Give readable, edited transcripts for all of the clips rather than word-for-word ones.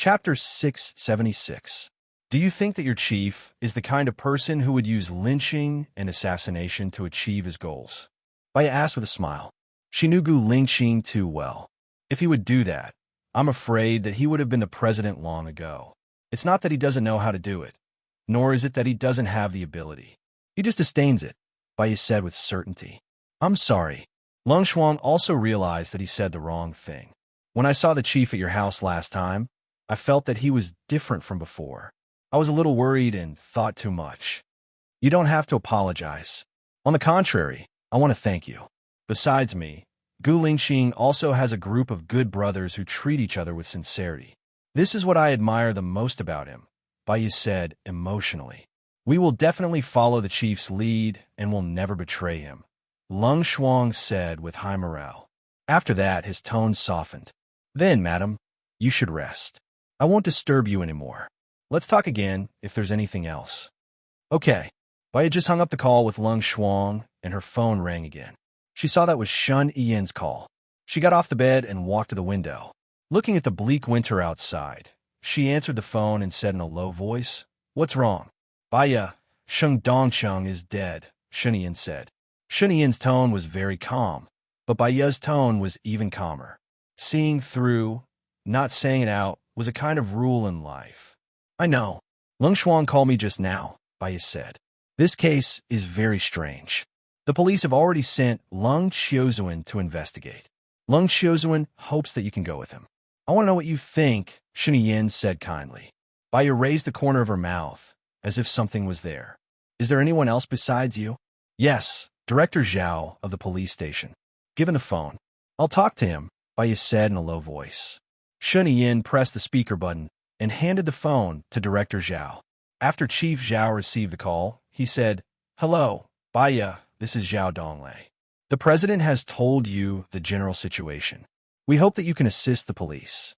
Chapter 676. Do you think that your chief is the kind of person who would use lynching and assassination to achieve his goals? Baya asked with a smile. She knew Gu Lingxing too well. If he would do that, I'm afraid that he would have been the president long ago. It's not that he doesn't know how to do it, nor is it that he doesn't have the ability. He just disdains it, Baya said with certainty. I'm sorry. Lung Xuan also realized that he said the wrong thing. When I saw the chief at your house last time, I felt that he was different from before. I was a little worried and thought too much. You don't have to apologize. On the contrary, I want to thank you. Besides me, Gu Lingxing also has a group of good brothers who treat each other with sincerity. This is what I admire the most about him, Baya said emotionally. We will definitely follow the chief's lead and will never betray him, Lung Xuan said with high morale. After that, his tone softened. Then, madam, you should rest. I won't disturb you anymore. Let's talk again if there's anything else. Okay. Baya just hung up the call with Lung Xuan, and her phone rang again. She saw that was Shun Yi's call. She got off the bed and walked to the window. Looking at the bleak winter outside, she answered the phone and said in a low voice, What's wrong? Baya, Sheng Dongcheng is dead, Shun Yin said. Shun Yin's tone was very calm, but Baya's tone was even calmer. Seeing through, not saying it out, was a kind of rule in life. I know. Lung Xuan called me just now, Baya said. This case is very strange. The police have already sent Lung Xiaozuan to investigate. Lung Xiaozuan hopes that you can go with him. I want to know what you think, Shun Yin said kindly. Baya raised the corner of her mouth, as if something was there. Is there anyone else besides you? Yes, Director Zhao of the police station. Given the phone. I'll talk to him, Baya said in a low voice. Shun Yin pressed the speaker button and handed the phone to Director Zhao. After Chief Zhao received the call, he said, Hello, Baya, this is Zhao Donglei. The president has told you the general situation. We hope that you can assist the police.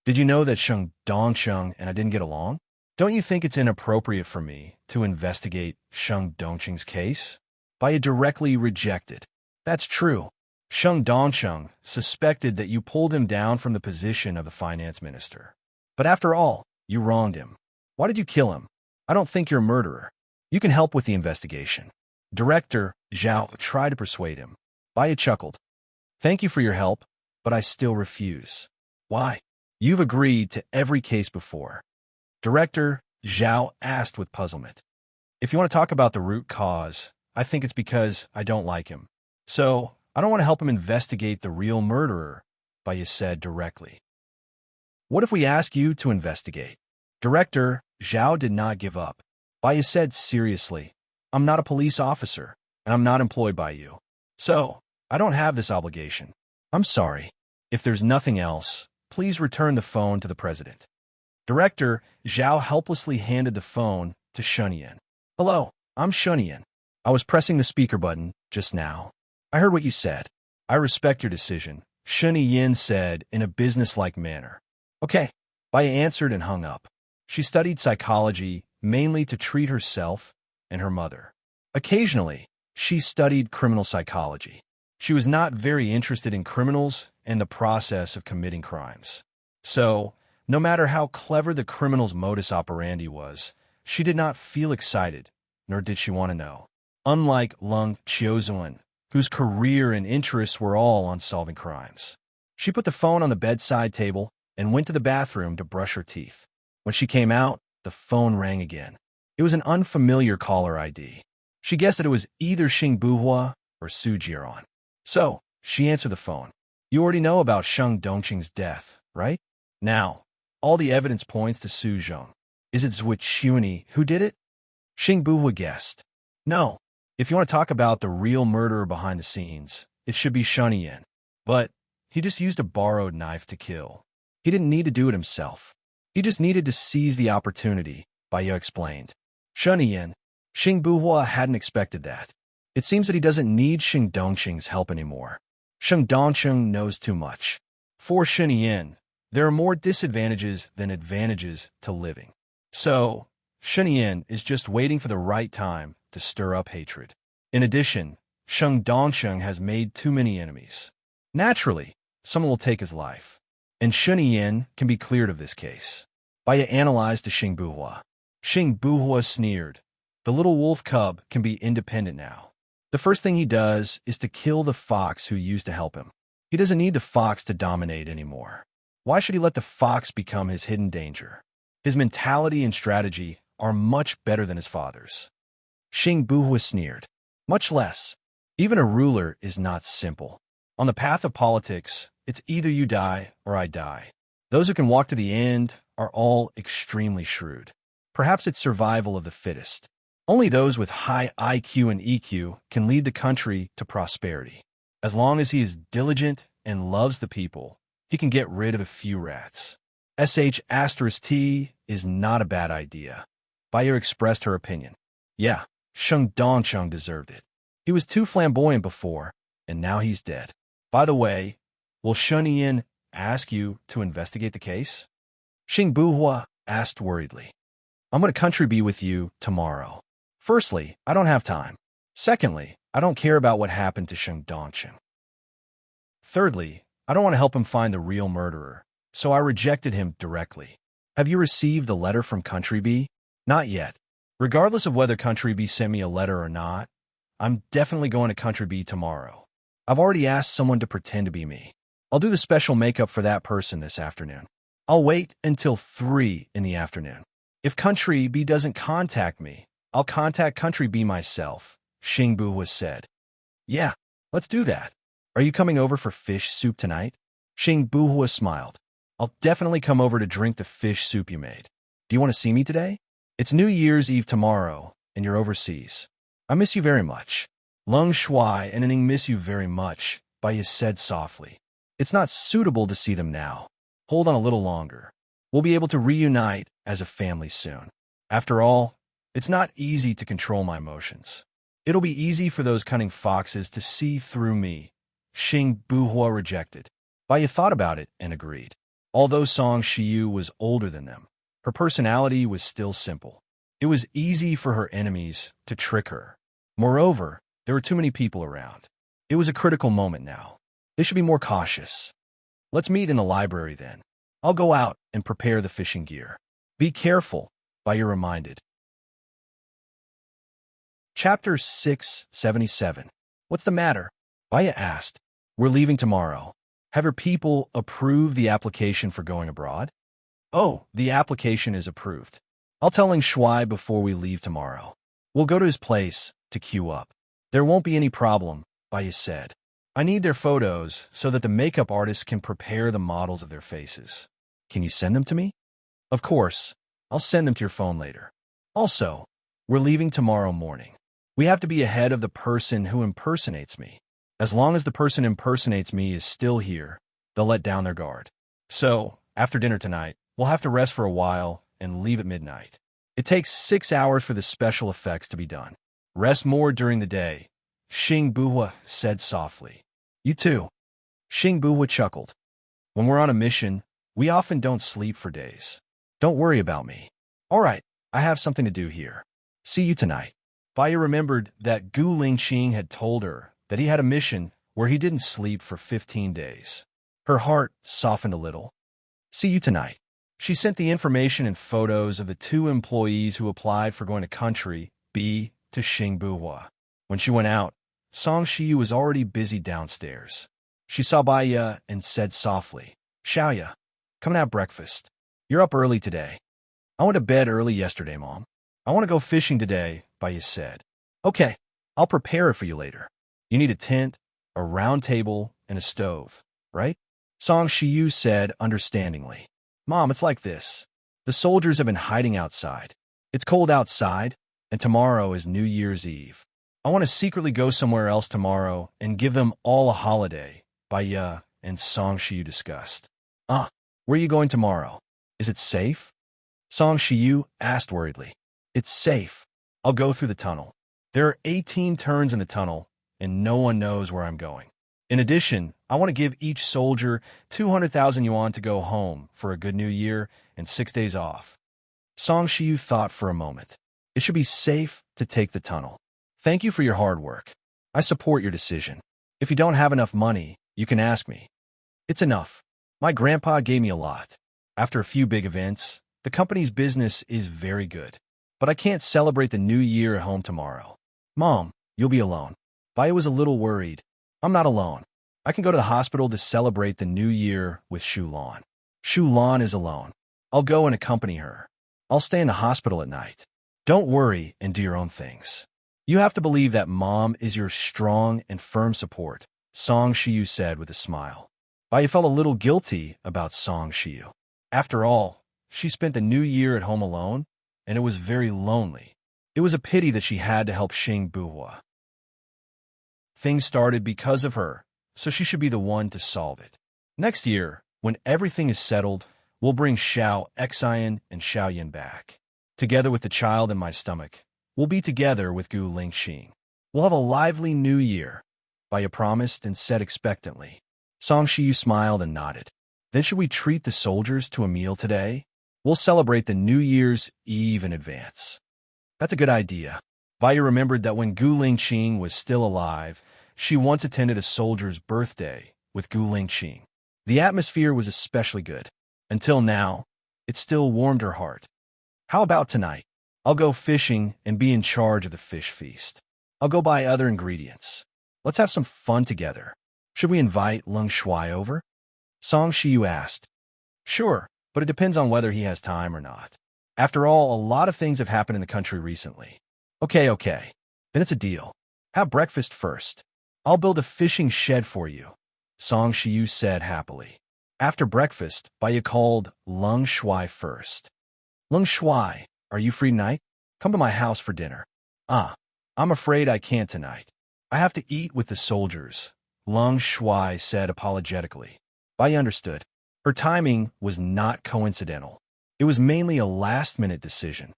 Did you know that Sheng Dongcheng and I didn't get along? Don't you think it's inappropriate for me to investigate Sheng Dongcheng's case? Baya directly rejected. That's true. Sheng Dongcheng suspected that you pulled him down from the position of the finance minister. But after all, you wronged him. Why did you kill him? I don't think you're a murderer. You can help with the investigation. Director Zhao tried to persuade him. Baya chuckled. Thank you for your help, but I still refuse. Why? You've agreed to every case before. Director Zhao asked with puzzlement. If you want to talk about the root cause, I think it's because I don't like him. So, I don't want to help him investigate the real murderer, Baya said directly. What if we ask you to investigate? Director Zhao did not give up. Baya said seriously, I'm not a police officer, and I'm not employed by you. So, I don't have this obligation. I'm sorry. If there's nothing else, please return the phone to the president. Director Zhao helplessly handed the phone to Shun Yin. Hello, I'm Shun Yin. I was pressing the speaker button just now. I heard what you said. I respect your decision, Shun Yin said in a businesslike manner. Okay, Baya answered and hung up. She studied psychology mainly to treat herself and her mother. Occasionally, she studied criminal psychology. She was not very interested in criminals and the process of committing crimes. So, no matter how clever the criminal's modus operandi was, she did not feel excited, nor did she want to know. Unlike Lung Xiaozuan, whose career and interests were all on solving crimes. She put the phone on the bedside table and went to the bathroom to brush her teeth. When she came out, the phone rang again. It was an unfamiliar caller ID. She guessed that it was either Xing Buhua or Su Jiran. So, she answered the phone. You already know about Sheng Dongqing's death, right? Now, all the evidence points to Su Zhong. Is it Zhuo Xuani who did it? Xing Buhua guessed. No. If you want to talk about the real murderer behind the scenes, it should be Shun Yin. But he just used a borrowed knife to kill. He didn't need to do it himself. He just needed to seize the opportunity, Baya explained. Shun Yin, Xing Buhua hadn't expected that. It seems that he doesn't need Sheng Dongqing's help anymore. Sheng Dongqing knows too much. For Shun Yin, there are more disadvantages than advantages to living. So, Shun Yin is just waiting for the right time to stir up hatred. In addition, Sheng Dongqing has made too many enemies. Naturally, someone will take his life. and Shunyin can be cleared of this case. Baya analyzed to Xing Buhua. Xing Buhua sneered. The little wolf cub can be independent now. The first thing he does is to kill the fox who used to help him. He doesn't need the fox to dominate anymore. Why should he let the fox become his hidden danger? His mentality and strategy are much better than his father's. Xing Buhua sneered. Much less. Even a ruler is not simple. On the path of politics, it's either you die or I die. Those who can walk to the end are all extremely shrewd. Perhaps it's survival of the fittest. Only those with high IQ and EQ can lead the country to prosperity. As long as he is diligent and loves the people, he can get rid of a few rats. *T is not a bad idea. Baya expressed her opinion. Yeah, Sheng Dongcheng deserved it. He was too flamboyant before, and now he's dead. By the way, will Shunyin ask you to investigate the case? Xing Buhua asked worriedly. I'm going to country be with you tomorrow. Firstly, I don't have time. Secondly, I don't care about what happened to Sheng Dongcheng. Thirdly, I don't want to help him find the real murderer, so I rejected him directly. Have you received the letter from Country B? Not yet. Regardless of whether Country B sent me a letter or not, I'm definitely going to Country B tomorrow. I've already asked someone to pretend to be me. I'll do the special makeup for that person this afternoon. I'll wait until 3 in the afternoon. If Country B doesn't contact me, I'll contact Country B myself, Xing Buhua said. Yeah, let's do that. Are you coming over for fish soup tonight? Xing Buhua smiled. I'll definitely come over to drink the fish soup you made. Do you want to see me today? It's New Year's Eve tomorrow, and you're overseas. I miss you very much. Lung Shuai and Ning miss you very much, Baya said softly. It's not suitable to see them now. Hold on a little longer. We'll be able to reunite as a family soon. After all, it's not easy to control my emotions. It'll be easy for those cunning foxes to see through me. Xing Buhua rejected. Baya thought about it and agreed. Although Song Shiyu was older than them, her personality was still simple. It was easy for her enemies to trick her. Moreover, there were too many people around. It was a critical moment now. They should be more cautious. Let's meet in the library then. I'll go out and prepare the fishing gear. Be careful, Baya reminded. Chapter 677. What's the matter? Baya asked. We're leaving tomorrow. Have your people approved the application for going abroad? Oh, the application is approved. I'll tell Ling Shuai before we leave tomorrow. We'll go to his place to queue up. There won't be any problem, Baya said. I need their photos so that the makeup artists can prepare the models of their faces. Can you send them to me? Of course. I'll send them to your phone later. Also, we're leaving tomorrow morning. We have to be ahead of the person who impersonates me. As long as the person impersonates me is still here, they'll let down their guard. So, after dinner tonight, we'll have to rest for a while and leave at midnight. It takes 6 hours for the special effects to be done. Rest more during the day, Xing Buhua said softly. You too. Xing Buhua chuckled. When we're on a mission, we often don't sleep for days. Don't worry about me. All right, I have something to do here. See you tonight. Baya remembered that Gu Lingqing had told her that he had a mission where he didn't sleep for 15 days. Her heart softened a little. See you tonight. She sent the information and photos of the 2 employees who applied for going to Country B to Xing Buhua. When she went out, Song Shiyu was already busy downstairs. She saw Baya and said softly, Xiaoya, come and have breakfast. You're up early today. I went to bed early yesterday, Mom. I want to go fishing today, Baya said. Okay, I'll prepare it for you later. You need a tent, a round table, and a stove, right? Song Shiyu said understandingly. Mom, it's like this. The soldiers have been hiding outside. It's cold outside, and tomorrow is New Year's Eve. I want to secretly go somewhere else tomorrow and give them all a holiday, Baya and Song Shiyu discussed. Where are you going tomorrow? Is it safe? Song Shiyu asked worriedly. It's safe. I'll go through the tunnel. There are 18 turns in the tunnel, and no one knows where I'm going. In addition, I want to give each soldier 200,000 yuan to go home for a good new year and 6 days off. Song Shiyu thought for a moment. It should be safe to take the tunnel. Thank you for your hard work. I support your decision. If you don't have enough money, you can ask me. It's enough. My grandpa gave me a lot. After a few big events, the company's business is very good. But I can't celebrate the new year at home tomorrow. Mom, you'll be alone. Bai was a little worried. I'm not alone. I can go to the hospital to celebrate the new year with Shu Lan. Shu Lan is alone. I'll go and accompany her. I'll stay in the hospital at night. Don't worry and do your own things. You have to believe that Mom is your strong and firm support, Song Shiyu said with a smile. Bai felt a little guilty about Song Shiyu. After all, she spent the new year at home alone, and it was very lonely. It was a pity that she had to help Xing Buhua. Things started because of her, so she should be the one to solve it. Next year, when everything is settled, we'll bring Xiao Xian and Xiaoyan back. Together with the child in my stomach, we'll be together with Gu Lingxing. We'll have a lively new year. Baya promised and said expectantly. Song Shiyu smiled and nodded. Then should we treat the soldiers to a meal today? We'll celebrate the New Year's Eve in advance. That's a good idea. Baya remembered that when Gu Lingxing was still alive, she once attended a soldier's birthday with Gu Lingxing. The atmosphere was especially good. Until now, it still warmed her heart. How about tonight? I'll go fishing and be in charge of the fish feast. I'll go buy other ingredients. Let's have some fun together. Should we invite Leng Shuai over? Song Shiyu asked. Sure, but it depends on whether he has time or not. After all, a lot of things have happened in the country recently. Okay. Then it's a deal. Have breakfast first. I'll build a fishing shed for you, Song Shiyu said happily. After breakfast, Baya called Leng Shuai first. Leng Shuai, are you free tonight? Come to my house for dinner. I'm afraid I can't tonight. I have to eat with the soldiers, Leng Shuai said apologetically. Baya understood. Her timing was not coincidental. It was mainly a last-minute decision.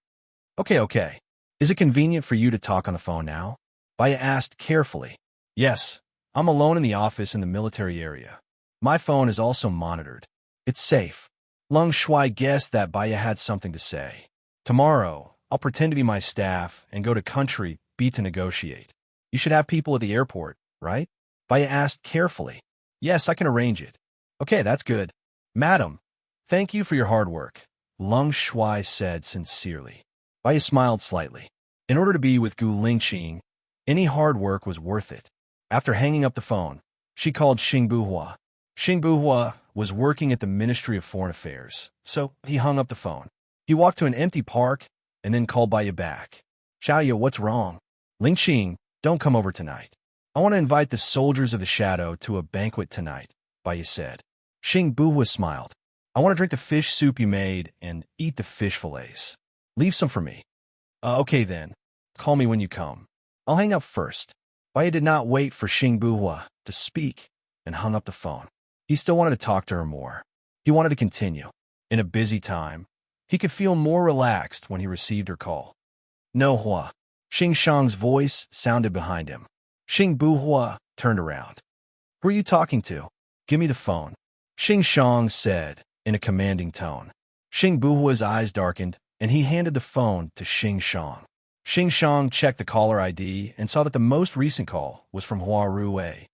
Okay. Is it convenient for you to talk on the phone now? Baya asked carefully. Yes, I'm alone in the office in the military area. My phone is also monitored. It's safe. Leng Shuai guessed that Baya had something to say. Tomorrow, I'll pretend to be my staff and go to country B to negotiate. You should have people at the airport, right? Baya asked carefully. Yes, I can arrange it. Okay, that's good. Madam, thank you for your hard work, Leng Shuai said sincerely. Baya smiled slightly. In order to be with Gu Lingxing, any hard work was worth it. After hanging up the phone, she called Xing Buhua. Xing Buhua was working at the Ministry of Foreign Affairs, so he hung up the phone. He walked to an empty park and then called Baya back. Xiaoya, what's wrong? Lingxing, don't come over tonight. I want to invite the soldiers of the shadow to a banquet tonight, Baya said. Xing Buhua smiled. I want to drink the fish soup you made and eat the fish fillets. Leave some for me. Okay then. Call me when you come. I'll hang up first. Baya did not wait for Xing Buhua to speak and hung up the phone. He still wanted to talk to her more. He wanted to continue. In a busy time, he could feel more relaxed when he received her call. No Hua. Xing Shang's voice sounded behind him. Xing Buhua turned around. Who are you talking to? Give me the phone, Xing Shang said in a commanding tone. Xing Buhua's eyes darkened, and he handed the phone to Xing Shang. Xing Shang checked the caller ID and saw that the most recent call was from Hua Ruwei.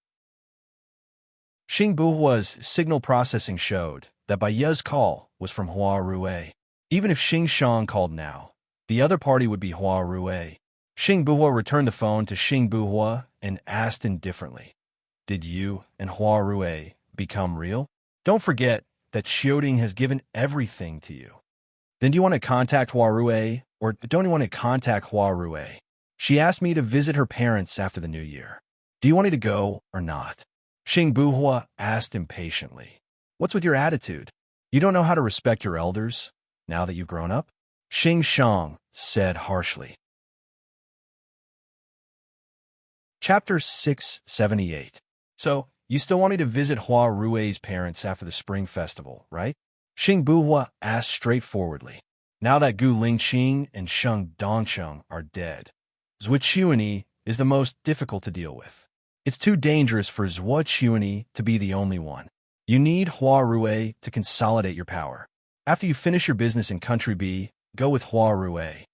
Xing Buhua's signal processing showed that Baya's call was from Hua Ruwei. Even if Xing Shang called now, the other party would be Hua Ruwei. Xing Buhua returned the phone to Xing Buhua and asked indifferently, Did you and Hua Ruwei become real? Don't forget that Xiaoding has given everything to you. Then do you want to contact Hua Ruwei, or don't you want to contact Hua Ruwei? She asked me to visit her parents after the new year. Do you want me to go or not? Xing Buhua asked impatiently. What's with your attitude? You don't know how to respect your elders, now that you've grown up? Xing Shang said harshly. Chapter 678. So, you still want me to visit Hua Ruwei's parents after the Spring Festival, right? Xing Buhua asked straightforwardly. Now that Gu Lingxing and Sheng Dongcheng are dead, Zhuo Chuanyi is the most difficult to deal with. It's too dangerous for Zhuo Chuanyi to be the only one. You need Hua Ruwei to consolidate your power. After you finish your business in Country B, go with Hua Ruwei.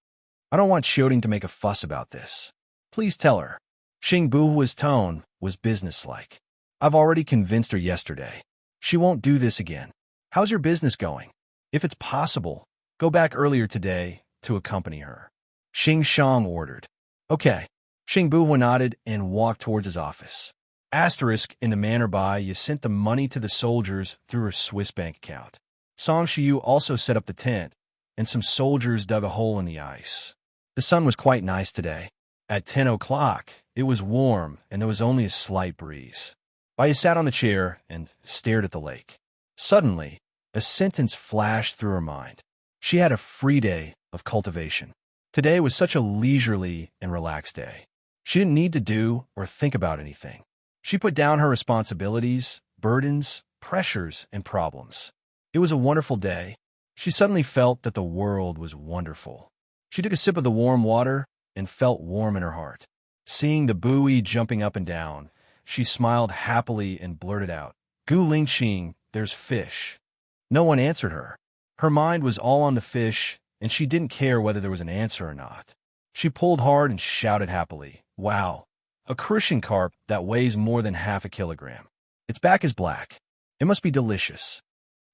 I don't want Xiaoding to make a fuss about this. Please tell her. Xing Buhua's tone was businesslike. I've already convinced her yesterday. She won't do this again. How's your business going? If it's possible, go back earlier today to accompany her. Xing Shang ordered. Okay. Xing Bu nodded and walked towards his office. Asterisk in the manner by you sent the money to the soldiers through her Swiss bank account. Song Shiyu also set up the tent, and some soldiers dug a hole in the ice. The sun was quite nice today. At 10 o'clock, it was warm and there was only a slight breeze. Baya sat on the chair and stared at the lake. Suddenly, a sentence flashed through her mind. She had a free day of cultivation. Today was such a leisurely and relaxed day. She didn't need to do or think about anything. She put down her responsibilities, burdens, pressures, and problems. It was a wonderful day. She suddenly felt that the world was wonderful. She took a sip of the warm water and felt warm in her heart. Seeing the buoy jumping up and down, she smiled happily and blurted out, "Gu Lingxing, there's fish." No one answered her. Her mind was all on the fish, and she didn't care whether there was an answer or not. She pulled hard and shouted happily, "Wow! A crucian carp that weighs more than half a kilogram. Its back is black. It must be delicious."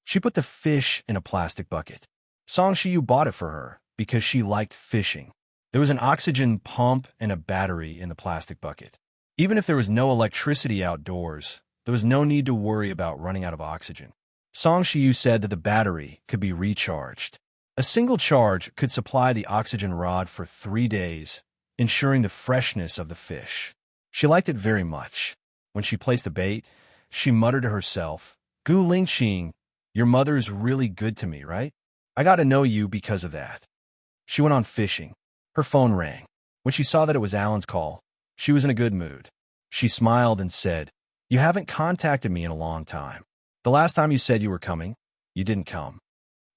She put the fish in a plastic bucket. Song Shiyu bought it for her because she liked fishing. There was an oxygen pump and a battery in the plastic bucket. Even if there was no electricity outdoors, there was no need to worry about running out of oxygen. Song Shiyu said that the battery could be recharged. A single charge could supply the oxygen rod for 3 days, ensuring the freshness of the fish. She liked it very much. When she placed the bait, she muttered to herself, "Gu Lingxing, your mother's really good to me, right? I got to know you because of that." She went on fishing. Her phone rang. When she saw that it was Alan's call, she was in a good mood. She smiled and said, "You haven't contacted me in a long time. The last time you said you were coming, you didn't come.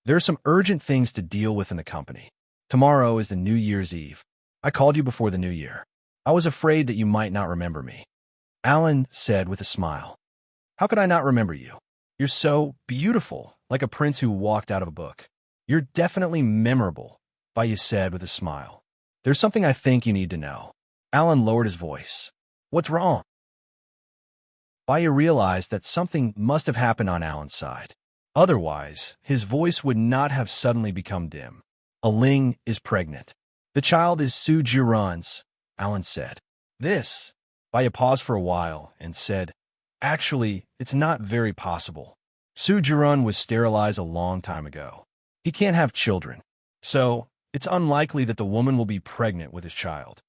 There are some urgent things to deal with in the company. Tomorrow is the New Year's Eve. I called you before the New Year. I was afraid that you might not remember me." Alan said with a smile, "How could I not remember you? You're so beautiful, like a prince who walked out of a book." "You're definitely memorable," Baya said with a smile. "There's something I think you need to know." Alan lowered his voice. "What's wrong?" Baya realized that something must have happened on Alan's side. Otherwise, his voice would not have suddenly become dim. "Aling is pregnant. The child is Su Jiran's," Alan said. "This?" Baya paused for a while and said, "Actually, it's not very possible. Su Jiran was sterilized a long time ago. He can't have children. So, it's unlikely that the woman will be pregnant with his child."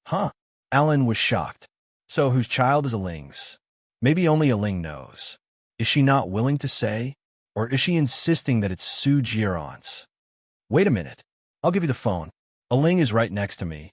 "Huh?" Alan was shocked. "So whose child is Aling's? Maybe only Aling knows. Is she not willing to say? Or is she insisting that it's Su Jiran's?" "Wait a minute. I'll give you the phone. Aling is right next to me,"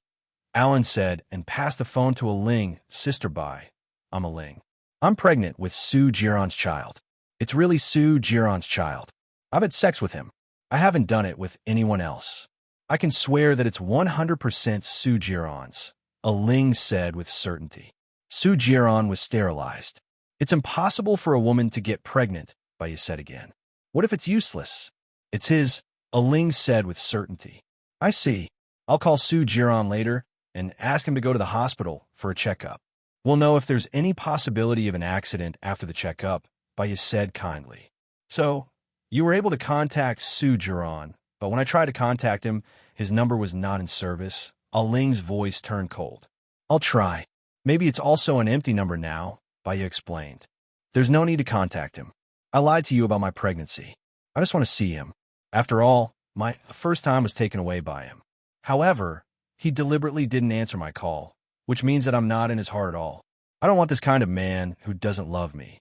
Alan said and passed the phone to Aling. "Sister Bai, I'm Aling. I'm pregnant with Su Jiran's child. It's really Su Jiran's child. I've had sex with him. I haven't done it with anyone else. I can swear that it's 100% Su Jiran's," Aling said with certainty. Su Jiran was sterilized. "It's impossible for a woman to get pregnant," Baya said again. "What if it's useless?" "It's his," Aling said with certainty. "I see. I'll call Su Jiran later and ask him to go to the hospital for a checkup. We'll know if there's any possibility of an accident after the checkup," Baya said kindly. "So, you were able to contact Su Jiran, but when I tried to contact him, his number was not in service." Aling's voice turned cold. "I'll try. Maybe it's also an empty number now," Baya explained. "There's no need to contact him. I lied to you about my pregnancy. I just want to see him. After all, my first time was taken away by him. However, he deliberately didn't answer my call, which means that I'm not in his heart at all. I don't want this kind of man who doesn't love me."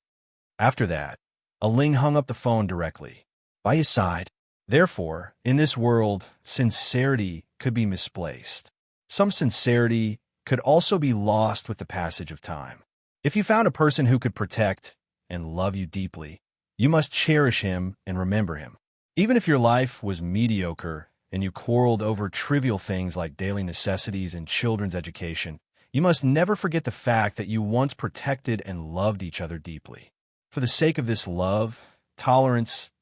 After that, Aling hung up the phone directly. Baya sighed. Therefore, in this world, sincerity could be misplaced. Some sincerity could also be lost with the passage of time. If you found a person who could protect and love you deeply, you must cherish him and remember him. Even if your life was mediocre and you quarreled over trivial things like daily necessities and children's education, you must never forget the fact that you once protected and loved each other deeply. For the sake of this love, tolerance,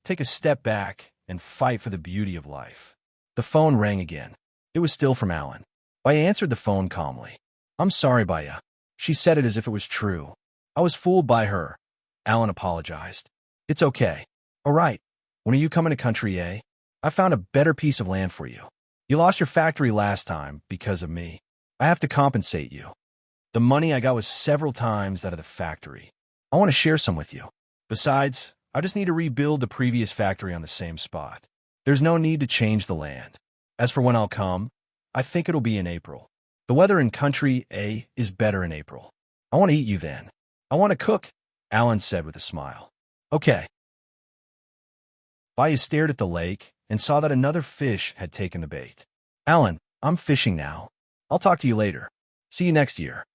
take a step back and fight for the beauty of life. The phone rang again. It was still from Alan. Baya answered the phone calmly. "I'm sorry, Baya." She said it as if it was true. "I was fooled by her. Alan apologized. It's okay. All right. When are you coming to Country A? I found a better piece of land for you. You lost your factory last time because of me. I have to compensate you. The money I got was several times that of the factory. I want to share some with you. Besides, I just need to rebuild the previous factory on the same spot. There's no need to change the land. As for when I'll come, I think it'll be in April. The weather in Country A is better in April. I want to eat you then. I want to cook, Alan said with a smile. Okay. Baya stared at the lake and saw that another fish had taken the bait. Alan, I'm fishing now. I'll talk to you later. See you next year.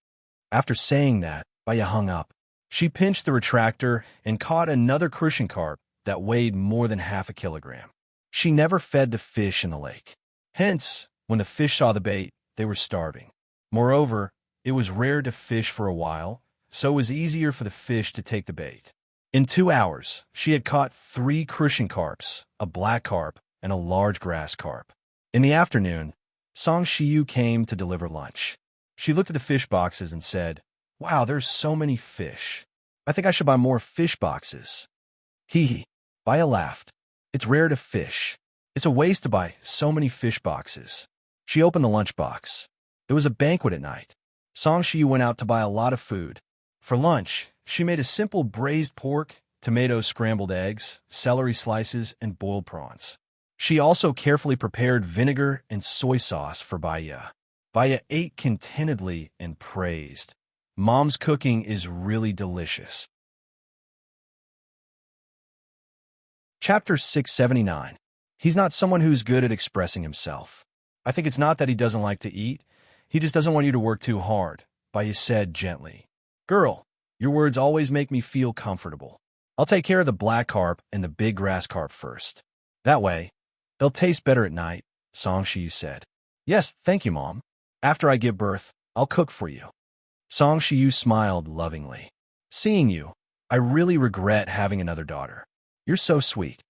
After saying that, Baya hung up. She pinched the retractor and caught another crucian carp that weighed more than half a kilogram. She never fed the fish in the lake. Hence, when the fish saw the bait, they were starving. Moreover, it was rare to fish for a while, so it was easier for the fish to take the bait. In 2 hours, she had caught 3 crucian carps, a black carp, and a large grass carp. In the afternoon, Song Shiyu came to deliver lunch. She looked at the fish boxes and said, "Wow, there's so many fish. I think I should buy more fish boxes." Hee hee. Baya laughed. It's rare to fish. It's a waste to buy so many fish boxes. She opened the lunchbox. It was a banquet at night. Song Shiyu went out to buy a lot of food. For lunch, she made a simple braised pork, tomato scrambled eggs, celery slices, and boiled prawns. She also carefully prepared vinegar and soy sauce for Baya. Baya ate contentedly and praised. Mom's cooking is really delicious. Chapter 679. He's not someone who's good at expressing himself. I think it's not that he doesn't like to eat. He just doesn't want you to work too hard, Baya said gently. Girl, your words always make me feel comfortable. I'll take care of the black carp and the big grass carp first. That way, they'll taste better at night, Song Shiyu said. Yes, thank you, Mom. After I give birth, I'll cook for you. Song Shiyu smiled lovingly. Seeing you, I really regret having another daughter. You're so sweet.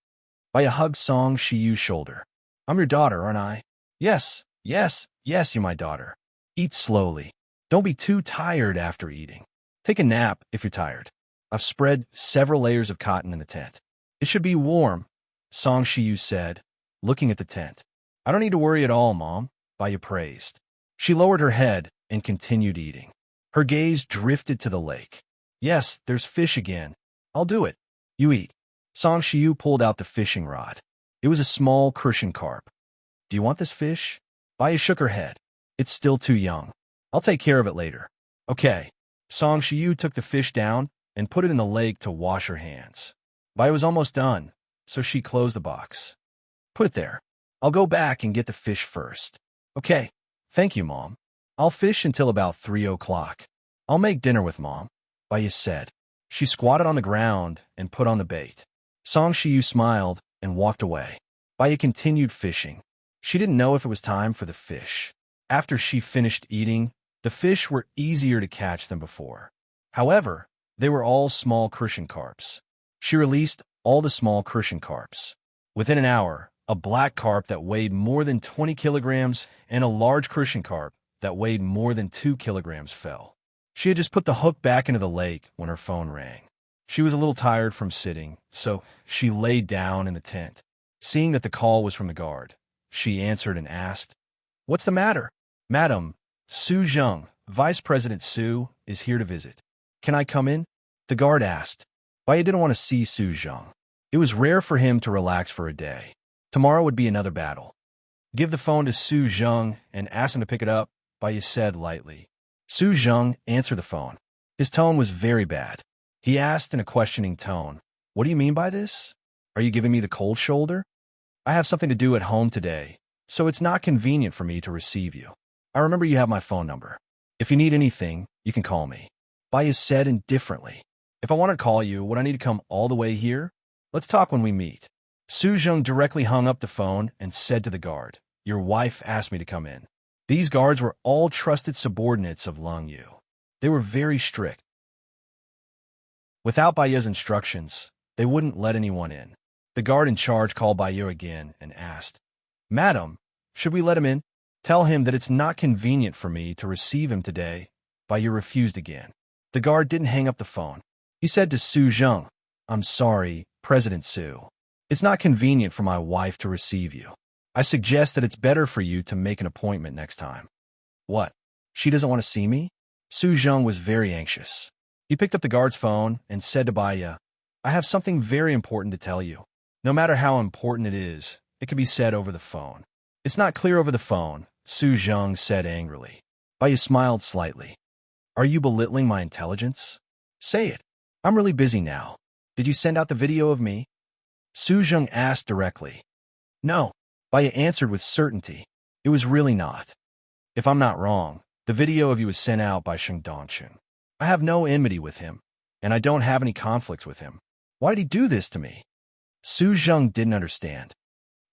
Baya hugged Song Shiyu's shoulder. I'm your daughter, aren't I? Yes, you're my daughter. Eat slowly. Don't be too tired after eating. Take a nap if you're tired. I've spread several layers of cotton in the tent. It should be warm, Song Shiyu said, looking at the tent. I don't need to worry at all, Mom, Baya praised. She lowered her head and continued eating. Her gaze drifted to the lake. Yes, there's fish again. I'll do it. You eat. Song Shiyu pulled out the fishing rod. It was a small crucian carp. Do you want this fish? Baya shook her head. It's still too young. I'll take care of it later. Okay. Song Shiyu took the fish down and put it in the lake to wash her hands. Baya was almost done, so she closed the box. Put it there. I'll go back and get the fish first. Okay. Thank you, Mom. I'll fish until about 3 o'clock. I'll make dinner with Mom, Baya said. She squatted on the ground and put on the bait. Song Shiyu smiled and walked away. Baya continued fishing. She didn't know if it was time for the fish. After she finished eating, the fish were easier to catch than before. However, they were all small crucian carps. She released all the small crucian carps. Within an hour, a black carp that weighed more than 20 kilograms and a large crucian carp that weighed more than 2 kilograms fell. She had just put the hook back into the lake when her phone rang. She was a little tired from sitting, so she laid down in the tent. Seeing that the call was from the guard, she answered and asked, "What's the matter?" "Madam, Su Zheng, Vice President Su, is here to visit. Can I come in?" The guard asked. Baya didn't want to see Su Zheng. It was rare for him to relax for a day. Tomorrow would be another battle. Give the phone to Su Zheng and ask him to pick it up, Baya said lightly. Su Zheng answered the phone. His tone was very bad. He asked in a questioning tone, "What do you mean by this? Are you giving me the cold shoulder? I have something to do at home today, so it's not convenient for me to receive you. I remember you have my phone number. If you need anything, you can call me." Baya said indifferently. "If I want to call you, would I need to come all the way here? Let's talk when we meet." Su Zheng directly hung up the phone and said to the guard, "Your wife asked me to come in." These guards were all trusted subordinates of Lung Yu. They were very strict. Without Baya's instructions, they wouldn't let anyone in. The guard in charge called Baya again and asked, "Madam, should we let him in? Tell him that it's not convenient for me to receive him today." Baya refused again. The guard didn't hang up the phone. He said to Su Zheng, "I'm sorry, President Su. It's not convenient for my wife to receive you. I suggest that it's better for you to make an appointment next time." What? She doesn't want to see me? Su Zheng was very anxious. He picked up the guard's phone and said to Baya, "I have something very important to tell you. No matter how important it is, it can be said over the phone." "It's not clear over the phone," Su Zheng said angrily. Baya smiled slightly. "Are you belittling my intelligence? Say it. I'm really busy now. Did you send out the video of me?" Su Zheng asked directly. "No," Baya answered with certainty. "It was really not. If I'm not wrong, the video of you was sent out by Sheng Dongchen. I have no enmity with him, and I don't have any conflicts with him. Why'd he do this to me?" Su Zheng didn't understand.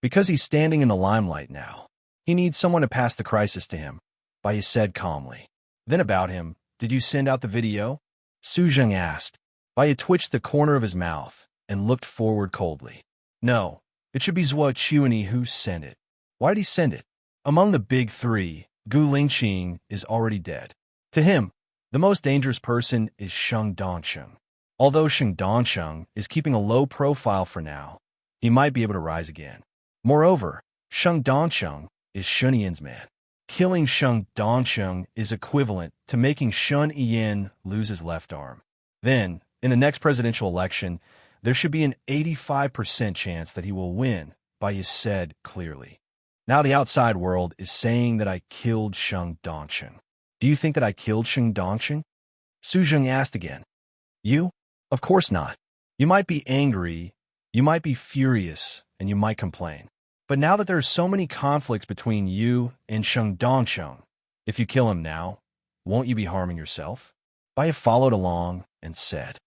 "Because he's standing in the limelight now. He needs someone to pass the crisis to him," Baya said calmly. "Then about him, did you send out the video?" Su Zheng asked. Baya twitched the corner of his mouth and looked forward coldly. "No, it should be Zhuo Chuani who sent it." "Why'd he send it?" "Among the big three, Gu Lingqing is already dead. To him, the most dangerous person is Sheng Dongchen. Although Sheng Dongchen is keeping a low profile for now, he might be able to rise again. Moreover, Sheng Dongchen is Shun Yin's man. Killing Sheng Dongchen is equivalent to making Shun Yin lose his left arm. Then, in the next presidential election, there should be an 85% chance that he will win," Baya said clearly. "Now the outside world is saying that I killed Sheng Dongchen. Do you think that I killed Sheng Dongchen?" Su Zheng asked again. "You? Of course not. You might be angry, you might be furious, and you might complain. But now that there are so many conflicts between you and Sheng Dongchen, if you kill him now, won't you be harming yourself?" Baya followed along and said,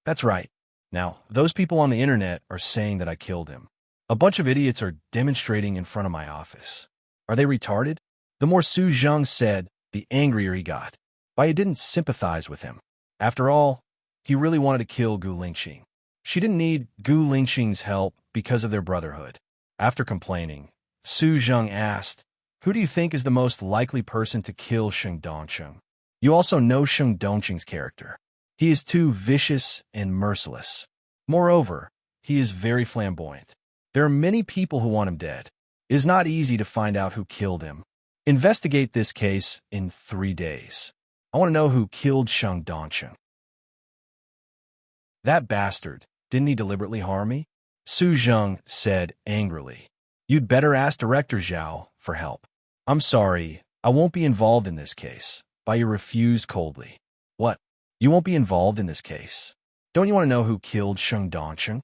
"That's right. Now, those people on the internet are saying that I killed him. A bunch of idiots are demonstrating in front of my office. Are they retarded?" The more Su Zheng said, the angrier he got. Baya didn't sympathize with him. After all, he really wanted to kill Gu Lingqing. She didn't need Gu Lingqing's help because of their brotherhood. After complaining, Su Zheng asked, "Who do you think is the most likely person to kill Sheng Dongchen? You also know Sheng Dongqing's character. He is too vicious and merciless. Moreover, he is very flamboyant. There are many people who want him dead. It is not easy to find out who killed him. Investigate this case in 3 days. I want to know who killed Sheng Dongchen." "That bastard, didn't he deliberately harm me?" Su Zheng said angrily. "You'd better ask Director Zhao for help." "I'm sorry, I won't be involved in this case," Baya refused coldly. "What? You won't be involved in this case? Don't you want to know who killed Sheng Dongchen?"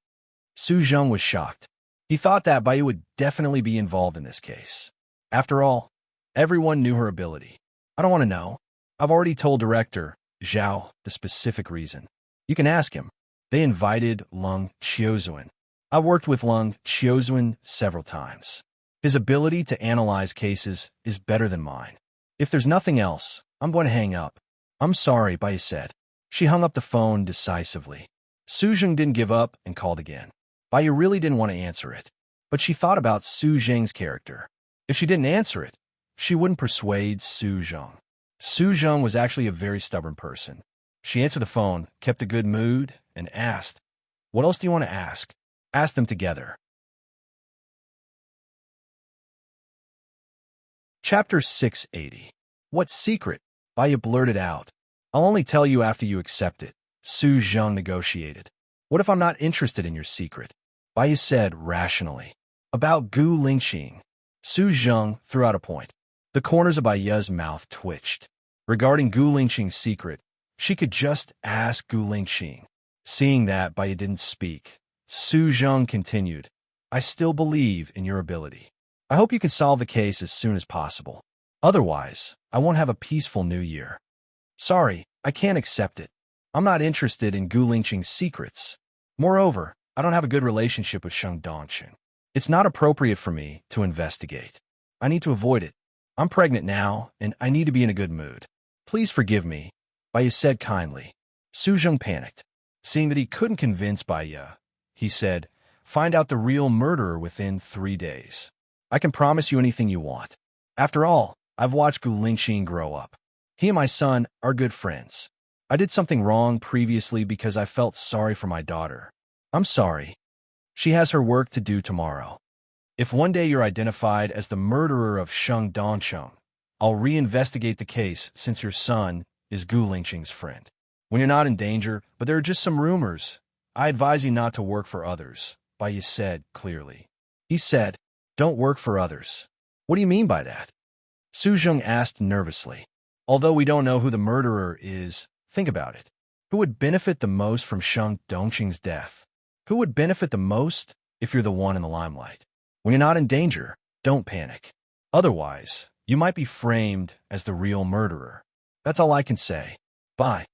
Su Zheng was shocked. He thought that Baya would definitely be involved in this case. After all, everyone knew her ability. "I don't want to know. I've already told Director Zhao the specific reason. You can ask him. They invited Leng Qiuzuan. I've worked with Leng Qiuzuan several times. His ability to analyze cases is better than mine. If there's nothing else, I'm going to hang up." "I'm sorry," Baya said. She hung up the phone decisively. Su Zheng didn't give up and called again. Baya really didn't want to answer it, but she thought about Su Zheng's character. If she didn't answer it, she wouldn't persuade Su Zheng. Su Zheng was actually a very stubborn person. She answered the phone, kept a good mood, and asked, "What else do you want to ask?" "Ask them together." Chapter 680. "What secret?" Baya blurted out. "I'll only tell you after you accept it," Su Zheng negotiated. "What if I'm not interested in your secret?" Baya said rationally. "About Gu Lingqing." Su Zheng threw out a point. The corners of Baya's mouth twitched. Regarding Gu Lingqing's secret, she could just ask Gu Lingqing. Seeing that Baya didn't speak, Su Zheng continued, "I still believe in your ability. I hope you can solve the case as soon as possible. Otherwise, I won't have a peaceful new year." "Sorry, I can't accept it. I'm not interested in Gu Lingqing's secrets. Moreover, I don't have a good relationship with Sheng Dongchen. It's not appropriate for me to investigate. I need to avoid it. I'm pregnant now, and I need to be in a good mood. Please forgive me," Baya said kindly. Su Zheng panicked. Seeing that he couldn't convince Baya, he said, "Find out the real murderer within 3 days. I can promise you anything you want. After all, I've watched Gu Lingqing grow up. He and my son are good friends. I did something wrong previously because I felt sorry for my daughter. I'm sorry. She has her work to do tomorrow. If one day you're identified as the murderer of Sheng Dongsheng, I'll reinvestigate the case since your son is Gu Lingqing's friend. When you're not in danger, but there are just some rumors, I advise you not to work for others, Bai Yi said clearly. He said, don't work for others. What do you mean by that? Su Zheng asked nervously. Although we don't know who the murderer is, think about it. Who would benefit the most from Sheng Dongqing's death? Who would benefit the most if you're the one in the limelight? When you're not in danger, don't panic. Otherwise, you might be framed as the real murderer. That's all I can say. Bye.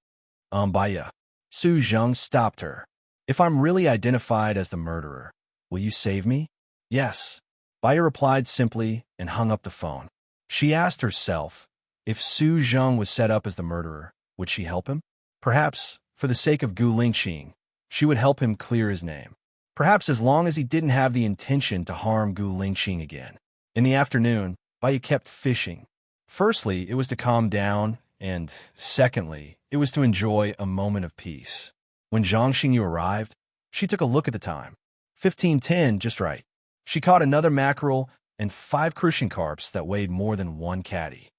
Baya. Su Zheng stopped her. If I'm really identified as the murderer, will you save me? Yes. Baya replied simply and hung up the phone. She asked herself, if Su Zheng was set up as the murderer, would she help him? Perhaps, for the sake of Gu Lingqing, she would help him clear his name. Perhaps as long as he didn't have the intention to harm Gu Lingqing again. In the afternoon, Baya kept fishing. Firstly, it was to calm down, and secondly, it was to enjoy a moment of peace. When Zhang Xingyu arrived, she took a look at the time. 15:10, just right. She caught another mackerel and 5 crucian carps that weighed more than 1 catty.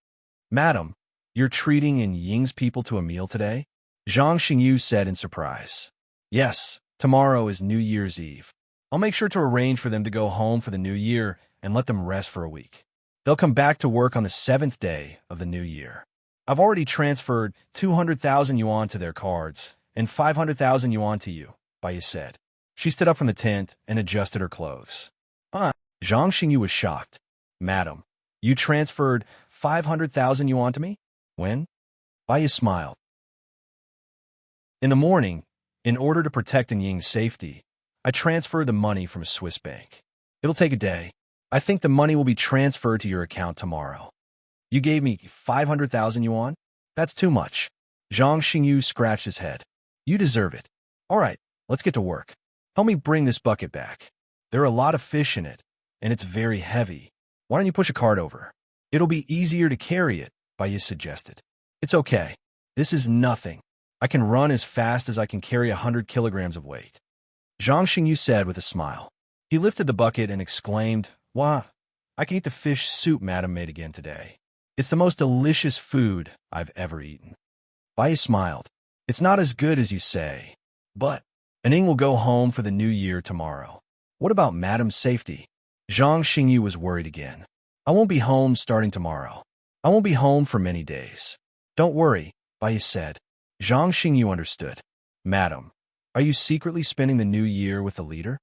Madam, you're treating in Ying's people to a meal today? Zhang Xingyu said in surprise. Yes, tomorrow is New Year's Eve. I'll make sure to arrange for them to go home for the new year and let them rest for a week. They'll come back to work on the 7th day of the new year. I've already transferred 200,000 yuan to their cards and 500,000 yuan to you, Baiya said. She stood up from the tent and adjusted her clothes. Zhang Xingyu was shocked. Madam, you transferred 500,000 yuan to me? When? Baiya smiled. In the morning, in order to protect Ying's safety, I transferred the money from a Swiss bank. It'll take a day. I think the money will be transferred to your account tomorrow. You gave me 500,000 yuan? That's too much. Zhang Xingyu scratched his head. You deserve it. All right, let's get to work. Help me bring this bucket back. There are a lot of fish in it, and it's very heavy. Why don't you push a cart over? It'll be easier to carry it, Baiya suggested. It's okay. This is nothing. I can run as fast as I can carry 100 kilograms of weight. Zhang Xingyu said with a smile. He lifted the bucket and exclaimed, Wah, I can eat the fish soup Madam made again today. It's the most delicious food I've ever eaten. Baiya smiled. It's not as good as you say, but Ning will go home for the new year tomorrow. What about Madam's safety? Zhang Xingyu was worried again. I won't be home starting tomorrow. I won't be home for many days. Don't worry, Baiya said. Zhang Xingyu understood. Madam, are you secretly spending the new year with the leader?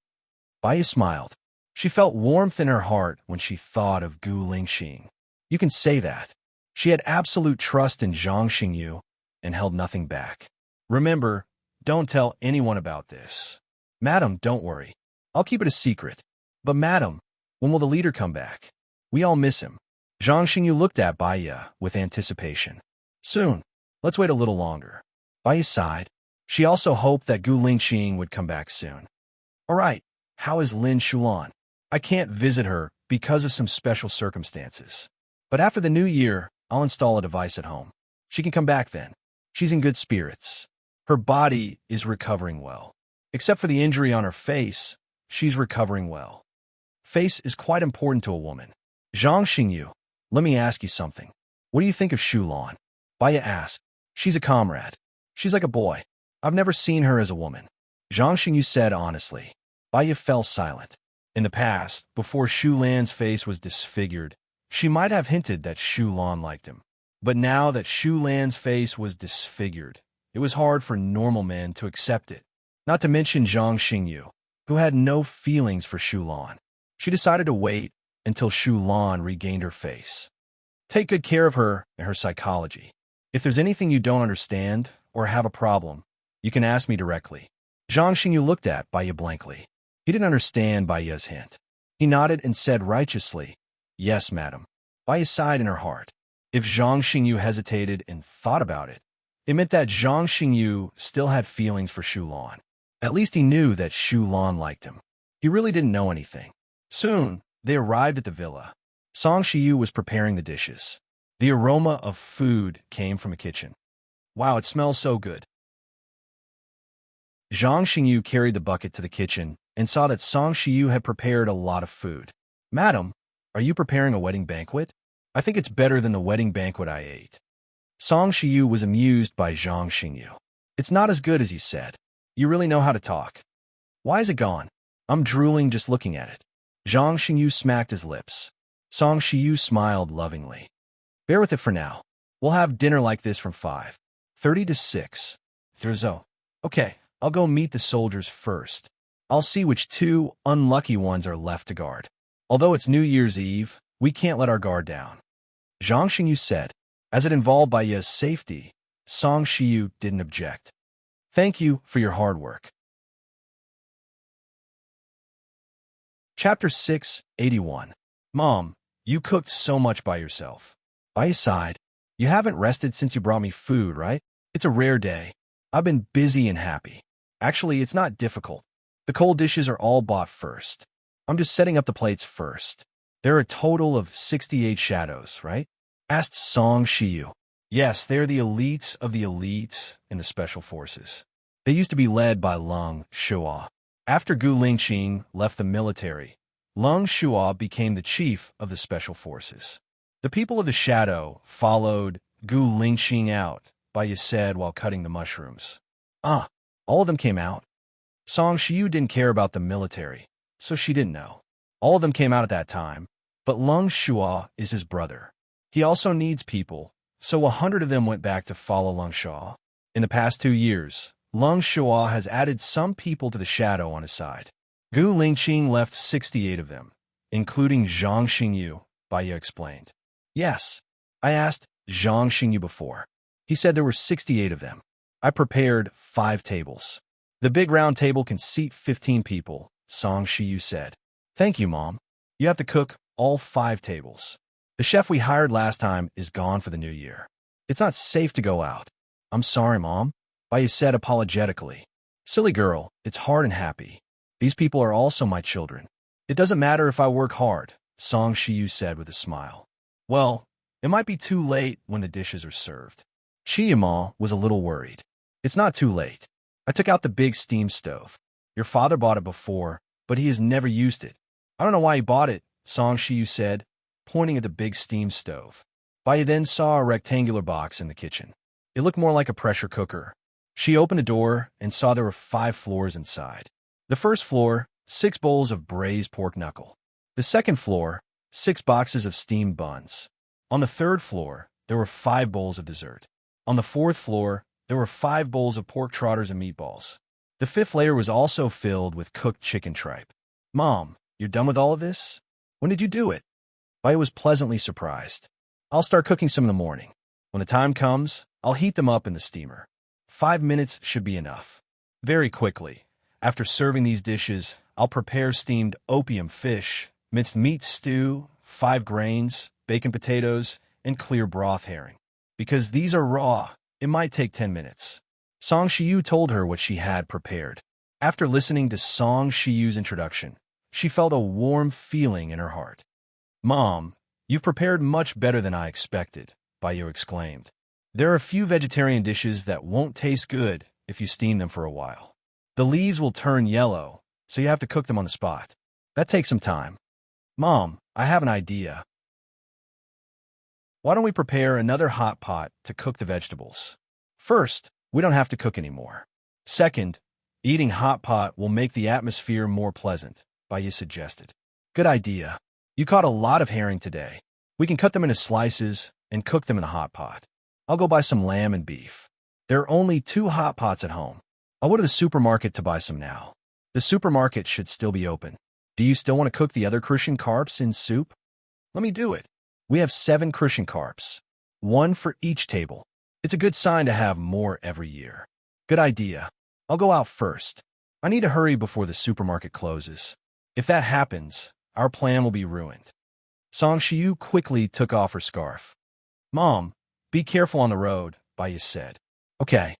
Baiya smiled. She felt warmth in her heart when she thought of Gu Lingqing. You can say that. She had absolute trust in Zhang Xingyu and held nothing back. Remember, don't tell anyone about this. Madam, don't worry. I'll keep it a secret. But madam, when will the leader come back? We all miss him. Zhang Xingyu looked at Baiya with anticipation. Soon. Let's wait a little longer. Baiya sighed. She also hoped that Gu Lingqing would come back soon. All right, how is Lin Shulan? I can't visit her because of some special circumstances. But after the new year, I'll install a device at home. She can come back then. She's in good spirits. Her body is recovering well. Except for the injury on her face, she's recovering well. Face is quite important to a woman. Zhang Xingyu, let me ask you something. What do you think of Shulan? Baiya asked. She's a comrade. She's like a boy. I've never seen her as a woman. Zhang Xingyu said honestly. Baiya fell silent. In the past, before Shu Lan's face was disfigured, she might have hinted that Shu Lan liked him. But now that Shu Lan's face was disfigured, it was hard for normal men to accept it. Not to mention Zhang Xingyu, who had no feelings for Shu Lan. She decided to wait until Shu Lan regained her face. Take good care of her and her psychology. If there's anything you don't understand or have a problem, you can ask me directly. Zhang Xingyu looked at Baiya blankly. He didn't understand Baiya's hint. He nodded and said righteously, Yes, madam. Baiya sighed in her heart. If Zhang Xingyu hesitated and thought about it, it meant that Zhang Xingyu still had feelings for Shu Lan. At least he knew that Shu Lan liked him. He really didn't know anything. Soon, they arrived at the villa. Song Shiyu was preparing the dishes. The aroma of food came from the kitchen. Wow, it smells so good. Zhang Xingyu carried the bucket to the kitchen and saw that Song Shiyu had prepared a lot of food. Madam, are you preparing a wedding banquet? I think it's better than the wedding banquet I ate. Song Shiyu was amused by Zhang Xingyu. It's not as good as you said. You really know how to talk. Why is it gone? I'm drooling just looking at it. Zhang Xingyu smacked his lips. Song Shiyu smiled lovingly. Bear with it for now. We'll have dinner like this from 5:30 to 6. Okay, I'll go meet the soldiers first. I'll see which 2 unlucky ones are left to guard. Although it's New Year's Eve, we can't let our guard down. Zhang Xingyu said. As it involved Baiya's safety, Song Shiyu didn't object. Thank you for your hard work. Chapter 681. Mom, you cooked so much by yourself. Baiya sighed. You haven't rested since you brought me food, right? It's a rare day. I've been busy and happy. Actually, it's not difficult. The cold dishes are all bought first. I'm just setting up the plates first. There are a total of 68 shadows, right? Asked Song Shiyu. Yes, they're the elites of the elites in the special forces. They used to be led by Leng Shuo. After Gu Lingqing left the military, Leng Shuo became the chief of the special forces. The people of the shadow followed Gu Lingqing out, Baiya said while cutting the mushrooms. All of them came out. Song Shiyu didn't care about the military, so she didn't know. All of them came out at that time, but Leng Shuo is his brother. He also needs people, so 100 of them went back to follow Leng Shuo. In the past 2 years, Leng Shuo has added some people to the shadow on his side. Gu Lingqing left 68 of them, including Zhang Xingyu, Baiya explained. Yes, I asked Zhang Xingyu before. He said there were 68 of them. I prepared 5 tables. The big round table can seat 15 people, Song Shiyu said. Thank you, Mom. You have to cook all 5 tables. The chef we hired last time is gone for the new year. It's not safe to go out. I'm sorry, Mom, Baiya said apologetically. Silly girl, it's hard and happy. These people are also my children. It doesn't matter if I work hard, Song Shiyu said with a smile. Well, it might be too late when the dishes are served. Chiyama was a little worried. It's not too late. I took out the big steam stove. Your father bought it before, but he has never used it. I don't know why he bought it, Song Shiyu said, pointing at the big steam stove. Baiya then saw a rectangular box in the kitchen. It looked more like a pressure cooker. She opened the door and saw there were 5 floors inside. The first floor, 6 bowls of braised pork knuckle. The second floor, 6 boxes of steamed buns. On the third floor, there were 5 bowls of dessert. On the fourth floor, there were 5 bowls of pork trotters and meatballs. The fifth layer was also filled with cooked chicken tripe. Mom, you're done with all of this? When did you do it? Baiya was pleasantly surprised. I'll start cooking some in the morning. When the time comes, I'll heat them up in the steamer. 5 minutes should be enough. Very quickly, after serving these dishes, I'll prepare steamed opium fish, minced meat stew, 5 grains, bacon potatoes, and clear broth herring. Because these are raw, it might take 10 minutes. Song Shiyu told her what she had prepared. After listening to Song Shiyu's introduction, she felt a warm feeling in her heart. Mom, you've prepared much better than I expected, Baiya exclaimed. There are a few vegetarian dishes that won't taste good if you steam them for a while. The leaves will turn yellow, so you have to cook them on the spot. That takes some time. Mom, I have an idea. Why don't we prepare another hot pot to cook the vegetables? First, we don't have to cook anymore. Second, eating hot pot will make the atmosphere more pleasant, Baiya suggested. Good idea. You caught a lot of herring today. We can cut them into slices and cook them in a hot pot. I'll go buy some lamb and beef. There are only 2 hot pots at home. I'll go to the supermarket to buy some now. The supermarket should still be open. Do you still want to cook the other crucian carps in soup? Let me do it. We have 7 crucian carps, 1 for each table. It's a good sign to have more every year. Good idea. I'll go out first. I need to hurry before the supermarket closes. If that happens, our plan will be ruined. Song Shiyu quickly took off her scarf. Mom, be careful on the road, Baiya said. Okay.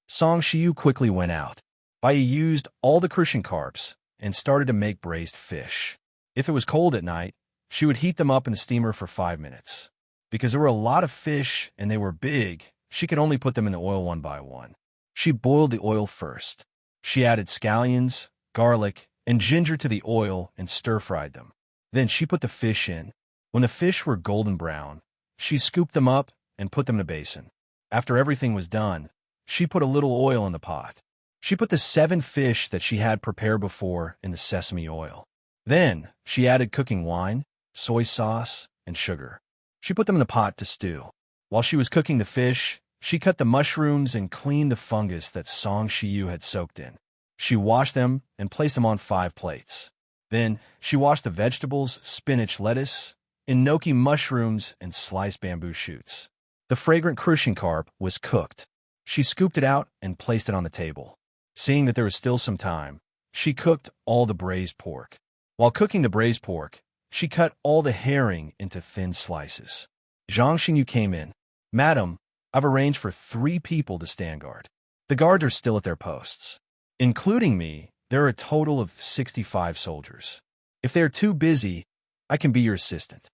Song Shiyu quickly went out. Baiya used all the crucian carps and started to make braised fish. If it was cold at night, she would heat them up in the steamer for 5 minutes. Because there were a lot of fish and they were big, she could only put them in the oil one by one. She boiled the oil first. She added scallions, garlic, and ginger to the oil and stir-fried them. Then she put the fish in. When the fish were golden brown, she scooped them up and put them in a basin. After everything was done, she put a little oil in the pot. She put the 7 fish that she had prepared before in the sesame oil. Then she added cooking wine, soy sauce, and sugar. She put them in the pot to stew. While she was cooking the fish, she cut the mushrooms and cleaned the fungus that Song Shiyu had soaked in. She washed them and placed them on 5 plates. Then she washed the vegetables, spinach, lettuce, enoki mushrooms, and sliced bamboo shoots. The fragrant crucian carp was cooked. She scooped it out and placed it on the table. Seeing that there was still some time, she cooked all the braised pork. While cooking the braised pork, she cut all the herring into thin slices. Zhang Xingyu came in. "Madam, I've arranged for 3 people to stand guard. The guards are still at their posts. Including me, there are a total of 65 soldiers. If they are too busy, I can be your assistant."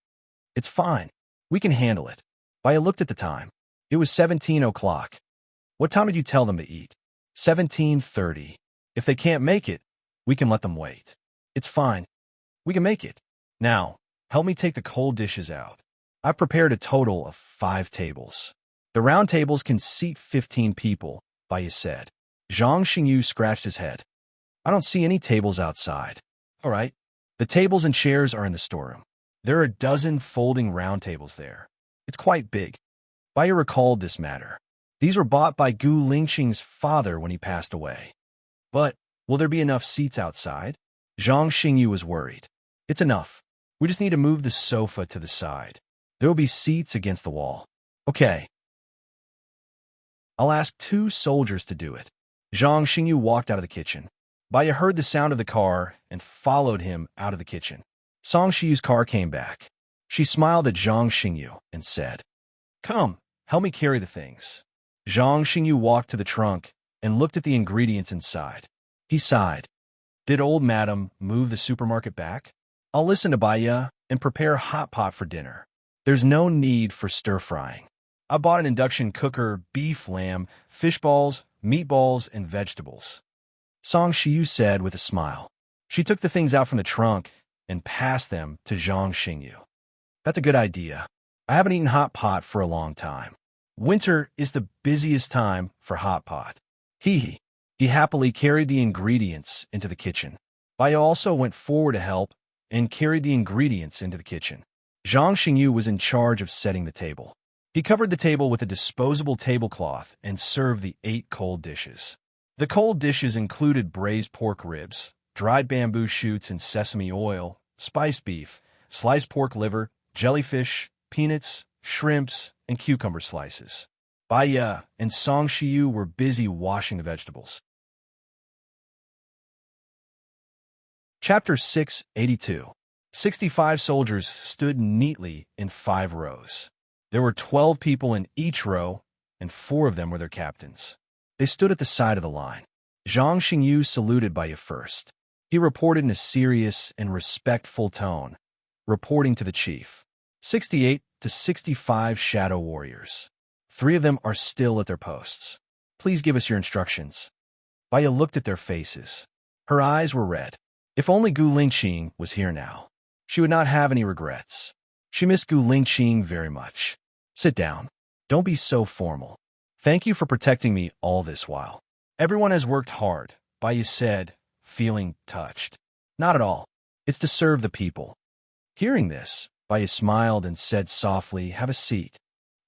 "It's fine. We can handle it." Baya looked at the time. It was 17 o'clock. "What time did you tell them to eat?" 17:30. "If they can't make it, we can let them wait." "It's fine. We can make it. Now, help me take the cold dishes out. I've prepared a total of 5 tables. The round tables can seat 15 people," Baya said. Zhang Xingyu scratched his head. "I don't see any tables outside." "All right. The tables and chairs are in the storeroom. There are a dozen folding round tables there. It's quite big." Baya recalled this matter. These were bought by Gu Lingqing's father when he passed away. "But will there be enough seats outside?" Zhang Xingyu was worried. "It's enough. We just need to move the sofa to the side. There will be seats against the wall." "Okay. I'll ask 2 soldiers to do it." Zhang Xingyu walked out of the kitchen. Baya heard the sound of the car and followed him out of the kitchen. Song Shiyu's car came back. She smiled at Zhang Xingyu and said, "Come, help me carry the things." Zhang Xingyu walked to the trunk and looked at the ingredients inside. He sighed. "Did old madam move the supermarket back? I'll listen to Baya and prepare a hot pot for dinner. There's no need for stir-frying. I bought an induction cooker, beef, lamb, fish balls, meatballs, and vegetables," Song Shiyu said with a smile. She took the things out from the trunk and passed them to Zhang Xingyu. "That's a good idea. I haven't eaten hot pot for a long time. Winter is the busiest time for hot pot." He happily carried the ingredients into the kitchen. Baya also went forward to help and carried the ingredients into the kitchen. Zhang Xingyu was in charge of setting the table. He covered the table with a disposable tablecloth and served the 8 cold dishes. The cold dishes included braised pork ribs, dried bamboo shoots in sesame oil, spiced beef, sliced pork liver, jellyfish, peanuts, shrimps, and cucumber slices. Baya and Song Shiyu were busy washing the vegetables. Chapter 682. 65 soldiers stood neatly in 5 rows. There were 12 people in each row, and 4 of them were their captains. They stood at the side of the line. Zhang Xingyu saluted Baya first. He reported in a serious and respectful tone, reporting to the chief. 68 to 65 shadow warriors. 3 of them are still at their posts. Please give us your instructions. Baya looked at their faces. Her eyes were red. If only Gu Lingqing was here now, she would not have any regrets. She missed Gu Lingqing very much. "Sit down. Don't be so formal. Thank you for protecting me all this while. Everyone has worked hard," Baya said, feeling touched. "Not at all. It's to serve the people." Hearing this, Baya smiled and said softly, "Have a seat."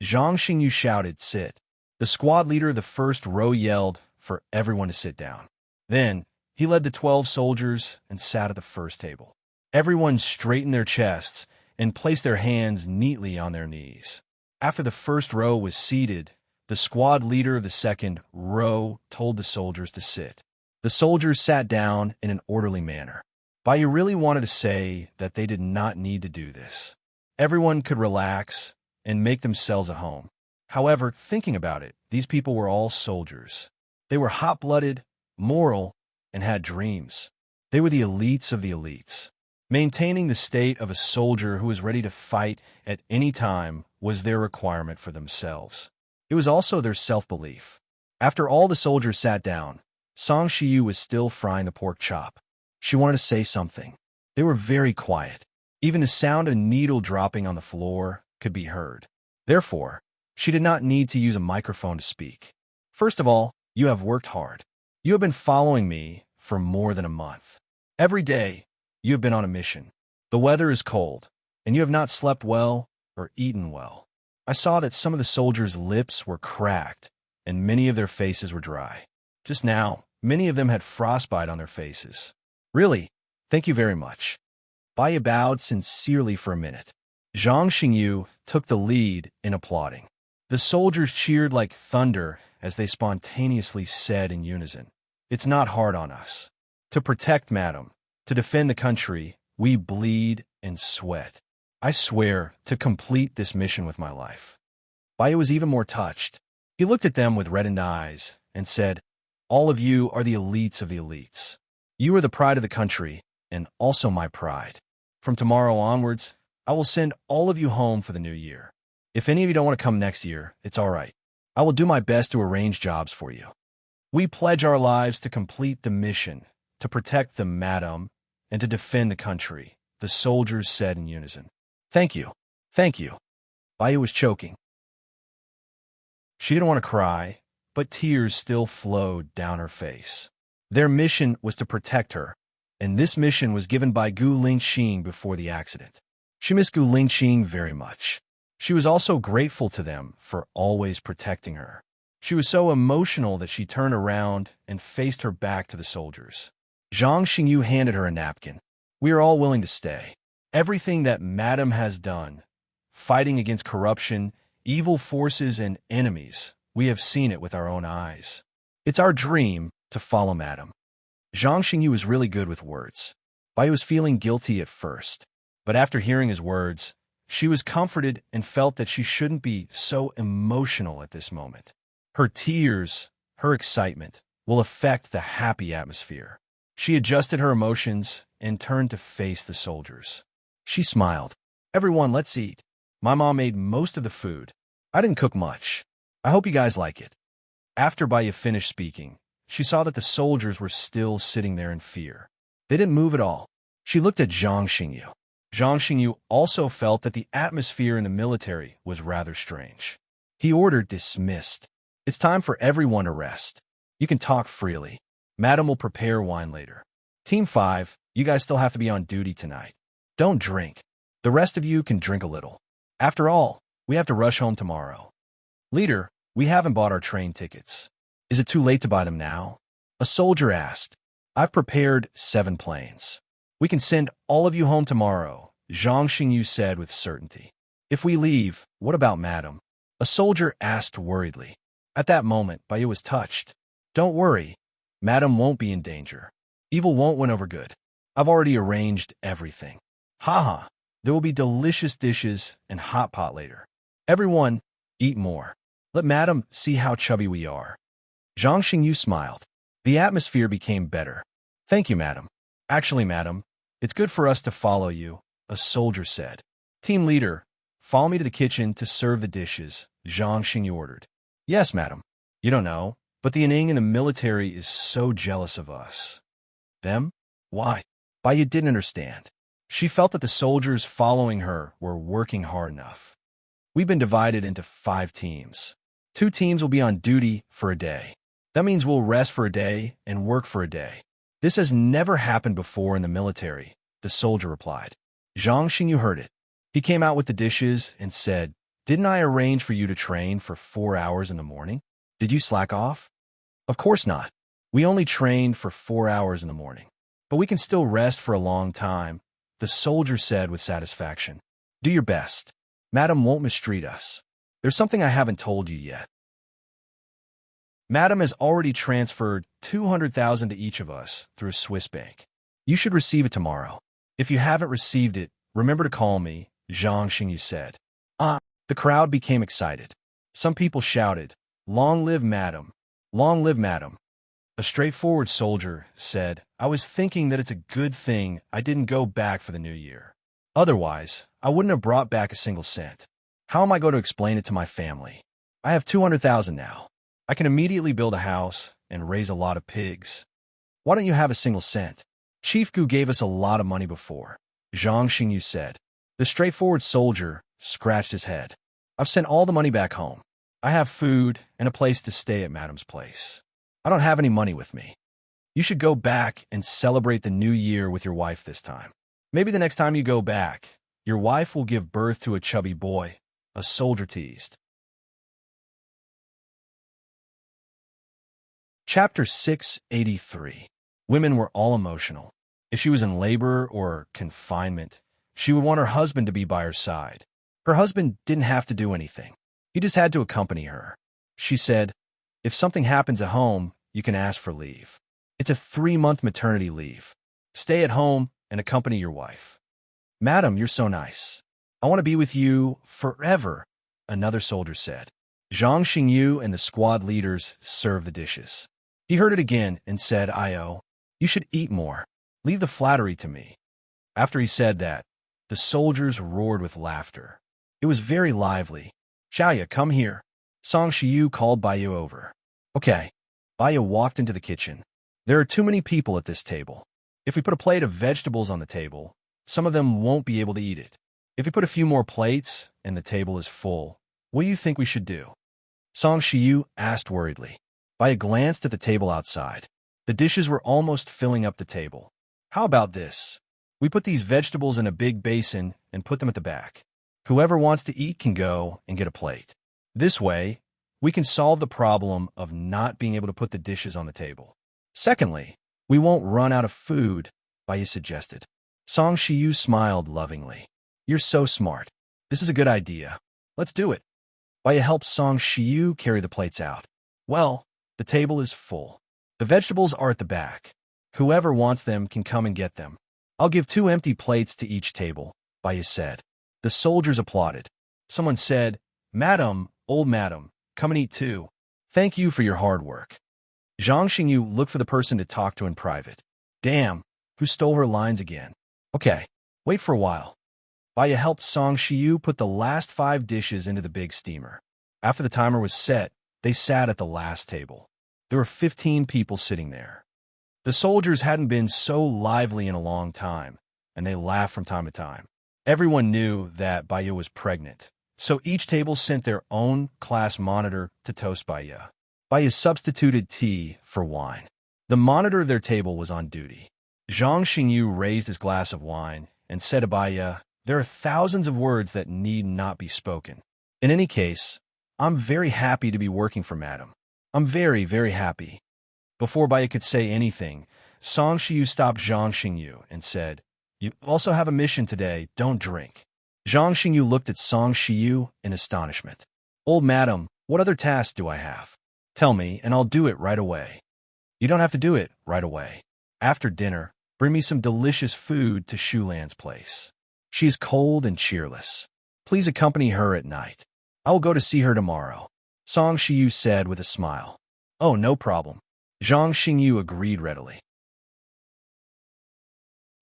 Zhang Xingyu shouted, "Sit." The squad leader of the first row yelled for everyone to sit down. Then, he led the 12 soldiers and sat at the first table. Everyone straightened their chests and placed their hands neatly on their knees. After the first row was seated, the squad leader of the second row told the soldiers to sit. The soldiers sat down in an orderly manner. Baya really wanted to say that they did not need to do this. Everyone could relax and make themselves at home. However, thinking about it, these people were all soldiers. They were hot-blooded, moral, and had dreams. They were the elites of the elites. Maintaining the state of a soldier who was ready to fight at any time was their requirement for themselves. It was also their self-belief. After all the soldiers sat down, Song Shiyu was still frying the pork chop. She wanted to say something. They were very quiet. Even the sound of a needle dropping on the floor could be heard. Therefore, she did not need to use a microphone to speak. First of all, you have worked hard. You have been following me for more than a month. Every day, you have been on a mission. The weather is cold, and you have not slept well or eaten well. I saw that some of the soldiers' lips were cracked, and many of their faces were dry. Just now, many of them had frostbite on their faces. Really, thank you very much. Baiya bowed sincerely for a minute. Zhang Xingyu took the lead in applauding. The soldiers cheered like thunder as they spontaneously said in unison, "It's not hard on us. To protect Madam, to defend the country, we bleed and sweat. I swear to complete this mission with my life." Baiya was even more touched. He looked at them with reddened eyes and said, "All of you are the elites of the elites. You are the pride of the country and also my pride. From tomorrow onwards, I will send all of you home for the new year. If any of you don't want to come next year, it's all right. I will do my best to arrange jobs for you. We pledge our lives to complete the mission, to protect the Madam, and to defend the country," the soldiers said in unison. "Thank you. Thank you." Baiya was choking. She didn't want to cry, but tears still flowed down her face. Their mission was to protect her, and this mission was given by Gu Lingxing before the accident. She missed Gu Lingxing very much. She was also grateful to them for always protecting her. She was so emotional that she turned around and faced her back to the soldiers. Zhang Xingyu handed her a napkin. "We are all willing to stay. Everything that Madam has done, fighting against corruption, evil forces, and enemies, we have seen it with our own eyes. It's our dream to follow Madam." Zhang Xingyu was really good with words. Baiya was feeling guilty at first, but after hearing his words, she was comforted and felt that she shouldn't be so emotional at this moment. Her tears, her excitement, will affect the happy atmosphere. She adjusted her emotions and turned to face the soldiers. She smiled. "Everyone, let's eat. My mom made most of the food. I didn't cook much. I hope you guys like it." After Baiya finished speaking, she saw that the soldiers were still sitting there in fear. They didn't move at all. She looked at Zhang Xingyu. Zhang Xingyu also felt that the atmosphere in the military was rather strange. He ordered dismissed. "It's time for everyone to rest. You can talk freely. Madam will prepare wine later. Team 5, you guys still have to be on duty tonight. Don't drink. The rest of you can drink a little. After all, we have to rush home tomorrow. Leader, we haven't bought our train tickets. Is it too late to buy them now?" A soldier asked. "I've prepared 7 planes. We can send all of you home tomorrow," Zhang Xingyu said with certainty. "If we leave, what about Madam?" A soldier asked worriedly. At that moment, Baiya was touched. "Don't worry. Madam won't be in danger. Evil won't win over good. I've already arranged everything. Haha, there will be delicious dishes and hot pot later. Everyone, eat more. Let Madam see how chubby we are." Zhang Xingyu smiled. The atmosphere became better. "Thank you, Madam. Actually, Madam, it's good for us to follow you," a soldier said. "Team leader, follow me to the kitchen to serve the dishes," Zhang Xingyu ordered. "Yes, Madam. You don't know, but the Ning in the military is so jealous of us." "Them? Why?" Baiya didn't understand. She felt that the soldiers following her were working hard enough. "We've been divided into 5 teams. 2 teams will be on duty for a day. That means we'll rest for a day and work for a day. This has never happened before in the military," the soldier replied. Zhang Xingyu heard it. He came out with the dishes and said, "Didn't I arrange for you to train for 4 hours in the morning? Did you slack off?" "Of course not. We only trained for 4 hours in the morning. But we can still rest for a long time," the soldier said with satisfaction. "Do your best. Madam won't mistreat us. There's something I haven't told you yet. Madam has already transferred 200,000 to each of us through a Swiss bank. You should receive it tomorrow. If you haven't received it, remember to call me," Zhang Xingyu said. The crowd became excited. Some people shouted, "Long live Madam! Long live Madam!" A straightforward soldier said, "I was thinking that it's a good thing I didn't go back for the new year. Otherwise, I wouldn't have brought back a single cent. How am I going to explain it to my family? I have 200,000 now. I can immediately build a house and raise a lot of pigs. Why don't you have a single cent? Chief Gu gave us a lot of money before, Zhang Xingyu said. The straightforward soldier scratched his head. I've sent all the money back home. I have food and a place to stay at Madam's place. I don't have any money with me. You should go back and celebrate the new year with your wife this time. Maybe the next time you go back, your wife will give birth to a chubby boy, a soldier teased. Chapter 683. Women were all emotional. If she was in labor or confinement, she would want her husband to be by her side. Her husband didn't have to do anything. He just had to accompany her. She said, if something happens at home, you can ask for leave. It's a 3-month maternity leave. Stay at home and accompany your wife. Madam, you're so nice. I want to be with you forever, another soldier said. Zhang Xingyu and the squad leaders served the dishes. He heard it again and said, "Io, you should eat more. Leave the flattery to me." After he said that, the soldiers roared with laughter. It was very lively. "Xiaoya, come here." Song Shiyu called Baiyu over. Okay. Baiyu walked into the kitchen. There are too many people at this table. If we put a plate of vegetables on the table, some of them won't be able to eat it. If we put a few more plates and the table is full, what do you think we should do? Song Shiyu asked worriedly. Baiyu glanced at the table outside. The dishes were almost filling up the table. How about this? We put these vegetables in a big basin and put them at the back. Whoever wants to eat can go and get a plate. This way, we can solve the problem of not being able to put the dishes on the table. Secondly, we won't run out of food, Baiyu suggested. Song Shiyu smiled lovingly. You're so smart. This is a good idea. Let's do it. Baiyu helped Song Shiyu carry the plates out. Well, the table is full. The vegetables are at the back. Whoever wants them can come and get them. I'll give 2 empty plates to each table, Baiyu said. The soldiers applauded. Someone said, Madam, old madam, come and eat too. Thank you for your hard work. Zhang Xingyu looked for the person to talk to in private. Damn, who stole her lines again? Okay, wait for a while. Baiyu helped Song Shiyu put the last 5 dishes into the big steamer. After the timer was set, they sat at the last table. There were 15 people sitting there. The soldiers hadn't been so lively in a long time, and they laughed from time to time. Everyone knew that Baiyu was pregnant, so each table sent their own class monitor to toast Baiyu. Baiyu substituted tea for wine. The monitor of their table was on duty. Zhang Xingyu raised his glass of wine and said to Baiyu, there are thousands of words that need not be spoken. In any case, I'm very happy to be working for Madam. I'm very, very happy. Before Baiyu could say anything, Song Shiyu stopped Zhang Xingyu and said, you also have a mission today, don't drink. Zhang Xingyu looked at Song Shiyu in astonishment. Old madam, what other tasks do I have? Tell me, and I'll do it right away. You don't have to do it right away. After dinner, bring me some delicious food to Shulan's place. She is cold and cheerless. Please accompany her at night. I will go to see her tomorrow, Song Shiyu said with a smile. Oh, no problem. Zhang Xingyu agreed readily.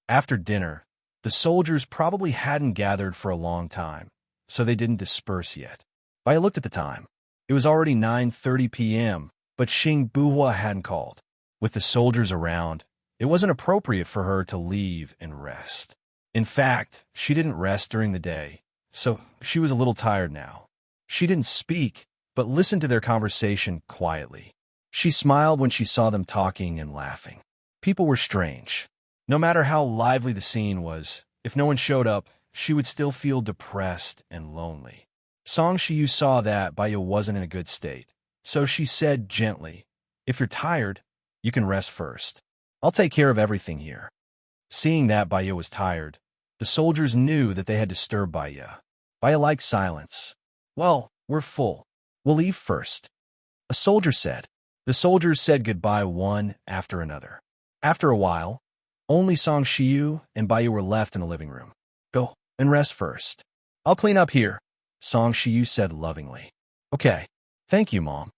After dinner, the soldiers probably hadn't gathered for a long time, so they didn't disperse yet. Baiyu looked at the time. It was already 9:30 p.m., but Xing Buhua hadn't called. With the soldiers around, it wasn't appropriate for her to leave and rest. In fact, she didn't rest during the day, so she was a little tired now. She didn't speak, but listened to their conversation quietly. She smiled when she saw them talking and laughing. People were strange. No matter how lively the scene was, if no one showed up, she would still feel depressed and lonely. Song Shiyu saw that Baiyu wasn't in a good state, so she said gently, if you're tired, you can rest first. I'll take care of everything here. Seeing that Baiyu was tired, the soldiers knew that they had disturbed Baiyu. Baiyu liked silence. Well, we're full. We'll leave first. A soldier said. The soldiers said goodbye one after another. After a while, only Song Shiyu and Baiyu were left in the living room. Go and rest first. I'll clean up here, Song Shiyu said lovingly. Okay, thank you, Mom.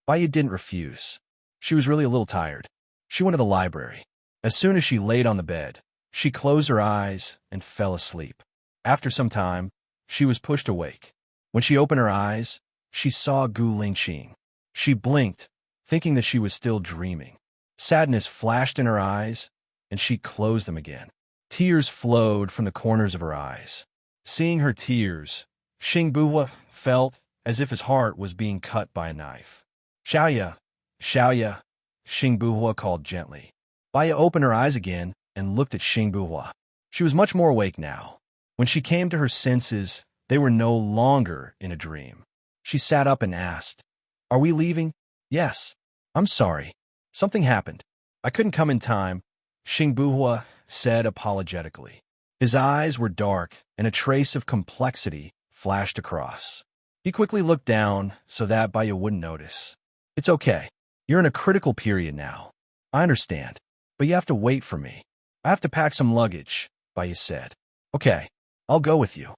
Baiyu didn't refuse. She was really a little tired. She went to the library. As soon as she laid on the bed, she closed her eyes and fell asleep. After some time, she was pushed awake. When she opened her eyes, she saw Gu Lingqing. She blinked, thinking that she was still dreaming. Sadness flashed in her eyes, and she closed them again. Tears flowed from the corners of her eyes. Seeing her tears, Xing Buhua felt as if his heart was being cut by a knife. Xiaoya, Xiaoya, Xing Buhua called gently. Baya opened her eyes again and looked at Xing Buhua. She was much more awake now. When she came to her senses, they were no longer in a dream. She sat up and asked, "Are we leaving?" "Yes. I'm sorry. Something happened. I couldn't come in time," Xing Buhua said apologetically. His eyes were dark, and a trace of complexity flashed across. He quickly looked down so that Baya wouldn't notice. "It's okay. You're in a critical period now. I understand, but you have to wait for me. I have to pack some luggage," Baya said. "Okay, I'll go with you."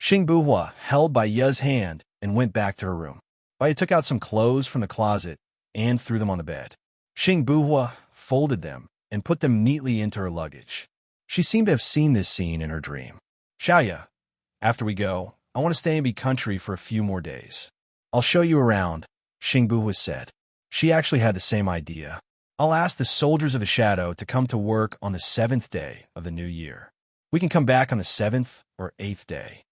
Xing Buhua held Baya's hand and went back to her room. Baya took out some clothes from the closet and threw them on the bed. Xing Buhua folded them and put them neatly into her luggage. She seemed to have seen this scene in her dream. "Xiaoya, after we go, I want to stay and be country for a few more days. I'll show you around," Xing Buhua said. She actually had the same idea. "I'll ask the soldiers of the shadow to come to work on the 7th day of the new year. We can come back on the 7th or 8th day."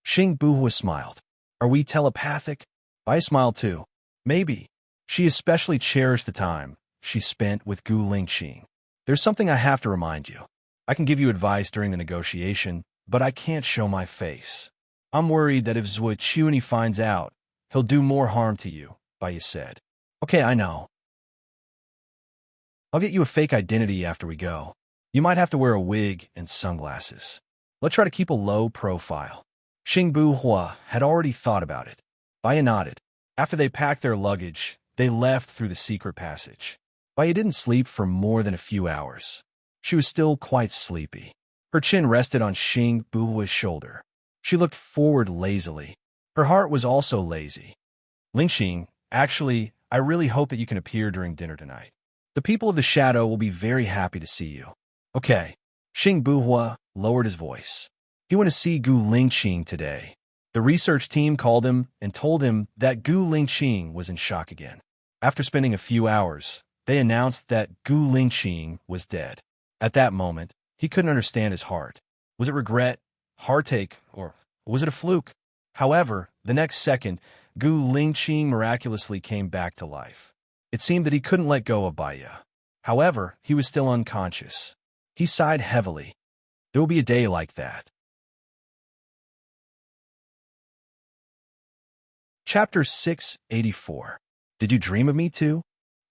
Xing Buhua smiled. "Are we telepathic?" I smiled too. "Maybe." She especially cherished the time she spent with Gu Lingqing. "There's something I have to remind you. I can give you advice during the negotiation, but I can't show my face. I'm worried that if Zhuo Chuny finds out, he'll do more harm to you," Baya said. "Okay, I know. I'll get you a fake identity after we go. You might have to wear a wig and sunglasses. Let's try to keep a low profile." Xing Buhua had already thought about it. Baya nodded. After they packed their luggage, they left through the secret passage. Baya didn't sleep for more than a few hours. She was still quite sleepy. Her chin rested on Xing Buhua's shoulder. She looked forward lazily. Her heart was also lazy. "Lingqing, actually, I really hope that you can appear during dinner tonight. The people of the shadow will be very happy to see you." "Okay." Xing Buhua lowered his voice. He went to see Gu Lingqing today. The research team called him and told him that Gu Lingqing was in shock again. After spending a few hours, they announced that Gu Lingqing was dead. At that moment, he couldn't understand his heart. Was it regret, heartache, or was it a fluke? However, the next second, Gu Lingqing miraculously came back to life. It seemed that he couldn't let go of Baya. However, he was still unconscious. He sighed heavily. There will be a day like that. Chapter 684. Did you dream of me too?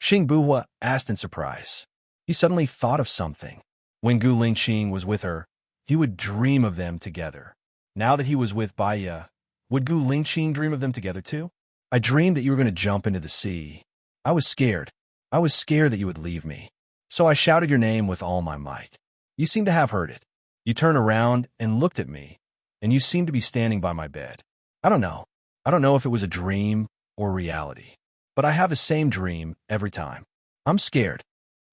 Xing Buhua asked in surprise. He suddenly thought of something. When Gu Lingqing was with her, he would dream of them together. Now that he was with Baya, would Gu Lingqing dream of them together too? "I dreamed that you were going to jump into the sea. I was scared. I was scared that you would leave me. So I shouted your name with all my might. You seem to have heard it. You turned around and looked at me, and you seemed to be standing by my bed. I don't know. I don't know if it was a dream or reality, but I have the same dream every time. I'm scared."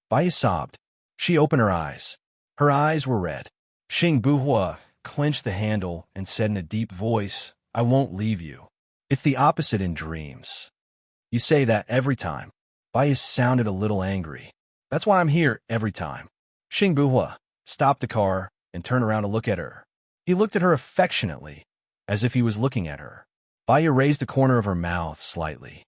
Baya sobbed. She opened her eyes. Her eyes were red. Xing Buhua clenched the handle and said in a deep voice, "I won't leave you." "It's the opposite in dreams. You say that every time." Baya sounded a little angry. "That's why I'm here every time." Xing Buhua stopped the car and turned around to look at her. He looked at her affectionately, as if he was looking at her. Baya raised the corner of her mouth slightly.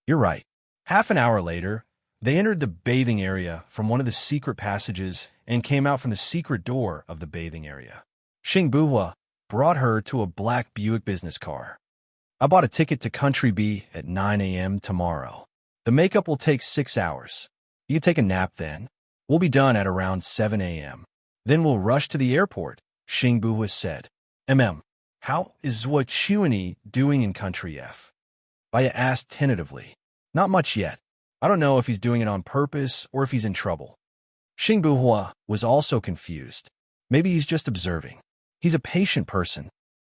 "You're right." Half an hour later, they entered the bathing area from one of the secret passages and came out from the secret door of the bathing area. Xing Buhua brought her to a black Buick business car. "I bought a ticket to Country B at 9 a.m. tomorrow. The makeup will take 6 hours. You can take a nap then. We'll be done at around 7 a.m. Then we'll rush to the airport," Xing Buhua said. How is Zhuo Chuny doing in Country F?" Baya asked tentatively. "Not much yet. I don't know if he's doing it on purpose or if he's in trouble." Xing Buhua was also confused. Maybe he's just observing. He's a patient person.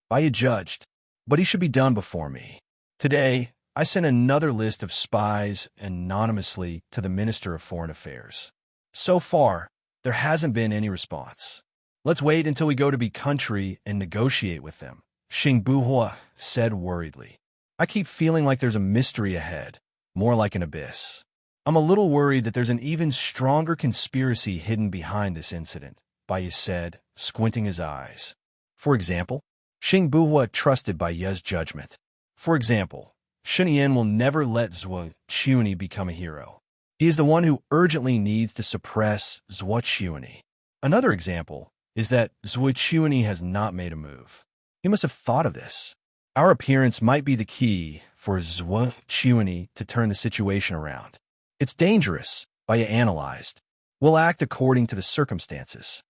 Baya judged, but he should be done before me. Today, I sent another list of spies anonymously to the Minister of Foreign Affairs. So far, there hasn't been any response. "Let's wait until we go to be country and negotiate with them," Xing Buhua said worriedly. I keep feeling like there's a mystery ahead, more like an abyss. I'm a little worried that there's an even stronger conspiracy hidden behind this incident, Bai said, squinting his eyes. For example, Xing Buhua trusted Bai Ye's judgment. For example, Shunyan will never let Zhuo Qiuni become a hero. He is the one who urgently needs to suppress Zhuo Qiuni. Another example is that Zhuo Qiuni has not made a move. He must have thought of this. Our appearance might be the key for Zhuo Qiuni to turn the situation around. It's dangerous, Bai analyzed. We'll act according to the circumstances.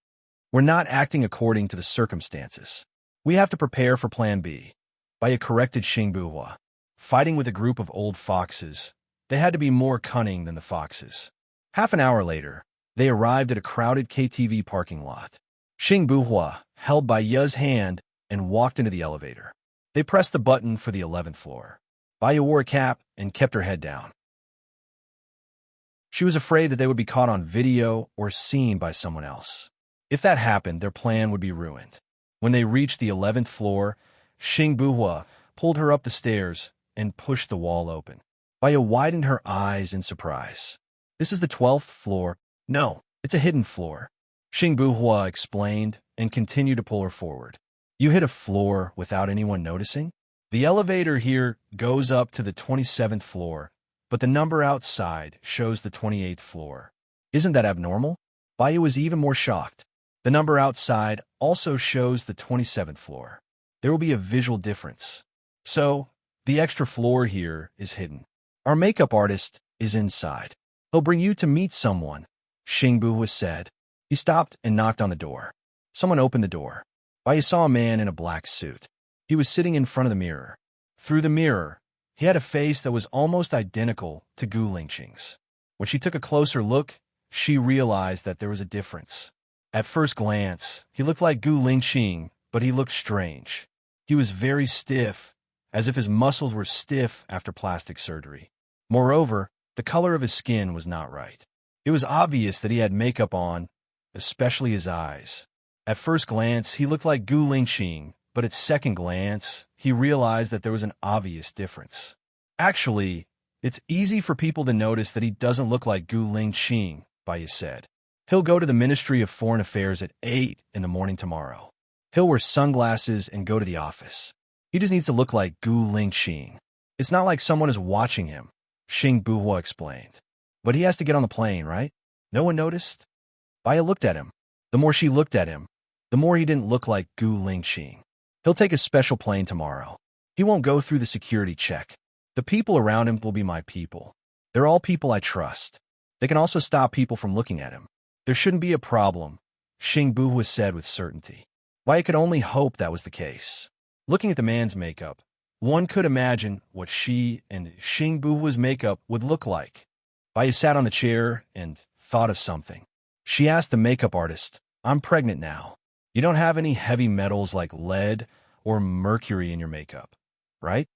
We're not acting according to the circumstances. We have to prepare for Plan B. Bai corrected Xing Buhua. Fighting with a group of old foxes, they had to be more cunning than the foxes. Half an hour later, they arrived at a crowded KTV parking lot. Xing Buhua held Bai Ye's hand and walked into the elevator. They pressed the button for the 11th floor. Bai wore a cap and kept her head down. She was afraid that they would be caught on video or seen by someone else. If that happened, their plan would be ruined. When they reached the 11th floor, Xing Buhua pulled her up the stairs and pushed the wall open. Bai widened her eyes in surprise. This is the 12th floor. No, it's a hidden floor. Xing Buhua explained and continued to pull her forward. You hit a floor without anyone noticing? The elevator here goes up to the 27th floor, but the number outside shows the 28th floor. Isn't that abnormal? Bai was even more shocked. The number outside also shows the 27th floor. There will be a visual difference. So, the extra floor here is hidden. Our makeup artist is inside. He'll bring you to meet someone, Xing Buhua said. He stopped and knocked on the door. Someone opened the door. Bai saw a man in a black suit. He was sitting in front of the mirror. Through the mirror, he had a face that was almost identical to Gu Lingqing's. When she took a closer look, she realized that there was a difference. At first glance, he looked like Gu Lingqing, but he looked strange. He was very stiff, as if his muscles were stiff after plastic surgery. Moreover, the color of his skin was not right. It was obvious that he had makeup on, especially his eyes. At first glance, he looked like Gu Lingqing, but at second glance, he realized that there was an obvious difference. Actually, it's easy for people to notice that he doesn't look like Gu Lingqing, Bai said. He'll go to the Ministry of Foreign Affairs at 8 in the morning tomorrow. He'll wear sunglasses and go to the office. He just needs to look like Gu Lingqing. It's not like someone is watching him, Xing Buhua explained. But he has to get on the plane, right? No one noticed? Bai looked at him. The more she looked at him, the more he didn't look like Gu Lingqing. He'll take a special plane tomorrow. He won't go through the security check. The people around him will be my people. They're all people I trust. They can also stop people from looking at him. There shouldn't be a problem, Xing Buhua said with certainty. Bai could only hope that was the case. Looking at the man's makeup, one could imagine what she and Xing Buhua's makeup would look like. Bai sat on the chair and thought of something. She asked the makeup artist, I'm pregnant now. You don't have any heavy metals like lead or mercury in your makeup, right?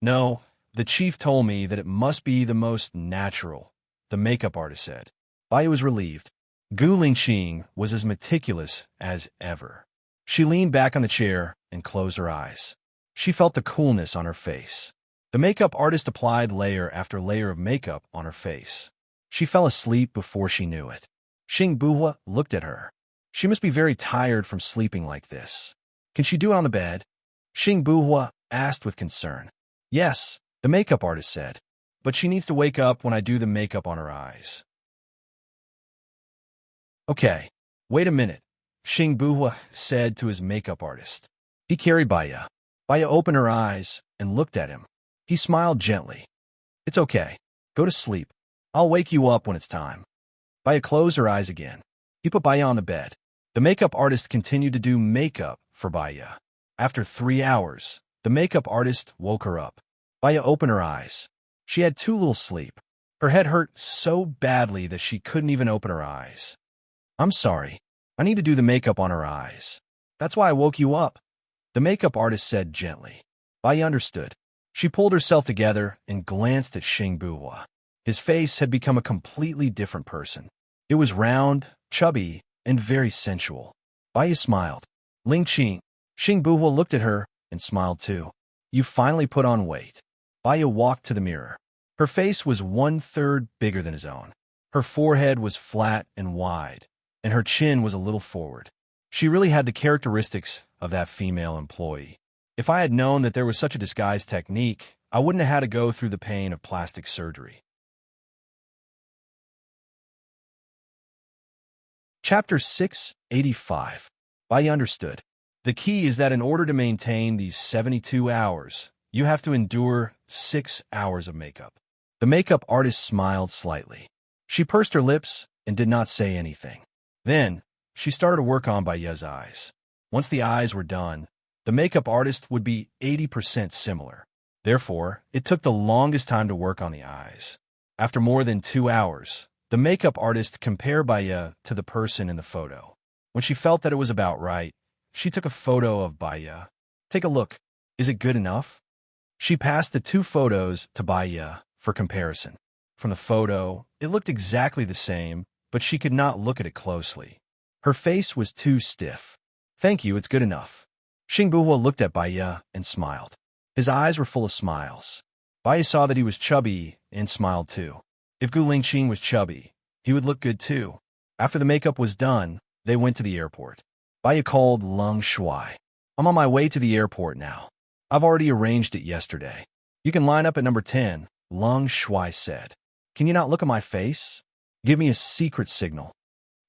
No, the chief told me that it must be the most natural, the makeup artist said. Bai was relieved. Gu Lingqing was as meticulous as ever. She leaned back on the chair and closed her eyes. She felt the coolness on her face. The makeup artist applied layer after layer of makeup on her face. She fell asleep before she knew it. Xing Buhua looked at her. She must be very tired from sleeping like this. Can she do it on the bed? Xing Buhua asked with concern. Yes, the makeup artist said. But she needs to wake up when I do the makeup on her eyes. Okay, wait a minute, Xing Buhua said to his makeup artist. He carried Bai. Bai opened her eyes and looked at him. He smiled gently. It's okay. Go to sleep. I'll wake you up when it's time. Bai closed her eyes again. He put Bai on the bed. The makeup artist continued to do makeup for Bai. After 3 hours, the makeup artist woke her up. Bai opened her eyes. She had too little sleep. Her head hurt so badly that she couldn't even open her eyes. I'm sorry. I need to do the makeup on her eyes. That's why I woke you up, the makeup artist said gently. Bai understood. She pulled herself together and glanced at Xing Buhua. His face had become a completely different person. It was round, chubby, and very sensual. Bai smiled. Lingqing. Xing Buhua looked at her and smiled too. You finally put on weight. Baya walked to the mirror. Her face was 1/3 bigger than his own. Her forehead was flat and wide, and her chin was a little forward. She really had the characteristics of that female employee. If I had known that there was such a disguise technique, I wouldn't have had to go through the pain of plastic surgery. Chapter 685. Baya understood. The key is that in order to maintain these 72 hours, you have to endure 6 hours of makeup. The makeup artist smiled slightly. She pursed her lips and did not say anything. Then, she started to work on Baya's eyes. Once the eyes were done, the makeup artist would be 80% similar. Therefore, it took the longest time to work on the eyes. After more than 2 hours, the makeup artist compared Baya to the person in the photo. When she felt that it was about right, she took a photo of Baya. Take a look. Is it good enough? She passed the 2 photos to Baya for comparison. From the photo, it looked exactly the same, but she could not look at it closely. Her face was too stiff. Thank you, it's good enough. Xingbuhua looked at Baya and smiled. His eyes were full of smiles. Baya saw that he was chubby and smiled too. If Gu Lingqing was chubby, he would look good too. After the makeup was done, they went to the airport. Baya called Leng Shuai. I'm on my way to the airport now. I've already arranged it yesterday. You can line up at number 10, Leng Shuai said. Can you not look at my face? Give me a secret signal.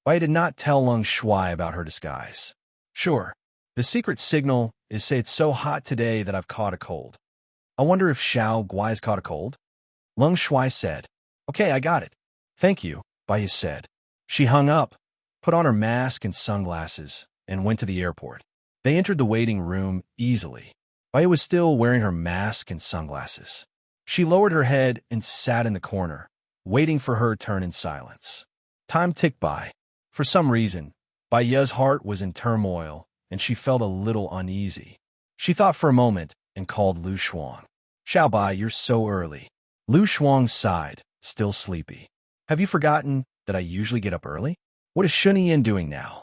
Baya did not tell Leng Shuai about her disguise. Sure. The secret signal is say it's so hot today that I've caught a cold. I wonder if Xiao Guai's caught a cold? Leng Shuai said. Okay, I got it. Thank you, Baya said. She hung up, put on her mask and sunglasses, and went to the airport. They entered the waiting room easily. Baya was still wearing her mask and sunglasses. She lowered her head and sat in the corner, waiting for her turn in silence. Time ticked by. For some reason, Baya's heart was in turmoil, and she felt a little uneasy. She thought for a moment and called Lu Shuang. Xiao Bai, you're so early. Lu Shuang sighed, still sleepy. Have you forgotten that I usually get up early? What is Shun Yin doing now?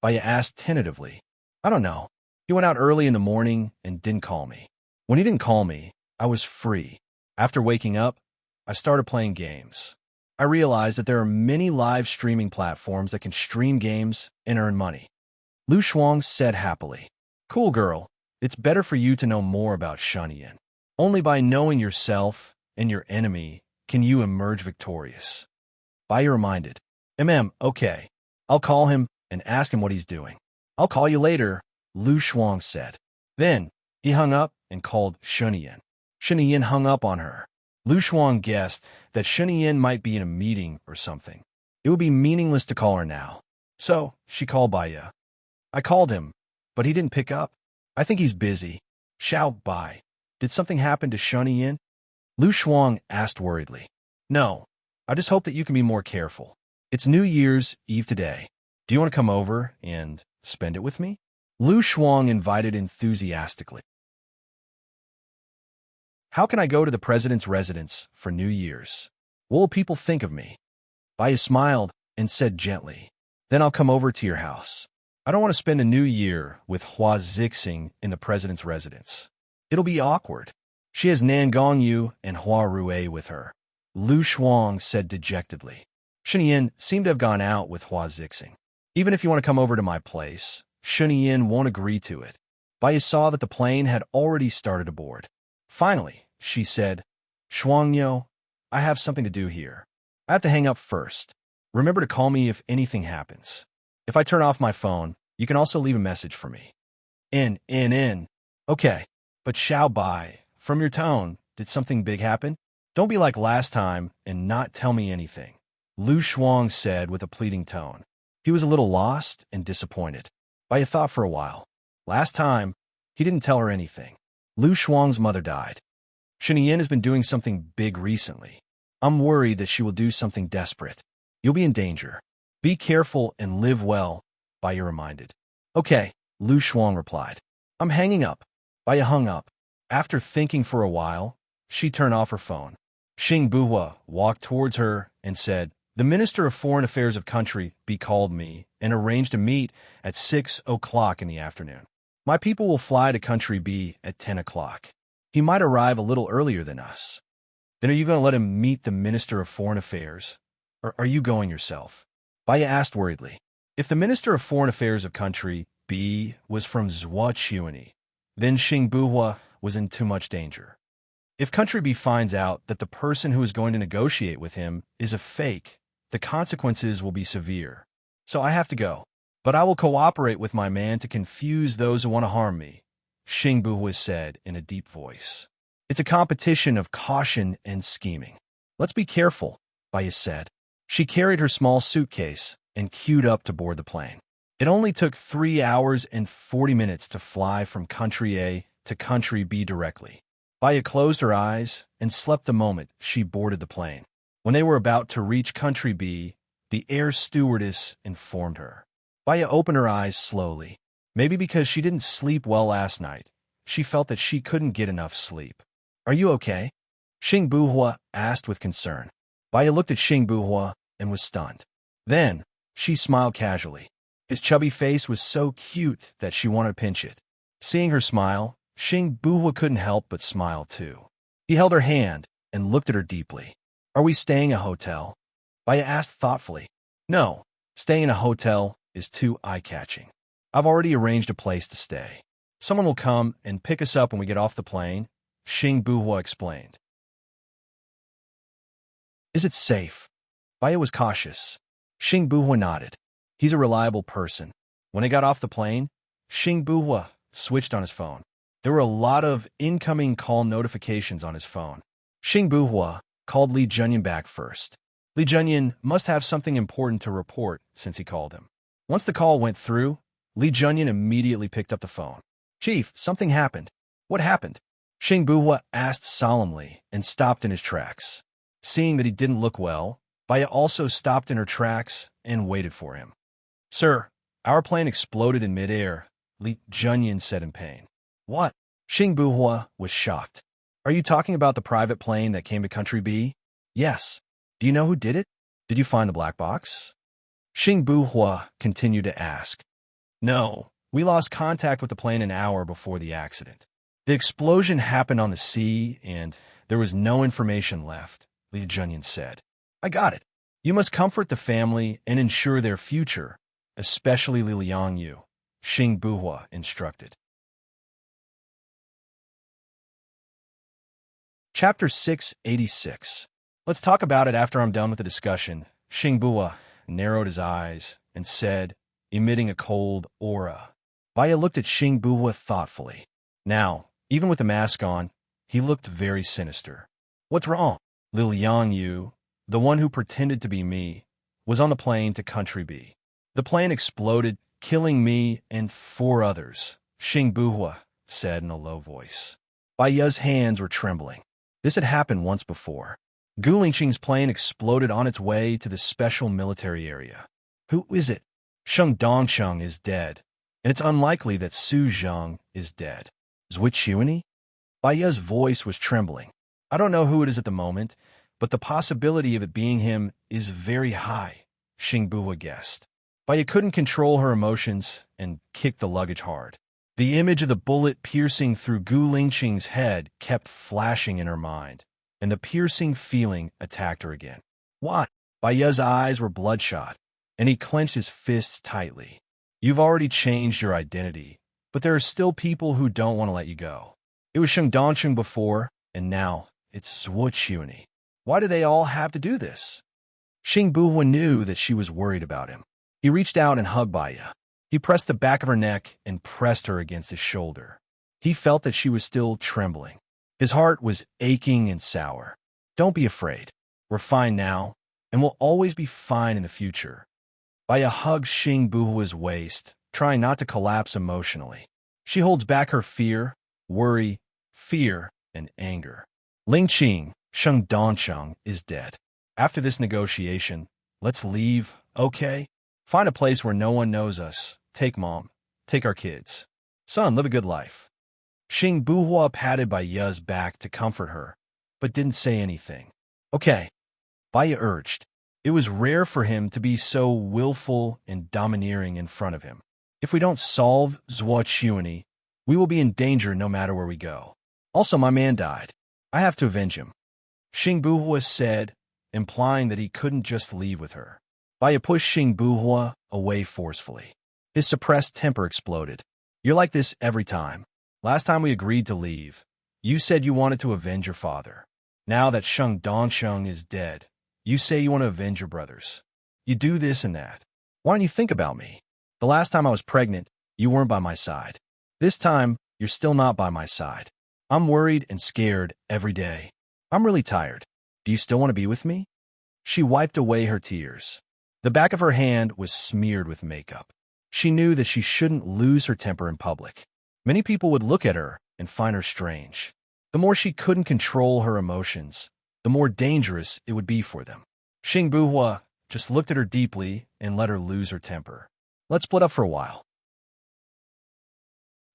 Baya asked tentatively. I don't know. He went out early in the morning and didn't call me. When he didn't call me, I was free. After waking up, I started playing games. I realized that there are many live streaming platforms that can stream games and earn money. Lu Shuang said happily. Cool girl, it's better for you to know more about Shun Yin. Only by knowing yourself and your enemy can you emerge victorious. Baya reminded. Okay. I'll call him and ask him what he's doing. I'll call you later, Lu Shuang said. Then, he hung up and called Shun Yin. Shun Yin hung up on her. Lu Shuang guessed that Shun Yin might be in a meeting or something. It would be meaningless to call her now. So, she called Baya. I called him, but he didn't pick up. I think he's busy. Xiao Bai, did something happen to Shun Yin? Lu Shuang asked worriedly. No, I just hope that you can be more careful. It's New Year's Eve today. Do you want to come over and spend it with me? Lu Shuang invited enthusiastically. How can I go to the president's residence for New Year's? What will people think of me? Baya smiled and said gently, then I'll come over to your house. I don't want to spend a new year with Hua Zixing in the president's residence. It'll be awkward. She has Nan Gongyu and Hua Rui with her. Lu Shuang said dejectedly. Shun Yin seemed to have gone out with Hua Zixing. Even if you want to come over to my place, Shun Yin won't agree to it. Baya saw that the plane had already started to board. Finally, she said, Shuangyo, I have something to do here. I have to hang up first. Remember to call me if anything happens. If I turn off my phone, you can also leave a message for me. Okay, but Xiao Bai, from your tone, did something big happen? Don't be like last time and not tell me anything. Lu Shuang said with a pleading tone. He was a little lost and disappointed. Baya thought for a while. Last time, he didn't tell her anything. Lu Shuang's mother died. Shun Yin has been doing something big recently. I'm worried that she will do something desperate. You'll be in danger. Be careful and live well, Baya reminded. Okay, Lu Shuang replied. I'm hanging up. Baya hung up. After thinking for a while, she turned off her phone. Xingbuhua walked towards her and said, The Minister of Foreign Affairs of Country B called me and arranged to meet at 6 o'clock in the afternoon. My people will fly to Country B at 10 o'clock. He He might arrive a little earlier than us. Then are you going to let him meet the Minister of Foreign Affairs? Or are you going yourself? Baya asked worriedly. If the Minister of Foreign Affairs of Country B was from Zhuochuani, then Xingbuhua was in too much danger. If Country B finds out that the person who is going to negotiate with him is a fake, the consequences will be severe. So I have to go. But I will cooperate with my man to confuse those who want to harm me, Xingbuhua said in a deep voice. It's a competition of caution and scheming. Let's be careful, Baya said. She carried her small suitcase and queued up to board the plane. It only took 3 hours and 40 minutes to fly from Country A to Country B directly. Baya closed her eyes and slept the moment she boarded the plane. When they were about to reach Country B, the air stewardess informed her. Baya opened her eyes slowly. Maybe because she didn't sleep well last night, she felt that she couldn't get enough sleep. Are you okay? Xingbuhua asked with concern. Baya looked at Xingbuhua and was stunned. Then, she smiled casually. His chubby face was so cute that she wanted to pinch it. Seeing her smile, Xingbuhua couldn't help but smile too. He held her hand and looked at her deeply. Are we staying at a hotel? Baya asked thoughtfully. No, staying in a hotel is too eye-catching. I've already arranged a place to stay. Someone will come and pick us up when we get off the plane, Xingbuhua explained. Is it safe? Baya was cautious. Xingbuhua nodded. He's a reliable person. When they got off the plane, Xingbuhua switched on his phone. There were a lot of incoming call notifications on his phone. Xingbuhua called Li Junyan back first. Li Junyan must have something important to report since he called him. Once the call went through, Li Junyan immediately picked up the phone. Chief, something happened. What happened? Xingbuhua asked solemnly and stopped in his tracks. Seeing that he didn't look well, Baya also stopped in her tracks and waited for him. Sir, our plane exploded in midair, Li Junyan said in pain. What? Xingbuhua was shocked. Are you talking about the private plane that came to Country B? Yes. Do you know who did it? Did you find the black box? Xingbuhua continued to ask. No, we lost contact with the plane an hour before the accident. The explosion happened on the sea, and there was no information left, Li Junyan said. I got it. You must comfort the family and ensure their future, especially Li Liangyu, Xingbuhua instructed. Chapter 686. Let's talk about it after I'm done with the discussion. Xingbuhua narrowed his eyes and said, emitting a cold aura. Baya looked at Xingbuhua thoughtfully. Now, even with the mask on, he looked very sinister. What's wrong? Li Liangyu, the one who pretended to be me, was on the plane to Country B. The plane exploded, killing me and 4 others, Xingbuhua said in a low voice. Baya's hands were trembling. This had happened once before. Gu Lingqing's plane exploded on its way to the special military area. Who is it? Sheng Dongsheng is dead, and it's unlikely that Su Zheng is dead. Zhuochuani? Baya's voice was trembling. I don't know who it is at the moment, but the possibility of it being him is very high, Xingbuhua guessed. Baya couldn't control her emotions and kicked the luggage hard. The image of the bullet piercing through Gu Lingqing's head kept flashing in her mind, and the piercing feeling attacked her again. What? Baya's eyes were bloodshot, and he clenched his fists tightly. You've already changed your identity, but there are still people who don't want to let you go. It was Sheng Dongsheng before, and now it's Zhuochuani. Why do they all have to do this? Xingbuhua knew that she was worried about him. He reached out and hugged Baya. He pressed the back of her neck and pressed her against his shoulder. He felt that she was still trembling. His heart was aching and sour. Don't be afraid. We're fine now, and we'll always be fine in the future. Baya hugged Xingbuhua's waist, trying not to collapse emotionally. She holds back her fear, worry, fear, and anger. Lingqing, Sheng Dongsheng, is dead. After this negotiation, let's leave, okay? Find a place where no one knows us. Take Mom. Take our kids. Son, live a good life. Xingbuhua patted Baya's back to comfort her, but didn't say anything. Okay, Baya urged. It was rare for him to be so willful and domineering in front of him. If we don't solve Zhuochuani, we will be in danger no matter where we go. Also, my man died. I have to avenge him. Xing Buhua said, implying that he couldn't just leave with her. Baya pushed Xing Buhua away forcefully. His suppressed temper exploded. You're like this every time. Last time we agreed to leave, you said you wanted to avenge your father. Now that Sheng Dongsheng is dead, you say you want to avenge your brothers. You do this and that. Why don't you think about me? The last time I was pregnant, you weren't by my side. This time, you're still not by my side. I'm worried and scared every day. I'm really tired. Do you still want to be with me? She wiped away her tears. The back of her hand was smeared with makeup. She knew that she shouldn't lose her temper in public. Many people would look at her and find her strange. The more she couldn't control her emotions, the more dangerous it would be for them. Xing Buhua just looked at her deeply and let her lose her temper. Let's split up for a while.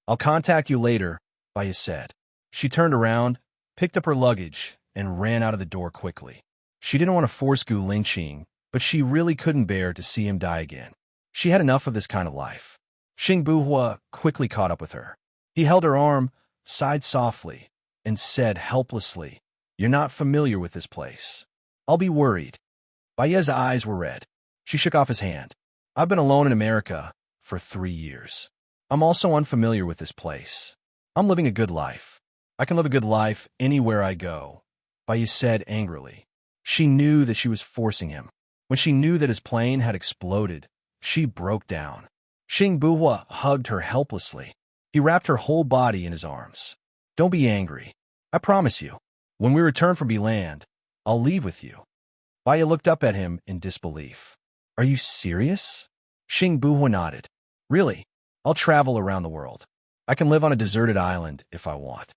I'll contact you later, Baya said. She turned around, picked up her luggage, and ran out of the door quickly. She didn't want to force Gu Lingqing, but she really couldn't bear to see him die again. She had enough of this kind of life. Xing Buhua quickly caught up with her. He held her arm, sighed softly, and said helplessly, You're not familiar with this place. I'll be worried. Baya's eyes were red. She shook off his hand. I've been alone in America for 3 years. I'm also unfamiliar with this place. I'm living a good life. I can live a good life anywhere I go, Baya said angrily. She knew that she was forcing him. When she knew that his plane had exploded, she broke down. Xing Buhua hugged her helplessly. He wrapped her whole body in his arms. Don't be angry. I promise you, when we return from Beland, I'll leave with you. Baya looked up at him in disbelief. Are you serious? Xing Buhua nodded. Really, I'll travel around the world. I can live on a deserted island if I want.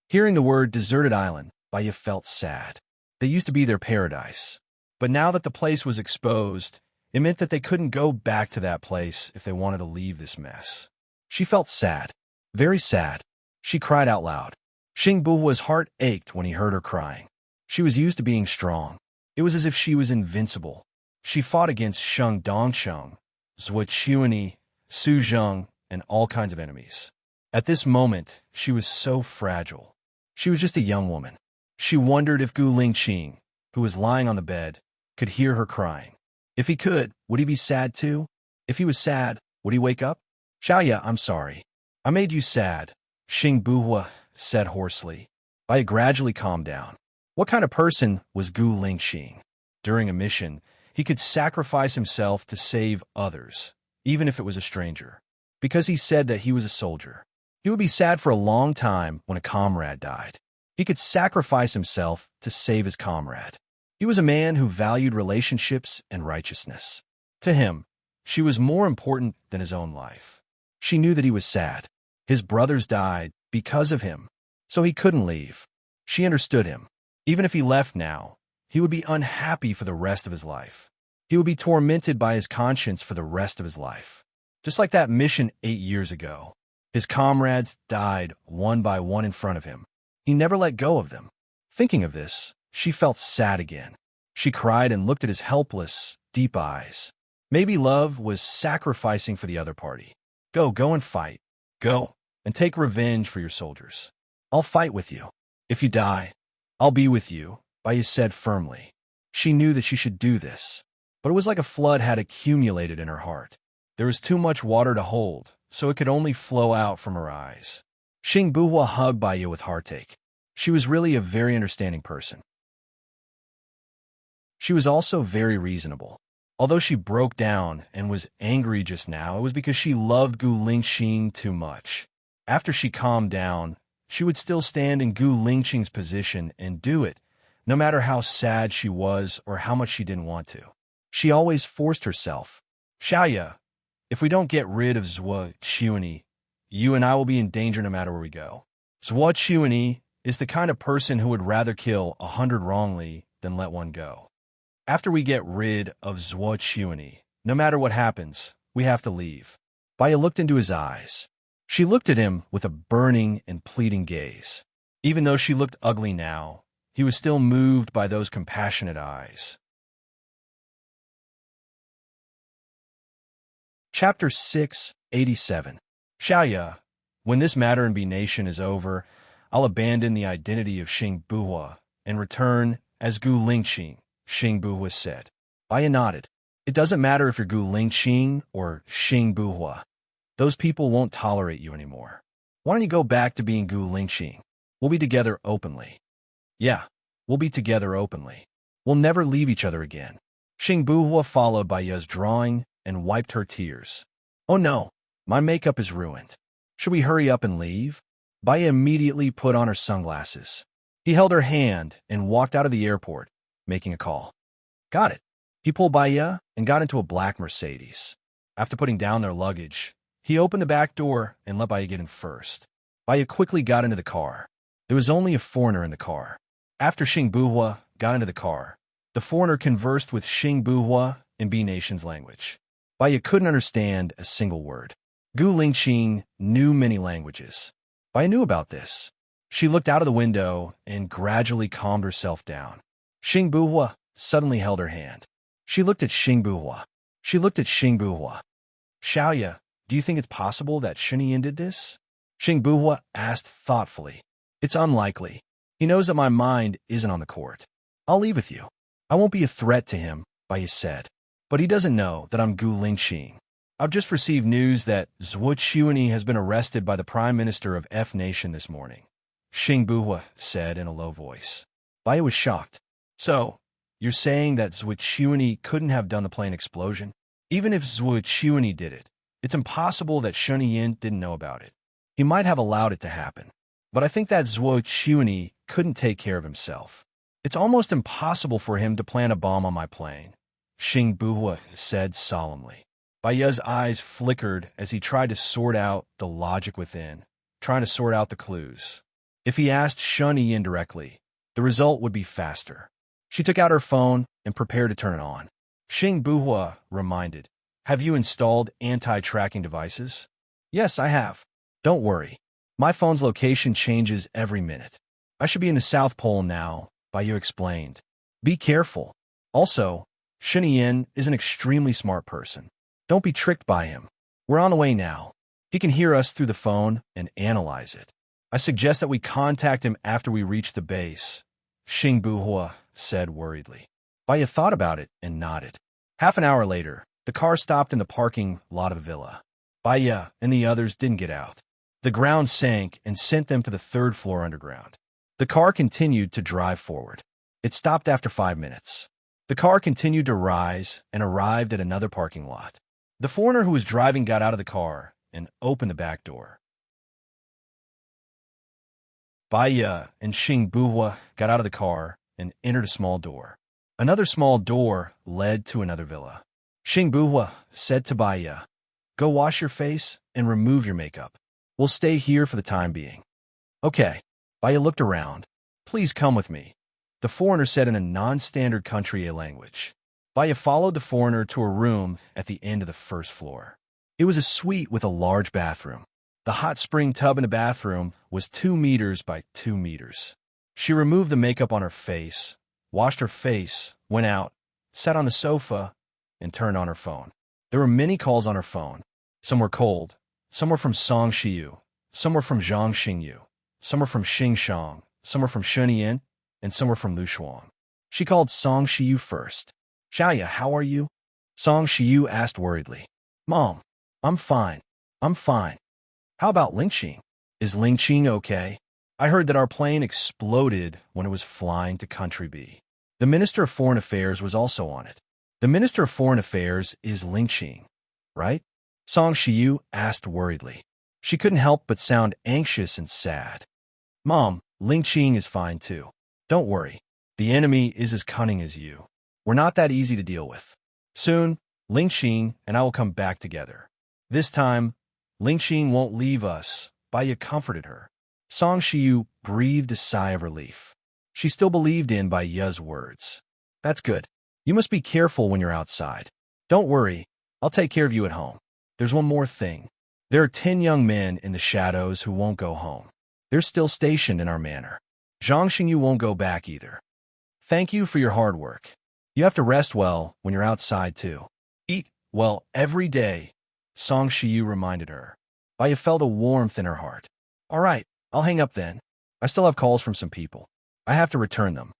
Hearing the word deserted island, Baya felt sad. They used to be their paradise. But now that the place was exposed, it meant that they couldn't go back to that place if they wanted to leave this mess. She felt sad, very sad. She cried out loud. Xing Buhua's heart ached when he heard her crying. She was used to being strong. It was as if she was invincible. She fought against Sheng Dongsheng, Zhuo Chuanyi, Su Zheng, and all kinds of enemies. At this moment, she was so fragile. She was just a young woman. She wondered if Gu Lingqing, who was lying on the bed, could hear her crying. If he could, would he be sad too? If he was sad, would he wake up? Xiaoya, I'm sorry. I made you sad, Xing Buhua said hoarsely. Baya gradually calmed down. What kind of person was Gu Lingqing? During a mission, he could sacrifice himself to save others, even if it was a stranger, because he said that he was a soldier. He would be sad for a long time when a comrade died. He could sacrifice himself to save his comrade. He was a man who valued relationships and righteousness. To him, she was more important than his own life. She knew that he was sad. His brothers died because of him, so he couldn't leave. She understood him. Even if he left now, he would be unhappy for the rest of his life. He would be tormented by his conscience for the rest of his life. Just like that mission 8 years ago. His comrades died one by one in front of him. He never let go of them. Thinking of this, she felt sad again. She cried and looked at his helpless, deep eyes. Maybe love was sacrificing for the other party. Go and fight. Go and take revenge for your soldiers. I'll fight with you. If you die, I'll be with you, Baya said firmly. She knew that she should do this, but it was like a flood had accumulated in her heart. There was too much water to hold, so it could only flow out from her eyes. Xing Buhua hugged Baya with heartache. She was really a very understanding person. She was also very reasonable. Although she broke down and was angry just now, it was because she loved Gu Lingqing too much. After she calmed down, she would still stand in Gu Lingqing's position and do it, no matter how sad she was or how much she didn't want to. She always forced herself. Xiaoya, if we don't get rid of Zhuo Chuanyi, you and I will be in danger no matter where we go. Zhuo Chuanyi is the kind of person who would rather kill 100 wrongly than let one go. After we get rid of Zhuo Chuanyi, no matter what happens, we have to leave. Baya looked into his eyes. She looked at him with a burning and pleading gaze. Even though she looked ugly now, he was still moved by those compassionate eyes. Chapter 687. Xiaoya, when this matter in B Nation is over, I'll abandon the identity of Xing Buhua and return as Gu Lingqing, Xing Buhua said. Baya nodded. It doesn't matter if you're Gu Lingqing or Xing Buhua. Those people won't tolerate you anymore. Why don't you go back to being Gu Lingqing? We'll be together openly. Yeah, we'll be together openly. We'll never leave each other again. Xing Buhua followed Baya's drawing and wiped her tears. Oh no, my makeup is ruined. Should we hurry up and leave? Baya immediately put on her sunglasses. He held her hand and walked out of the airport, making a call. Got it. He pulled Baya and got into a black Mercedes. After putting down their luggage, he opened the back door and let Baya get in first. Baya quickly got into the car. There was only a foreigner in the car. After Xing Buhua got into the car, the foreigner conversed with Xing Buhua in B-Nation's language. Baya couldn't understand a single word. Gu Lingqing knew many languages. Baya knew about this. She looked out of the window and gradually calmed herself down. Xing Buhua suddenly held her hand. She looked at Xing Buhua. She looked at Xing Buhua. Xiaoya, do you think it's possible that Shunyin did this? Xing Buhua asked thoughtfully. It's unlikely. He knows that my mind isn't on the court. I'll leave with you. I won't be a threat to him, Baya said. But he doesn't know that I'm Gu Lingqing. I've just received news that Zhuo Chuani has been arrested by the Prime Minister of F Nation this morning, Xing Buhua said in a low voice. Baya was shocked. So, you're saying that Zhuo Chuani couldn't have done the plane explosion? Even if Zhuo Chuani did it, it's impossible that Shunyin didn't know about it. He might have allowed it to happen. But I think that Zhuo Chuani couldn't take care of himself. It's almost impossible for him to plant a bomb on my plane, Xing Buhua said solemnly. Baya's eyes flickered as he tried to sort out the logic within, trying to sort out the clues. If he asked Shunyi indirectly, the result would be faster. She took out her phone and prepared to turn it on. Xing Buhua reminded, Have you installed anti-tracking devices? Yes, I have. Don't worry. My phone's location changes every minute. I should be in the South Pole now, Baya explained. Be careful. Also, Shunyin is an extremely smart person. Don't be tricked by him. We're on the way now. He can hear us through the phone and analyze it. I suggest that we contact him after we reach the base, Xing Buhua said worriedly. Baya thought about it and nodded. Half an hour later, the car stopped in the parking lot of a villa. Baya and the others didn't get out. The ground sank and sent them to the third floor underground. The car continued to drive forward. It stopped after 5 minutes. The car continued to rise and arrived at another parking lot. The foreigner who was driving got out of the car and opened the back door. Baya and Xing Buhua got out of the car and entered a small door. Another small door led to another villa. Xing Buhua said to Baya, Go wash your face and remove your makeup. We'll stay here for the time being. Okay. Baya looked around. Please come with me, the foreigner said in a non-standard country A language. Baya followed the foreigner to a room at the end of the first floor. It was a suite with a large bathroom. The hot spring tub in the bathroom was 2 meters by 2 meters. She removed the makeup on her face, washed her face, went out, sat on the sofa, and turned on her phone. There were many calls on her phone. Some were cold. Some were from Song Shiyu. Some were from Zhang Xingyu. Some were from Xingshang. Some were from Shunyin. And some were from Lushuang. She called Song Shiyu first. Xiaoya, how are you? Song Shiyu asked worriedly. Mom, I'm fine. I'm fine. How about Lingqing? Is Lingqing okay? I heard that our plane exploded when it was flying to Country B. The Minister of Foreign Affairs was also on it. The Minister of Foreign Affairs is Lingqing, right? Song Shiyu asked worriedly. She couldn't help but sound anxious and sad. Mom, Lingqing is fine too. Don't worry. The enemy is as cunning as you. We're not that easy to deal with. Soon, Lingqing and I will come back together. This time, Lingqing won't leave us. Baya comforted her. Song Shiyu breathed a sigh of relief. She still believed in Baya's words. That's good. You must be careful when you're outside. Don't worry. I'll take care of you at home. There's one more thing. There are 10 young men in the shadows who won't go home. They're still stationed in our manor. Zhang Xingyu won't go back either. Thank you for your hard work. You have to rest well when you're outside too. Eat well every day, Song Shiyu reminded her. Baya felt a warmth in her heart. All right, I'll hang up then. I still have calls from some people. I have to return them.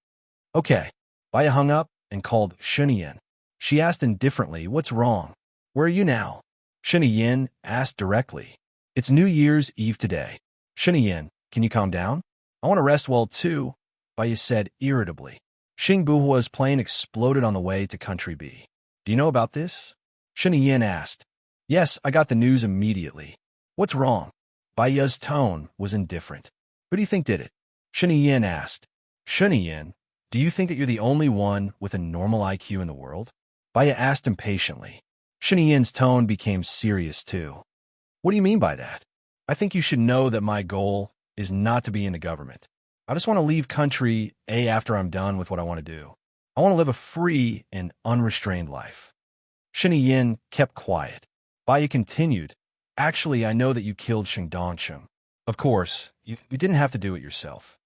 Okay. Baya hung up and called Shunyin. She asked indifferently, "What's wrong? Where are you now?" Shunyin asked directly. "It's New Year's Eve today. Shunyin, can you calm down? I want to rest well too," Baya said irritably. Xingbuhua's plane exploded on the way to Country B. "Do you know about this?" Shunyin asked. "Yes, I got the news immediately." "What's wrong?" Baya's tone was indifferent. "Who do you think did it?" Shunyin asked. "Shunyin, do you think that you're the only one with a normal IQ in the world?" Baya asked impatiently. Shuniyin's tone became serious too. "What do you mean by that? I think you should know that my goal is not to be in the government. I just want to leave Country A after I'm done with what I want to do. I want to live a free and unrestrained life." Shunyin kept quiet. Baya continued, "Actually, I know that you killed Shengdongsheng. Of course, you didn't have to do it yourself.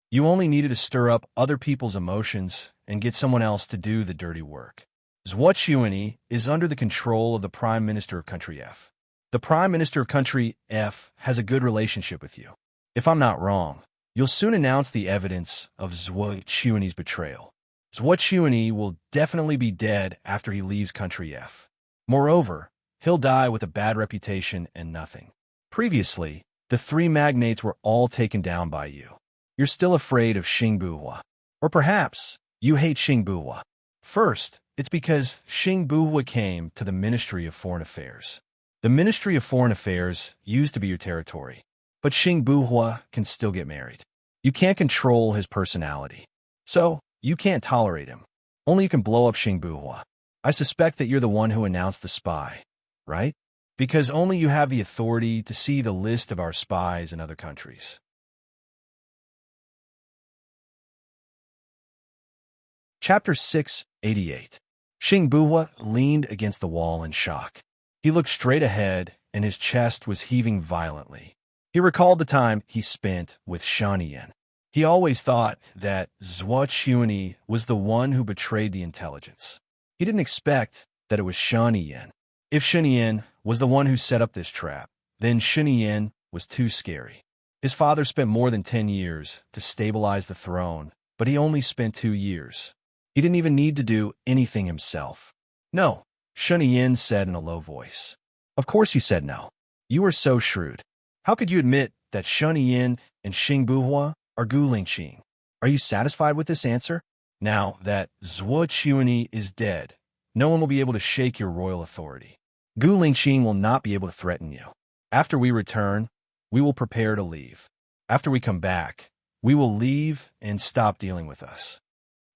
You only needed to stir up other people's emotions and get someone else to do the dirty work. Zhuochuani is under the control of the Prime Minister of Country F. The Prime Minister of Country F has a good relationship with you. If I'm not wrong, you'll soon announce the evidence of Zhuochuani's betrayal. Zhuochuani will definitely be dead after he leaves Country F. Moreover, he'll die with a bad reputation and nothing. Previously, the three magnates were all taken down by you. You're still afraid of Xingbuhua. Or perhaps you hate Xingbuhua. First, it's because Xingbuhua came to the Ministry of Foreign Affairs. The Ministry of Foreign Affairs used to be your territory, but Xingbuhua can still get married. You can't control his personality, so you can't tolerate him. Only you can blow up Xingbuhua. I suspect that you're the one who announced the spy, right? Because only you have the authority to see the list of our spies in other countries. Chapter 688. Xingbuhua leaned against the wall in shock. He looked straight ahead, and his chest was heaving violently. He recalled the time he spent with Shaniyan. He always thought that Zhuochuani was the one who betrayed the intelligence. He didn't expect that it was Shaniyan. If Shaniyan was the one who set up this trap, then Shaniyan was too scary. His father spent more than 10 years to stabilize the throne, but he only spent 2 years. He didn't even need to do anything himself. "No," Shunyin said in a low voice. "Of course you said no. You are so shrewd. How could you admit that Shunyin and Xingbuhua are Gu Lingqing? Are you satisfied with this answer? Now that Zhuochuani is dead, no one will be able to shake your royal authority. Gu Lingqing will not be able to threaten you. After we return, we will prepare to leave. After we come back, we will leave and stop dealing with us."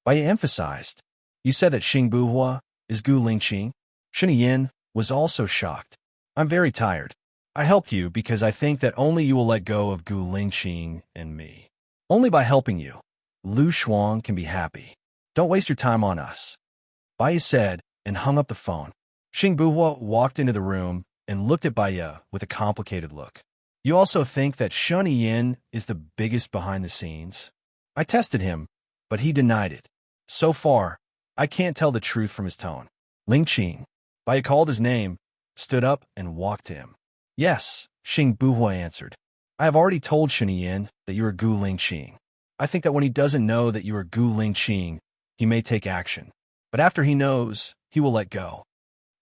Baya emphasized, "You said that Xingbuhua is Gu Lingqing?" Shunyin was also shocked. "I'm very tired. I helped you because I think that only you will let go of Gu Lingqing and me. Only by helping you, Lu Shuang can be happy. Don't waste your time on us." Baya said and hung up the phone. Xingbuhua walked into the room and looked at Baya with a complicated look. "You also think that Shunyin is the biggest behind the scenes?" "I tested him, but he denied it. So far, I can't tell the truth from his tone." Lingqing, Baya called his name, stood up and walked to him. "Yes," Xingbuhua answered. "I have already told Shunyin that you are Gu Lingqing. I think that when he doesn't know that you are Gu Lingqing, he may take action. But after he knows, he will let go."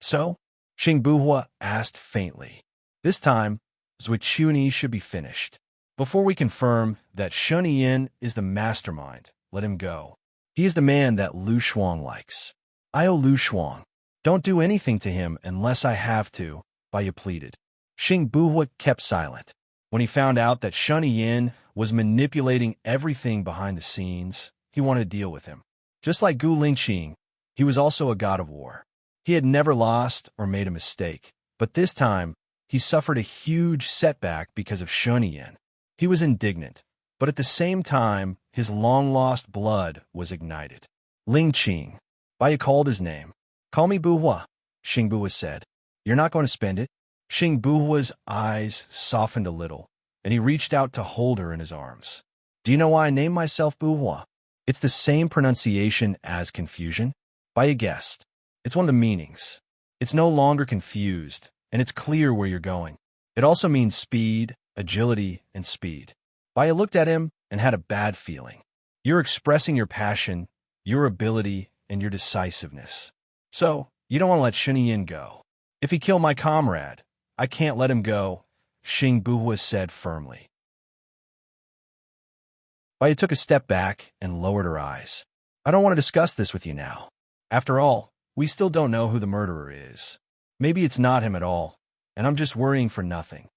"So?" Xingbuhua asked faintly. "This time, Zhuochuani should be finished. Before we confirm that Shunyin is the mastermind, let him go. He is the man that Lu Shuang likes. I owe Lu Shuang. Don't do anything to him unless I have to," Baya pleaded. Xingbuhua kept silent. When he found out that Shunyin was manipulating everything behind the scenes, he wanted to deal with him. Just like Gu Lingqing, he was also a god of war. He had never lost or made a mistake, but this time, he suffered a huge setback because of Shunyin. He was indignant, but at the same time, his long-lost blood was ignited. "Lingqing." Baya called his name. "Call me Buhua," Xingbuhua said. "You're not going to spend it?" Xingbuhua's eyes softened a little, and he reached out to hold her in his arms. "Do you know why I named myself Buhua? It's the same pronunciation as confusion." Baya guessed. "It's one of the meanings. It's no longer confused, and it's clear where you're going. It also means speed, agility, and speed. Baya looked at him and had a bad feeling. You're expressing your passion, your ability, and your decisiveness. So, you don't want to let Xinyin go. If he killed my comrade, I can't let him go, Xing Buhua said firmly. Baya took a step back and lowered her eyes. I don't want to discuss this with you now. After all, we still don't know who the murderer is. Maybe it's not him at all, and I'm just worrying for nothing.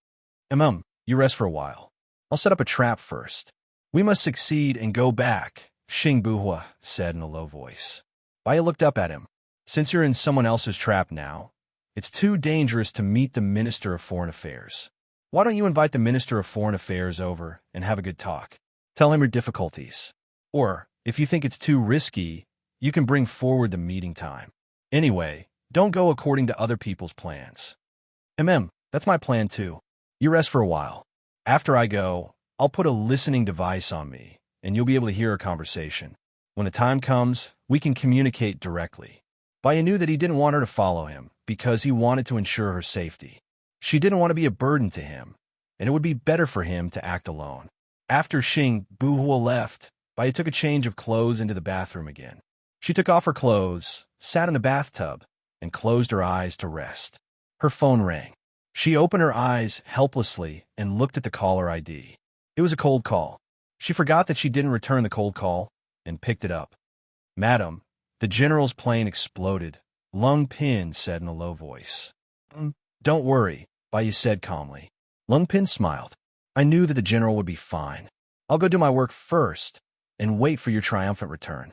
You rest for a while. I'll set up a trap first. We must succeed and go back, Xing Buhua said in a low voice. Baya looked up at him. Since you're in someone else's trap now, it's too dangerous to meet the Minister of Foreign Affairs. Why don't you invite the Minister of Foreign Affairs over and have a good talk? Tell him your difficulties. Or, if you think it's too risky, you can bring forward the meeting time. Anyway, don't go according to other people's plans. That's my plan too. You rest for a while. After I go, I'll put a listening device on me, and you'll be able to hear our conversation. When the time comes, we can communicate directly. Baya knew that he didn't want her to follow him because he wanted to ensure her safety. She didn't want to be a burden to him, and it would be better for him to act alone. After Xing Buhua left, Baya took a change of clothes into the bathroom again. She took off her clothes, sat in the bathtub, and closed her eyes to rest. Her phone rang. She opened her eyes helplessly and looked at the caller ID. It was a cold call. She forgot that she didn't return the cold call and picked it up. Madam, the general's plane exploded, Lung Pin said in a low voice. Don't worry, Baya said calmly. Lung Pin smiled. I knew that the general would be fine. I'll go do my work first and wait for your triumphant return.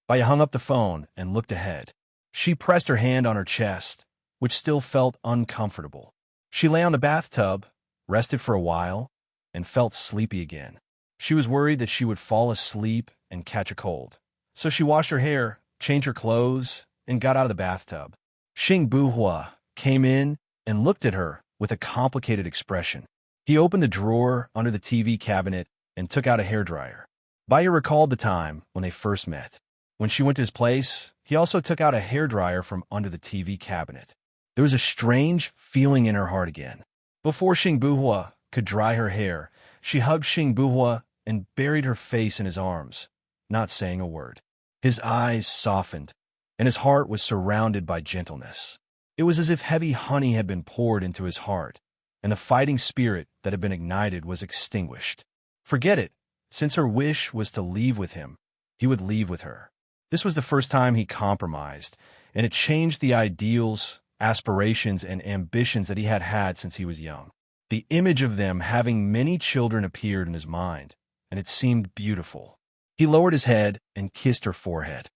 Baya hung up the phone and looked ahead. She pressed her hand on her chest, which still felt uncomfortable. She lay on the bathtub, rested for a while, and felt sleepy again. She was worried that she would fall asleep and catch a cold. So she washed her hair, changed her clothes, and got out of the bathtub. Xing Buhua came in and looked at her with a complicated expression. He opened the drawer under the TV cabinet and took out a hairdryer. Baya recalled the time when they first met. When she went to his place, he also took out a hairdryer from under the TV cabinet. There was a strange feeling in her heart again. Before Xing Buhua could dry her hair, she hugged Xing Buhua and buried her face in his arms, not saying a word. His eyes softened, and his heart was surrounded by gentleness. It was as if heavy honey had been poured into his heart, and the fighting spirit that had been ignited was extinguished. Forget it. Since her wish was to leave with him, he would leave with her. This was the first time he compromised, and it changed the ideals, aspirations, and ambitions that he had had since he was young. The image of them having many children appeared in his mind, and it seemed beautiful. He lowered his head and kissed her forehead.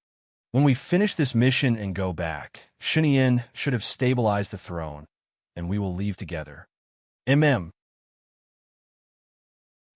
When we finish this mission and go back, Xinyin should have stabilized the throne, and we will leave together.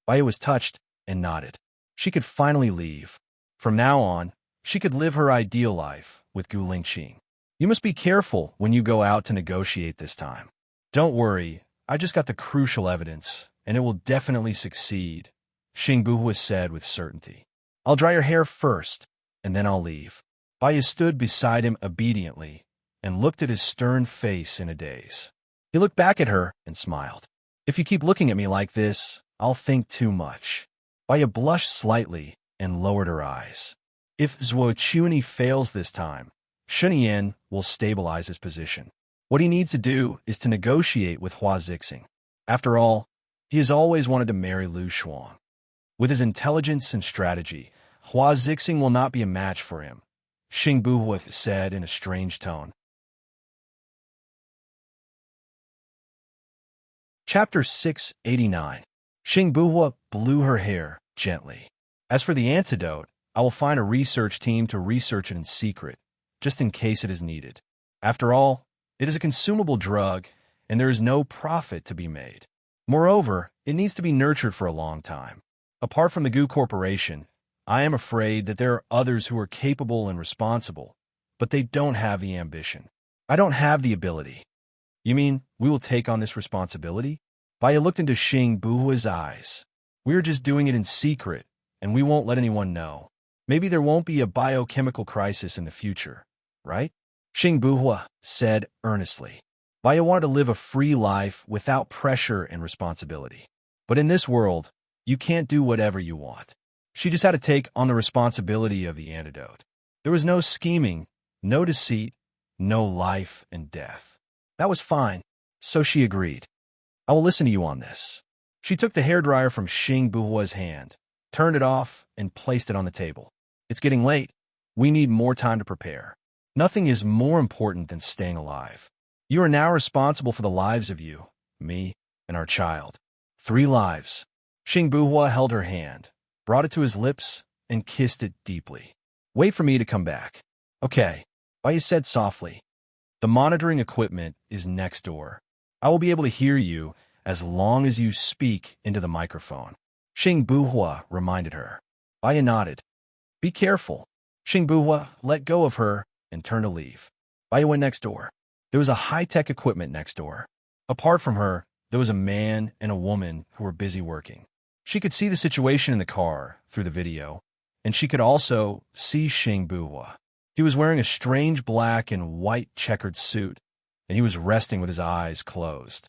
Baya was touched and nodded. She could finally leave. From now on, she could live her ideal life with Gu Lingqing. You must be careful when you go out to negotiate this time. Don't worry, I just got the crucial evidence, and it will definitely succeed, Xing Buhua said with certainty. I'll dry your hair first, and then I'll leave. Baya stood beside him obediently and looked at his stern face in a daze. He looked back at her and smiled. If you keep looking at me like this, I'll think too much. Baya blushed slightly and lowered her eyes. If Zhuo Chuny fails this time, Xinyin will stabilize his position. What he needs to do is to negotiate with Hua Zixing. After all, he has always wanted to marry Lu Xuan. With his intelligence and strategy, Hua Zixing will not be a match for him, Xing Buhua said in a strange tone. Chapter 689. Xing Buhua blew her hair gently. As for the antidote, I will find a research team to research it in secret, just in case it is needed. After all, it is a consumable drug, and there is no profit to be made. Moreover, it needs to be nurtured for a long time. Apart from the Gu Corporation, I am afraid that there are others who are capable and responsible, but they don't have the ambition. I don't have the ability. You mean we will take on this responsibility? Baya looked into Xing Buhua's eyes. We are just doing it in secret, and we won't let anyone know. Maybe there won't be a biochemical crisis in the future, right? Xing Buhua said earnestly. Baya wanted to live a free life without pressure and responsibility. But in this world, you can't do whatever you want. She just had to take on the responsibility of the antidote. There was no scheming, no deceit, no life and death. That was fine, so she agreed. I will listen to you on this. She took the hairdryer from Xing Buhua's hand, turned it off, and placed it on the table. It's getting late. We need more time to prepare. Nothing is more important than staying alive. You are now responsible for the lives of you, me, and our child. 3 lives. Xing Buhua held her hand, brought it to his lips, and kissed it deeply. Wait for me to come back. Okay, Baya said softly. The monitoring equipment is next door. I will be able to hear you as long as you speak into the microphone. Xing Buhua reminded her. Baya nodded. Be careful. Xing Buhua let go of her and turned to leave. Baya went next door. There was a high-tech equipment next door. Apart from her, there was a man and a woman who were busy working. She could see the situation in the car through the video, and she could also see Xing Buhua. He was wearing a strange black and white checkered suit, and he was resting with his eyes closed.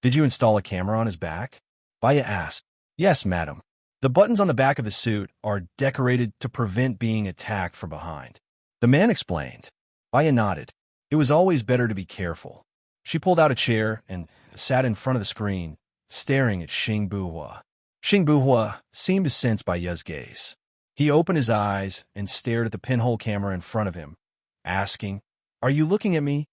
Did you install a camera on his back? Baya asked. Yes, madam. The buttons on the back of the suit are decorated to prevent being attacked from behind. The man explained. Baya nodded. It was always better to be careful. She pulled out a chair and sat in front of the screen, staring at Xing Buhua. Xing Buhua seemed to sense Baya's gaze. He opened his eyes and stared at the pinhole camera in front of him, asking, Are you looking at me?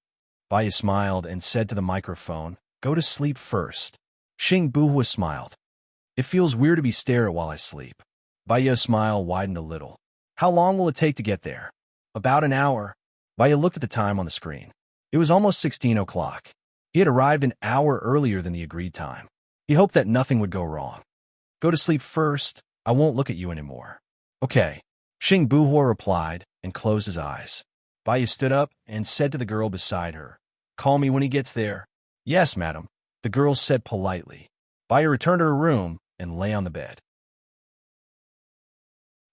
Baya smiled and said to the microphone, Go to sleep first. Xing Buhua smiled. It feels weird to be stared at while I sleep. Baya's smile widened a little. How long will it take to get there? About an hour. Baya looked at the time on the screen. It was almost 16 o'clock. He had arrived an hour earlier than the agreed time. He hoped that nothing would go wrong. Go to sleep first. I won't look at you anymore. Okay. Xing Buhua replied and closed his eyes. Baya stood up and said to the girl beside her, Call me when he gets there. Yes, madam, the girl said politely. Baya returned to her room and lay on the bed.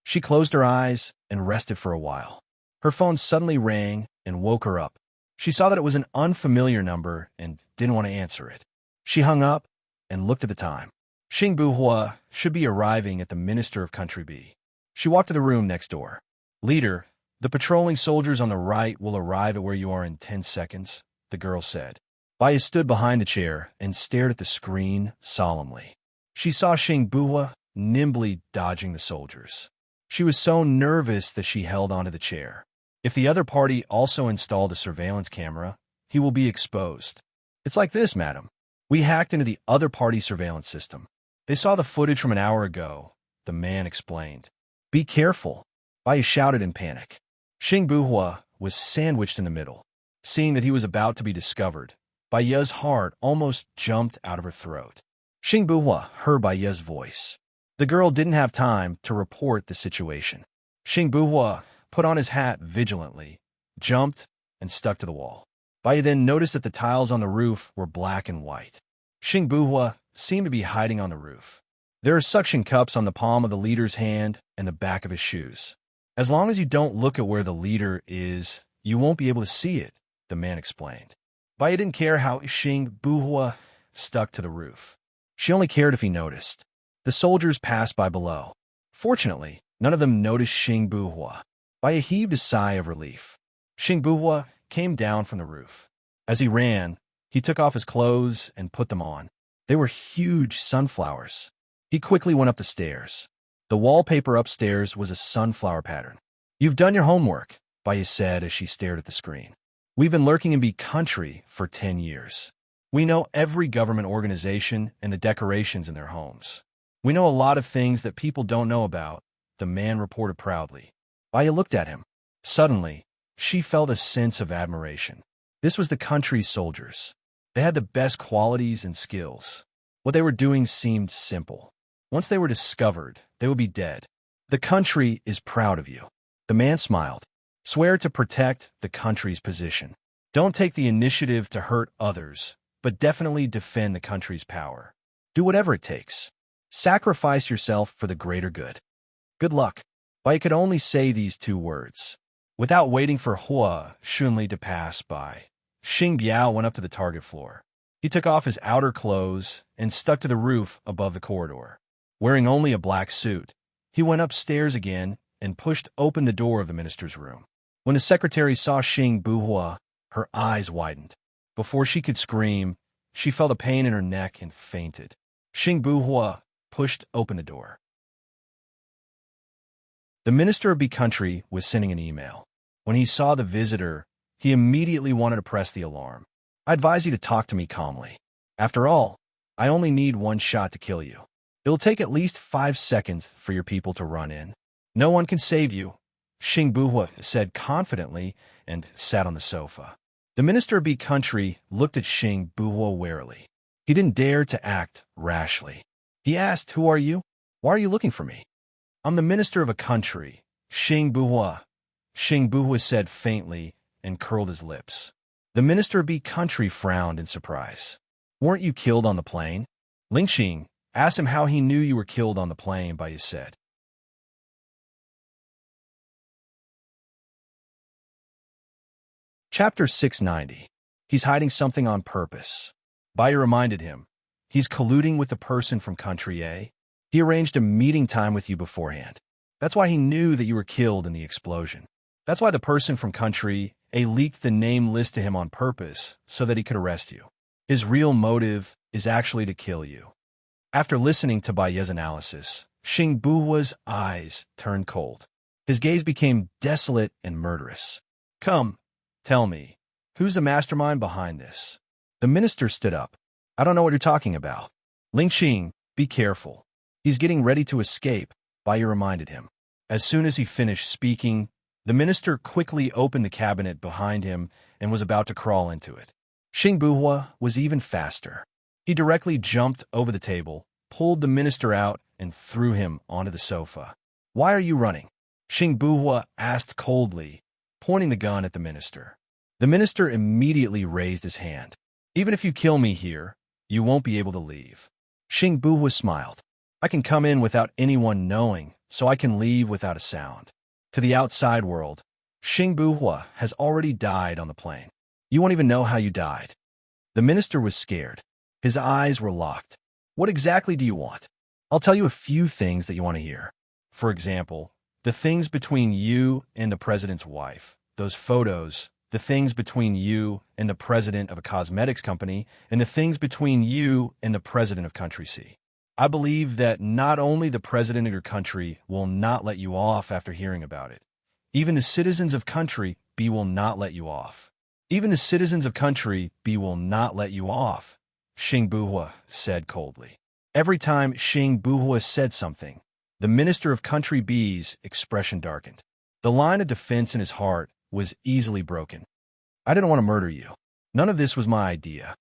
She closed her eyes and rested for a while. Her phone suddenly rang and woke her up. She saw that it was an unfamiliar number and didn't want to answer it. She hung up and looked at the time. Xing Buhua should be arriving at the Minister of Country B. She walked to the room next door. Leader, the patrolling soldiers on the right will arrive at where you are in 10 seconds, the girl said. Baya stood behind the chair and stared at the screen solemnly. She saw Xing Buhua nimbly dodging the soldiers. She was so nervous that she held onto the chair. If the other party also installed a surveillance camera, he will be exposed. It's like this, madam. We hacked into the other party's surveillance system. They saw the footage from an hour ago, the man explained. Be careful, Baya shouted in panic. Xing Buhua was sandwiched in the middle. Seeing that he was about to be discovered, Baya's heart almost jumped out of her throat. Xing Buhua heard Baya's voice. The girl didn't have time to report the situation. Xing Buhua put on his hat vigilantly, jumped, and stuck to the wall. Baya then noticed that the tiles on the roof were black and white. Xing Buhua seemed to be hiding on the roof. There are suction cups on the palm of the leader's hand and the back of his shoes. As long as you don't look at where the leader is, you won't be able to see it, the man explained. Baya didn't care how Xing Buhua stuck to the roof. She only cared if he noticed. The soldiers passed by below. Fortunately, none of them noticed Xing Buhua. Baya heaved a sigh of relief. Xing Buhua came down from the roof. As he ran, he took off his clothes and put them on. They were huge sunflowers. He quickly went up the stairs. The wallpaper upstairs was a sunflower pattern. You've done your homework, Baya said as she stared at the screen. We've been lurking in B country for 10 years. We know every government organization and the decorations in their homes. We know a lot of things that people don't know about, the man reported proudly. Baya looked at him. Suddenly, she felt a sense of admiration. This was the country's soldiers. They had the best qualities and skills. What they were doing seemed simple. Once they were discovered, they would be dead. The country is proud of you. The man smiled. Swear to protect the country's position. Don't take the initiative to hurt others, but definitely defend the country's power. Do whatever it takes. Sacrifice yourself for the greater good. Good luck. Baya could only say these 2 words. Without waiting for Hua Xunli to pass by, Xing Biao went up to the target floor. He took off his outer clothes and stuck to the roof above the corridor. Wearing only a black suit, he went upstairs again and pushed open the door of the minister's room. When the secretary saw Xing Buhua, her eyes widened. Before she could scream, she felt a pain in her neck and fainted. Xing Buhua pushed open the door. The minister of B country was sending an email. When he saw the visitor, he immediately wanted to press the alarm. I advise you to talk to me calmly. After all, I only need one shot to kill you. It'll take at least 5 seconds for your people to run in. No one can save you, Xing Buhua said confidently and sat on the sofa. The minister of B country looked at Xing Buhua warily. He didn't dare to act rashly. He asked, "Who are you? Why are you looking for me?" "I'm the minister of a country, Xing Buhua," Xing Buhua said faintly and curled his lips. The minister of B country frowned in surprise. "Weren't you killed on the plane?" Ling Xing asked him how he knew you were killed on the plane by his said. Chapter 690. He's hiding something on purpose. Bai reminded him. He's colluding with the person from country A. He arranged a meeting time with you beforehand. That's why he knew that you were killed in the explosion. That's why the person from country A leaked the name list to him on purpose so that he could arrest you. His real motive is actually to kill you. After listening to Bai's analysis, Xing Buhua's eyes turned cold. His gaze became desolate and murderous. "Come, tell me, who's the mastermind behind this?" The minister stood up. "I don't know what you're talking about." "Ling Xing, be careful. He's getting ready to escape," Bai reminded him. As soon as he finished speaking, the minister quickly opened the cabinet behind him and was about to crawl into it. Xing Buhua was even faster. He directly jumped over the table, pulled the minister out, and threw him onto the sofa. "Why are you running?" Xing Buhua asked coldly, pointing the gun at the minister. The minister immediately raised his hand. "Even if you kill me here, you won't be able to leave." Xing Buhua smiled. "I can come in without anyone knowing, so I can leave without a sound. To the outside world, Xing Buhua has already died on the plane. You won't even know how you died." The minister was scared. His eyes were locked. "What exactly do you want?" "I'll tell you a few things that you want to hear. For example, the things between you and the president's wife, those photos, the things between you and the president of a cosmetics company, and the things between you and the president of country C. I believe that not only the president of your country will not let you off after hearing about it, even the citizens of country B will not let you off. Even the citizens of country B will not let you off," Xing Buhua said coldly. Every time Xing Buhua said something, the minister of country B's expression darkened. The line of defense in his heart was easily broken. "I didn't want to murder you. None of this was my idea."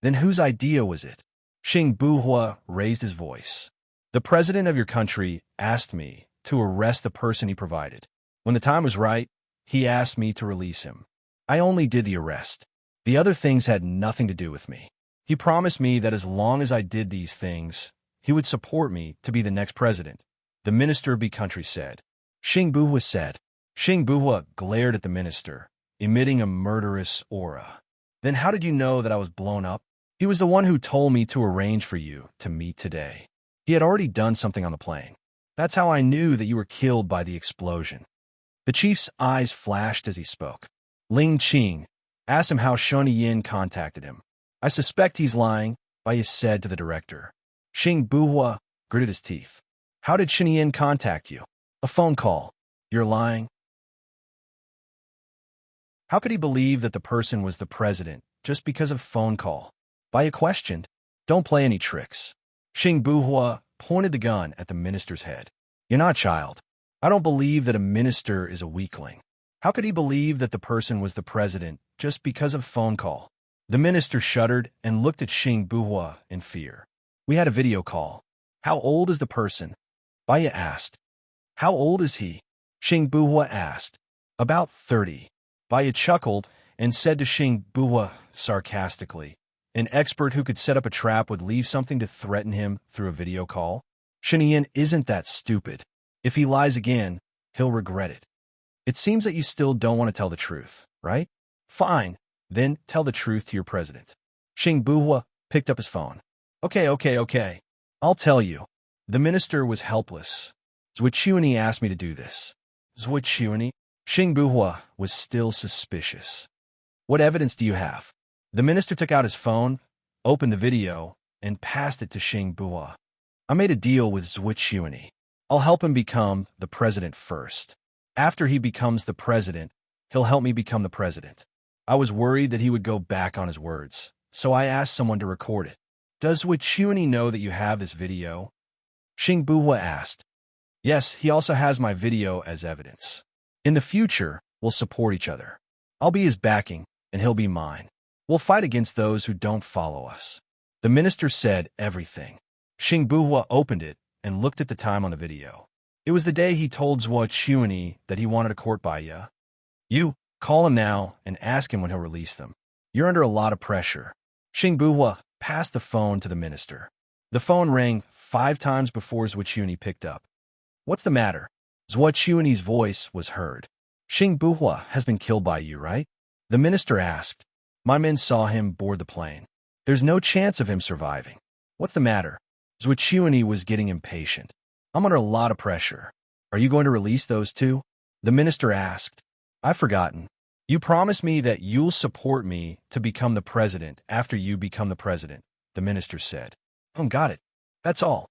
"Then whose idea was it?" Xing Buhua raised his voice. "The president of your country asked me to arrest the person he provided. When the time was right, he asked me to release him. I only did the arrest. The other things had nothing to do with me. He promised me that as long as I did these things, he would support me to be the next president," the minister of B country said. Xing Buhua said. Xing Buhua glared at the minister, emitting a murderous aura. "Then how did you know that I was blown up?" "He was the one who told me to arrange for you to meet today. He had already done something on the plane. That's how I knew that you were killed by the explosion." The chief's eyes flashed as he spoke. Ling Xing asked him how Shoni Yin contacted him. "I suspect he's lying," Bai said to the director. Xing Buhua gritted his teeth. "How did Shoni Yin contact you?" "A phone call." "You're lying." How could he believe that the person was the president just because of phone call? Bai questioned. "Don't play any tricks." Xing Buhua pointed the gun at the minister's head. "You're not child. I don't believe that a minister is a weakling. How could he believe that the person was the president just because of phone call?" The minister shuddered and looked at Xing Buhua in fear. "We had a video call." "How old is the person?" Bai asked. "How old is he?" Xing Buhua asked. "About 30. Bai chuckled and said to Xing Buhua sarcastically, "An expert who could set up a trap would leave something to threaten him through a video call? Shinian isn't that stupid. If he lies again, he'll regret it. It seems that you still don't want to tell the truth, right? Fine. Then tell the truth to your president. Xing Buhua picked up his phone. Okay. I'll tell you. The minister was helpless. Zhuqiuni asked me to do this. Zhuqiuni? Xing Buhua was still suspicious. What evidence do you have? The minister took out his phone, opened the video, and passed it to Xing Buhua. I made a deal with Zhuqiuni. I'll help him become the president first. After he becomes the president, he'll help me become the president. I was worried that he would go back on his words, so I asked someone to record it. Does Zhuqiuni know that you have this video? Xing Buhua asked. Yes, he also has my video as evidence. In the future, we'll support each other. I'll be his backing, and he'll be mine. We'll fight against those who don't follow us. The minister said everything. Xing Buhua opened it and looked at the time on the video. It was the day he told Zhuqiuni that he wanted a court by ya. You, call him now and ask him when he'll release them. You're under a lot of pressure. Xing Buhua passed the phone to the minister. The phone rang 5 times before Zhuqiuni picked up. What's the matter? Zhuqiuni's voice was heard. Xing Buhua has been killed by you, right? The minister asked. My men saw him board the plane. There's no chance of him surviving. What's the matter? Zhuqiuni was getting impatient. I'm under a lot of pressure. Are you going to release those two? The minister asked. I've forgotten. You promised me that you'll support me to become the president after you become the president, the minister said. Got it. That's all.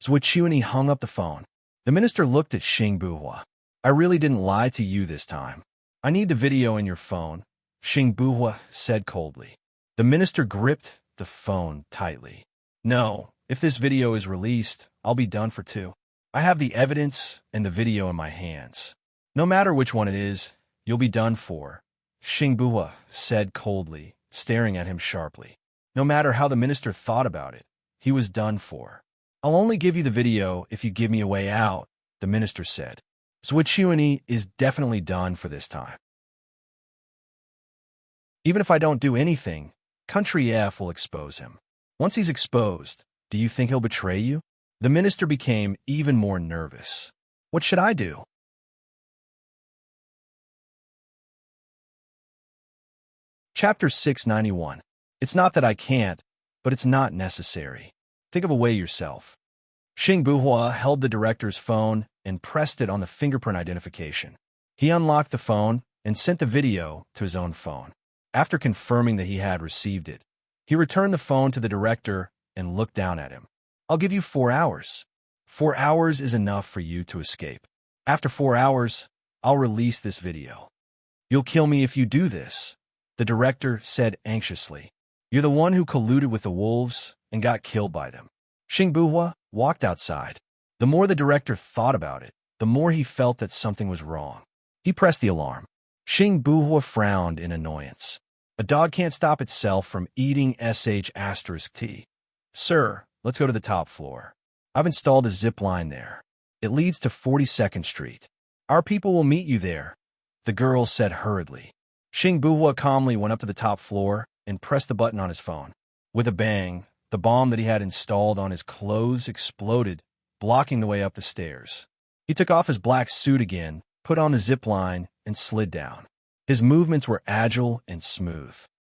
Zhuqiuni hung up the phone. The minister looked at Xing Buhua. I really didn't lie to you this time. I need the video in your phone, Xing Buhua said coldly. The minister gripped the phone tightly. No, if this video is released, I'll be done for two. I have the evidence and the video in my hands. No matter which one it is, you'll be done for, Xing Buhua said coldly, staring at him sharply. No matter how the minister thought about it, he was done for. I'll only give you the video if you give me a way out, the minister said. Zhuqiuni is definitely done for this time. Even if I don't do anything, Country F will expose him. Once he's exposed, do you think he'll betray you? The minister became even more nervous. What should I do? Chapter 691. It's not that I can't, but it's not necessary. Think of a way yourself. Xing Buhua held the director's phone and pressed it on the fingerprint identification. He unlocked the phone and sent the video to his own phone. After confirming that he had received it, he returned the phone to the director and looked down at him. I'll give you 4 hours. 4 hours is enough for you to escape. After 4 hours, I'll release this video. You'll kill me if you do this, the director said anxiously. You're the one who colluded with the wolves and got killed by them. Xing Buhua walked outside. The more the director thought about it, the more he felt that something was wrong. He pressed the alarm. Xing Buhua frowned in annoyance. A dog can't stop itself from eating *T. Sir, let's go to the top floor. I've installed a zip line there. It leads to 42nd Street. Our people will meet you there, the girl said hurriedly. Xing Buhua calmly went up to the top floor and pressed the button on his phone. With a bang, the bomb that he had installed on his clothes exploded, blocking the way up the stairs. He took off his black suit again, put on the zip line, and slid down. His movements were agile and smooth.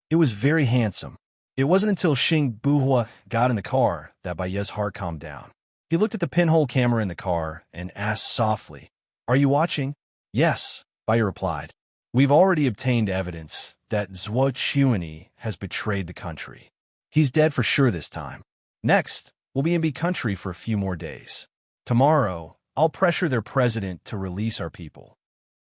It was very handsome. It wasn't until Xing Buhua got in the car that Baya's heart calmed down. He looked at the pinhole camera in the car and asked softly, Are you watching? Yes, Baya replied. We've already obtained evidence that Zhuqiuni has betrayed the country. He's dead for sure this time. Next, we'll be in B country for a few more days. Tomorrow, I'll pressure their president to release our people.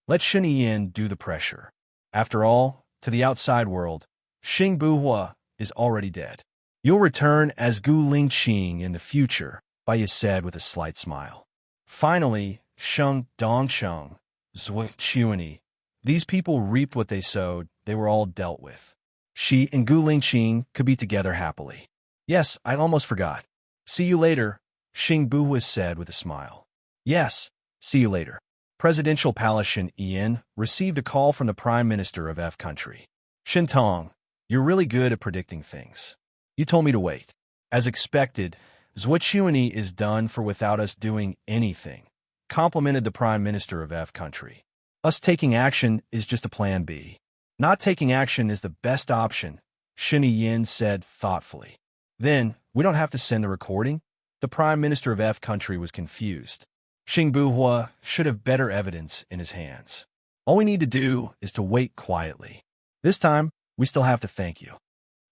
Let Shen Yin do the pressure. After all, to the outside world, Xing Buhua is already dead. You'll return as Gu Lingqing in the future, Baya said with a slight smile. Finally, Sheng Dongsheng, Zhuqiuni. These people reaped what they sowed, they were all dealt with. She and Gu Lingqing could be together happily. Yes, I almost forgot. See you later, Xing Buhua said with a smile. Yes, see you later. Presidential Palace Shen Yin received a call from the Prime Minister of F country. Shintong, you're really good at predicting things. You told me to wait. As expected, Zhuqiuni is done for without us doing anything, complimented the Prime Minister of F country. Us taking action is just a plan B. Not taking action is the best option, Shen Yin said thoughtfully. Then, we don't have to send the recording? The Prime Minister of F country was confused. Xing Buhua should have better evidence in his hands. All we need to do is to wait quietly. This time, we still have to thank you.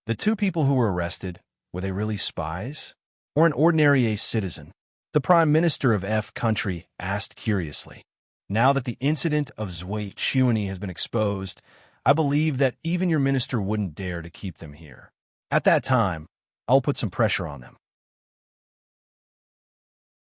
The two people who were arrested, were they really spies? Or an ordinary A citizen? The Prime Minister of F country asked curiously. Now that the incident of Zhui Chuani has been exposed, I believe that even your minister wouldn't dare to keep them here. At that time, I'll put some pressure on them.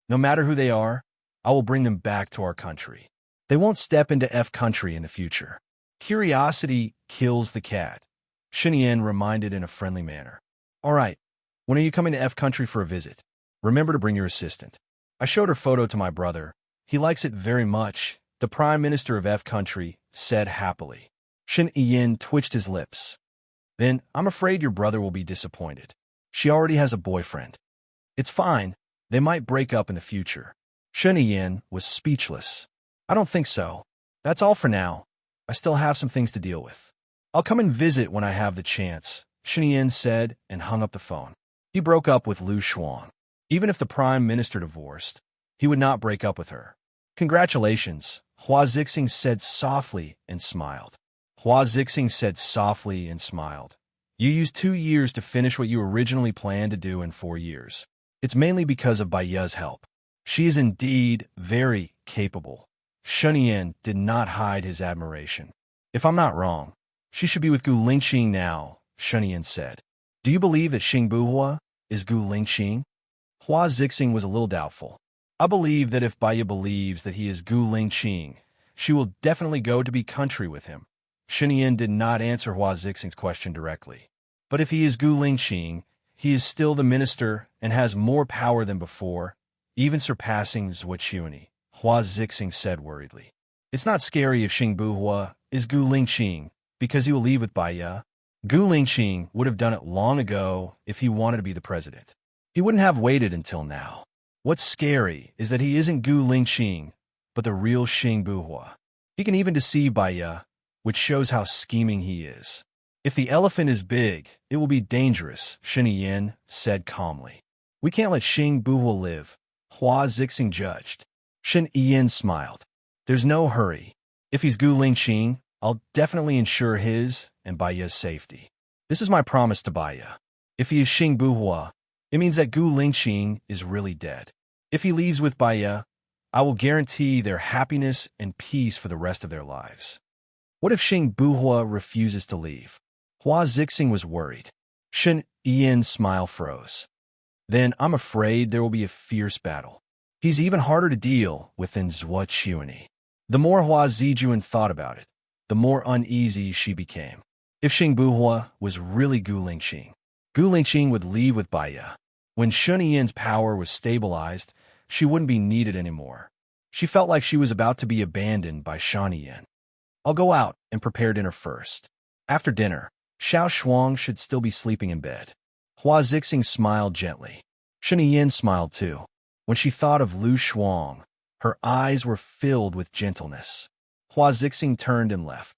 No matter who they are, I will bring them back to our country. They won't step into F country in the future. Curiosity kills the cat, Shen Yin reminded in a friendly manner. All right, when are you coming to F country for a visit? Remember to bring your assistant. I showed her photo to my brother. He likes it very much, the Prime Minister of F country said happily. Shen Yin twitched his lips. Then, I'm afraid your brother will be disappointed. She already has a boyfriend. It's fine. They might break up in the future. Shen Yin was speechless. I don't think so. That's all for now. I still have some things to deal with. I'll come and visit when I have the chance, Shen Yin said and hung up the phone. He broke up with Lu Xuan. Even if the Prime Minister divorced, he would not break up with her. Congratulations, Hua Zixing said softly and smiled. Hua Zixing said softly and smiled. You used 2 years to finish what you originally planned to do in 4 years. It's mainly because of Baiya's help. She is indeed very capable. Shen Yin did not hide his admiration. If I'm not wrong, she should be with Gu Lingxing now, Shen Yin said. Do you believe that Xing Buhua is Gu Lingxing? Hua Zixing was a little doubtful. I believe that if Baiya believes that he is Gu Lingxing, she will definitely go to be country with him. Shen Yin did not answer Hua Zixing's question directly. But if he is Gu Lingxing, he is still the minister and has more power than before, even surpassing Zhui Chuani, Hua Zixing said worriedly. It's not scary if Xing Buhua is Gu Lingxing, because he will leave with Baiya. Gu Lingxing would have done it long ago if he wanted to be the president. He wouldn't have waited until now. What's scary is that he isn't Gu Lingxing, but the real Xing Buhua. He can even deceive Baiya, which shows how scheming he is. If the elephant is big, it will be dangerous, Shen Yin said calmly. We can't let Xing Buhua live, Hua Zixing judged. Shen Yin smiled. There's no hurry. If he's Gu Lingxing, I'll definitely ensure his and Baiya's safety. This is my promise to Baiya. If he is Xing Buhua, it means that Gu Lingxing is really dead. If he leaves with Baiya, I will guarantee their happiness and peace for the rest of their lives. What if Xing Buhua refuses to leave? Hua Zixing was worried. Shen Yin's smile froze. Then I'm afraid there will be a fierce battle. He's even harder to deal with than Zhui Chuani. The more Hua Zijuan thought about it, the more uneasy she became. If Xing Buhua was really Gu Lingxing, Gu Lingxing would leave with Baiya. When Shen Yin's power was stabilized, she wouldn't be needed anymore. She felt like she was about to be abandoned by Shen Yin. I'll go out and prepare dinner first. After dinner, Xiao Shuang should still be sleeping in bed. Hua Zixing smiled gently. Shen Yin smiled too. When she thought of Lu Shuang, her eyes were filled with gentleness. Hua Zixing turned and left.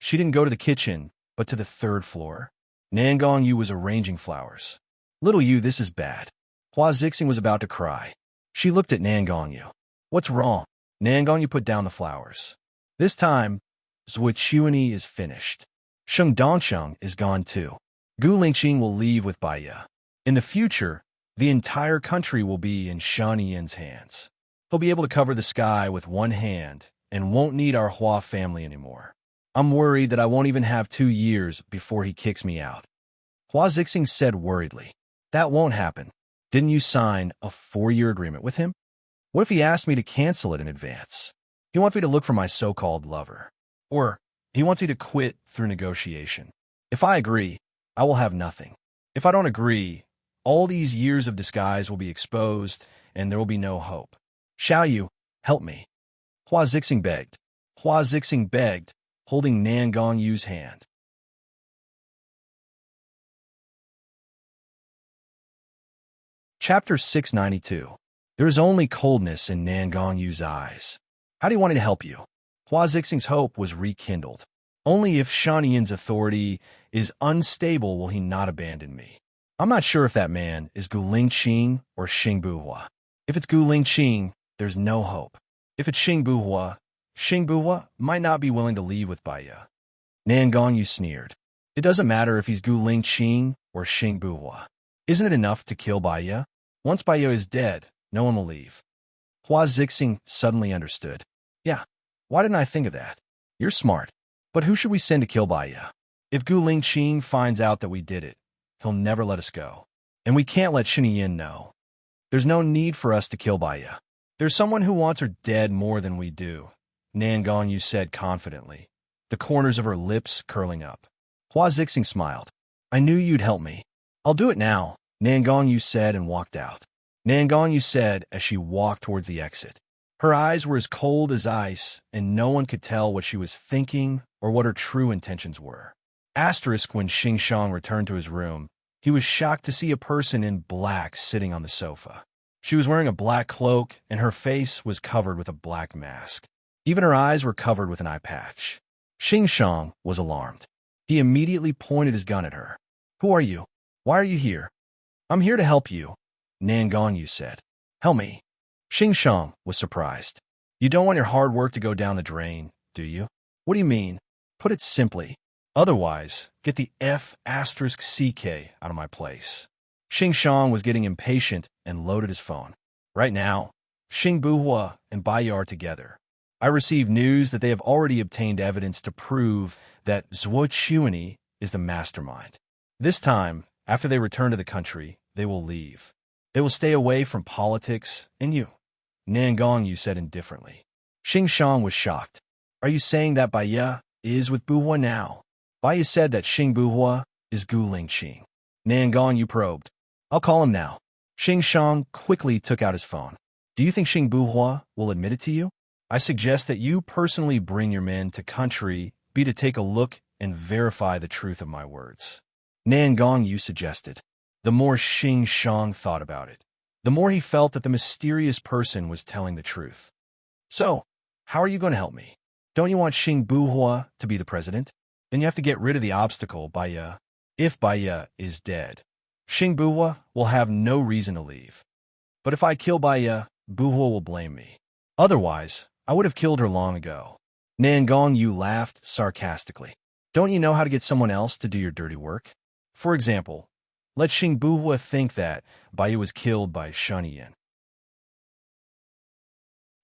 She didn't go to the kitchen, but to the 3rd floor. Nangong Yu was arranging flowers. Little Yu, this is bad. Hua Zixing was about to cry. She looked at Nangong Yu. What's wrong? Nangong Yu put down the flowers. This time, Zhui Chuani is finished. Sheng Dongsheng is gone too. Gu Lingxing will leave with Baiya. In the future, the entire country will be in Shen Yin's hands. He'll be able to cover the sky with one hand and won't need our Hua family anymore. I'm worried that I won't even have 2 years before he kicks me out. Hua Zixing said worriedly. That won't happen. Didn't you sign a 4-year agreement with him? What if he asked me to cancel it in advance? He wants me to look for my so-called lover. Or he wants me to quit through negotiation. If I agree, I will have nothing. If I don't agree, all these years of disguise will be exposed and there will be no hope. Xiao Yu, help me. Hua Zixing begged. Hua Zixing begged, holding Nangong Yu's hand. Chapter 692. There is only coldness in Nangong Yu's eyes. How do you want me to help you? Hua Zixing's hope was rekindled. Only if Shanian's authority is unstable will he not abandon me. I'm not sure if that man is Gu Lingqing or Xing Buhua. If it's Gu Lingqing, there's no hope. If it's Xing Buhua might not be willing to leave with Baiya. Nan Gongyu sneered. It doesn't matter if he's Gu Lingqing or Xing Buhua. Isn't it enough to kill Baiya? Once Baiya is dead, no one will leave. Hua Zixing suddenly understood. Yeah, why didn't I think of that? You're smart. But who should we send to kill Baiya? If Gu Lingqing finds out that we did it, he'll never let us go. And we can't let Shiniyin know. There's no need for us to kill Baiya. There's someone who wants her dead more than we do, Nan Gongyu said confidently, the corners of her lips curling up. Hua Zixing smiled. I knew you'd help me. I'll do it now, Nan Gongyu said and walked out. Nan Gongyu said as she walked towards the exit. Her eyes were as cold as ice, and no one could tell what she was thinking or what her true intentions were. Asterisk when Xing Shang returned to his room, he was shocked to see a person in black sitting on the sofa. She was wearing a black cloak, and her face was covered with a black mask. Even her eyes were covered with an eye patch. Xing Shang was alarmed. He immediately pointed his gun at her. Who are you? Why are you here? I'm here to help you, Nan Gongyu said. Help me. Xing Shang was surprised. You don't want your hard work to go down the drain, do you? What do you mean? Put it simply. Otherwise, get the F*CK out of my place. Xing Shang was getting impatient and loaded his phone. Right now, Xing Buhua and Baiya are together. I received news that they have already obtained evidence to prove that Zhuo Chuani is the mastermind. This time, after they return to the country, they will leave. They will stay away from politics and you, Nan Gongyu said indifferently. Xing Shang was shocked. Are you saying that Baiya is with Buhua now? Baiya said that Xing Buhua is Gu Lingqing. Nan Gongyu probed. I'll call him now. Xing Shang quickly took out his phone. Do you think Xing Buhua will admit it to you? I suggest that you personally bring your men to country B to take a look and verify the truth of my words. Nan Gongyu suggested. The more Xing Shang thought about it, the more he felt that the mysterious person was telling the truth. So, how are you going to help me? Don't you want Xing Buhua to be the president? Then you have to get rid of the obstacle, Baiya. If Baiya is dead, Xing Buhua will have no reason to leave. But if I kill Baiya, Buhua will blame me. Otherwise, I would have killed her long ago. Nan Gongyu laughed sarcastically. Don't you know how to get someone else to do your dirty work? For example, let Xing Buhua think that Baiya was killed by Shaniyan.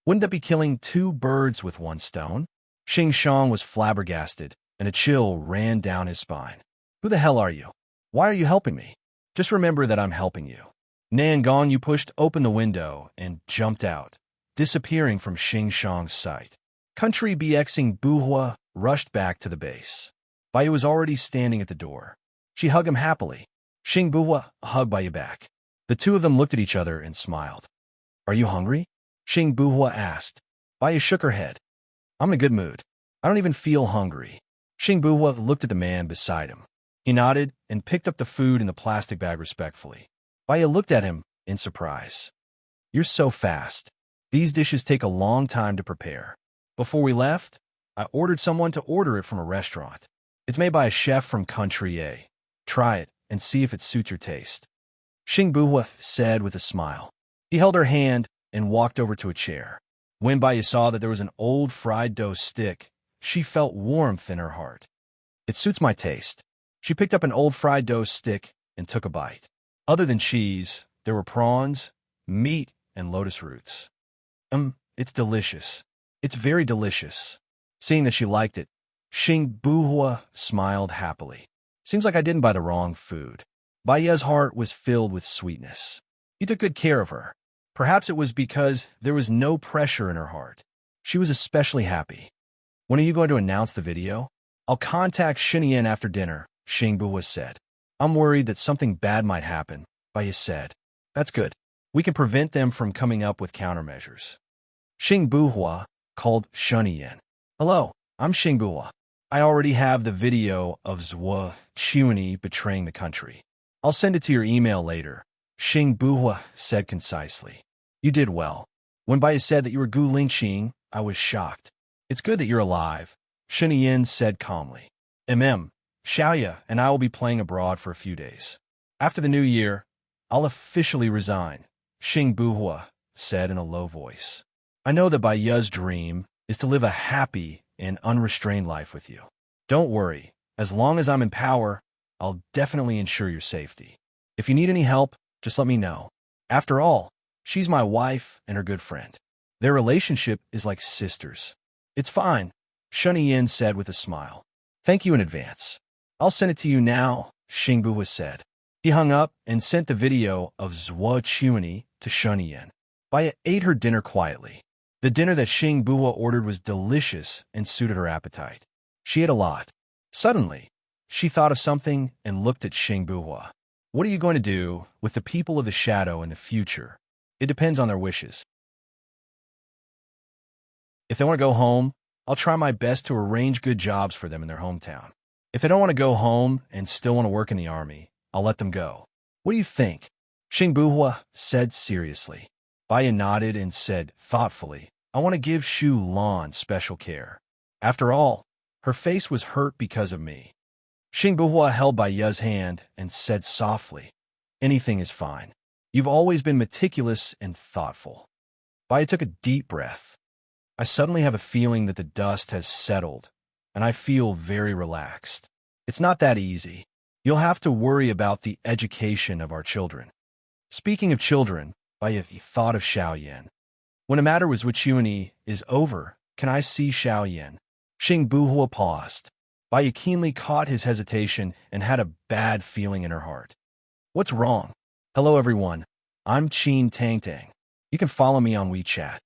Wouldn't that be killing two birds with one stone? Xing Shang was flabbergasted, and a chill ran down his spine. Who the hell are you? Why are you helping me? Just remember that I'm helping you. Nan Gongyu pushed open the window and jumped out, disappearing from Xing Shang's sight. Country BXing Buhua rushed back to the base. Baiya was already standing at the door. She hugged him happily. Xing Buhua hugged Baiya back. The two of them looked at each other and smiled. Are you hungry? Xing Buhua asked. Baiya shook her head. I'm in a good mood. I don't even feel hungry. Xing Buhua looked at the man beside him. He nodded and picked up the food in the plastic bag respectfully. Baiya looked at him in surprise. You're so fast. These dishes take a long time to prepare. Before we left, I ordered someone to order it from a restaurant. It's made by a chef from Country A. Try it and see if it suits your taste. Xing Buhua said with a smile. He held her hand and walked over to a chair. When Baiya saw that there was an old fried dough stick, she felt warmth in her heart. It suits my taste. She picked up an old fried dough stick and took a bite. Other than cheese, there were prawns, meat, and lotus roots. It's delicious. It's very delicious. Seeing that she liked it, Xing Buhua smiled happily. Seems like I didn't buy the wrong food. Baiya's heart was filled with sweetness. He took good care of her. Perhaps it was because there was no pressure in her heart. She was especially happy. When are you going to announce the video? I'll contact Shinian after dinner, Xing Buhua said. I'm worried that something bad might happen, Baiya said. That's good. We can prevent them from coming up with countermeasures. Xing Buhua called Shinian. Hello, I'm Xing Buhua. I already have the video of Zhuo Chuani betraying the country. I'll send it to your email later, Xing Buhua said concisely. You did well. When Baiya said that you were Gu Lingqing, I was shocked. It's good that you're alive, Shunyin said calmly. Xiaoya and I will be playing abroad for a few days. After the new year, I'll officially resign, Xing Buhua said in a low voice. I know that Bai Ya's dream is to live a happy and unrestrained life with you. Don't worry, as long as I'm in power, I'll definitely ensure your safety. If you need any help, just let me know. After all, she's my wife and her good friend. Their relationship is like sisters. It's fine, Shunyin said with a smile. Thank you in advance. I'll send it to you now, Xing Buhua said. He hung up and sent the video of Zhuo Chuani to Shunyin. Bai ate her dinner quietly. The dinner that Xing Buhua ordered was delicious and suited her appetite. She ate a lot. Suddenly, she thought of something and looked at Xing Buhua. What are you going to do with the people of the shadow in the future? It depends on their wishes. If they want to go home, I'll try my best to arrange good jobs for them in their hometown. If they don't want to go home and still want to work in the army, I'll let them go. What do you think? Xing Buhua said seriously. Bai nodded and said thoughtfully, I want to give Xu Lan special care. After all, her face was hurt because of me. Xing Buhua held Bai Ya's hand and said softly, anything is fine. You've always been meticulous and thoughtful. Bai took a deep breath. I suddenly have a feeling that the dust has settled, and I feel very relaxed. It's not that easy. You'll have to worry about the education of our children. Speaking of children, Bai thought of Xiaoyan. When a matter with Chuani is over, can I see Xiaoyan? Xing Buhua paused. Bai keenly caught his hesitation and had a bad feeling in her heart. What's wrong? Hello everyone, I'm Qin Tang Tang. You can follow me on WeChat.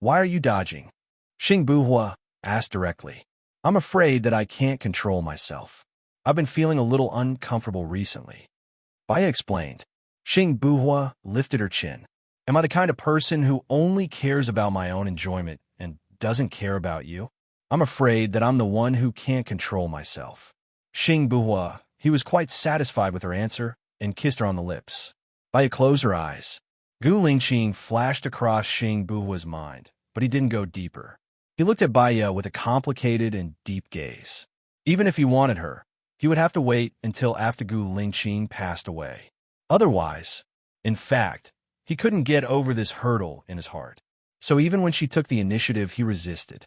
Why are you dodging? Xing Buhua asked directly. I'm afraid that I can't control myself. I've been feeling a little uncomfortable recently. Bai explained. Xing Buhua lifted her chin. Am I the kind of person who only cares about my own enjoyment and doesn't care about you? I'm afraid that I'm the one who can't control myself. Xing Buhua, he was quite satisfied with her answer and kissed her on the lips. Bai closed her eyes. Gu Lingqing flashed across Xing Buhua's mind, but he didn't go deeper. He looked at Bai with a complicated and deep gaze. Even if he wanted her, he would have to wait until after Gu Lingqing passed away. Otherwise, in fact, he couldn't get over this hurdle in his heart. So even when she took the initiative, he resisted.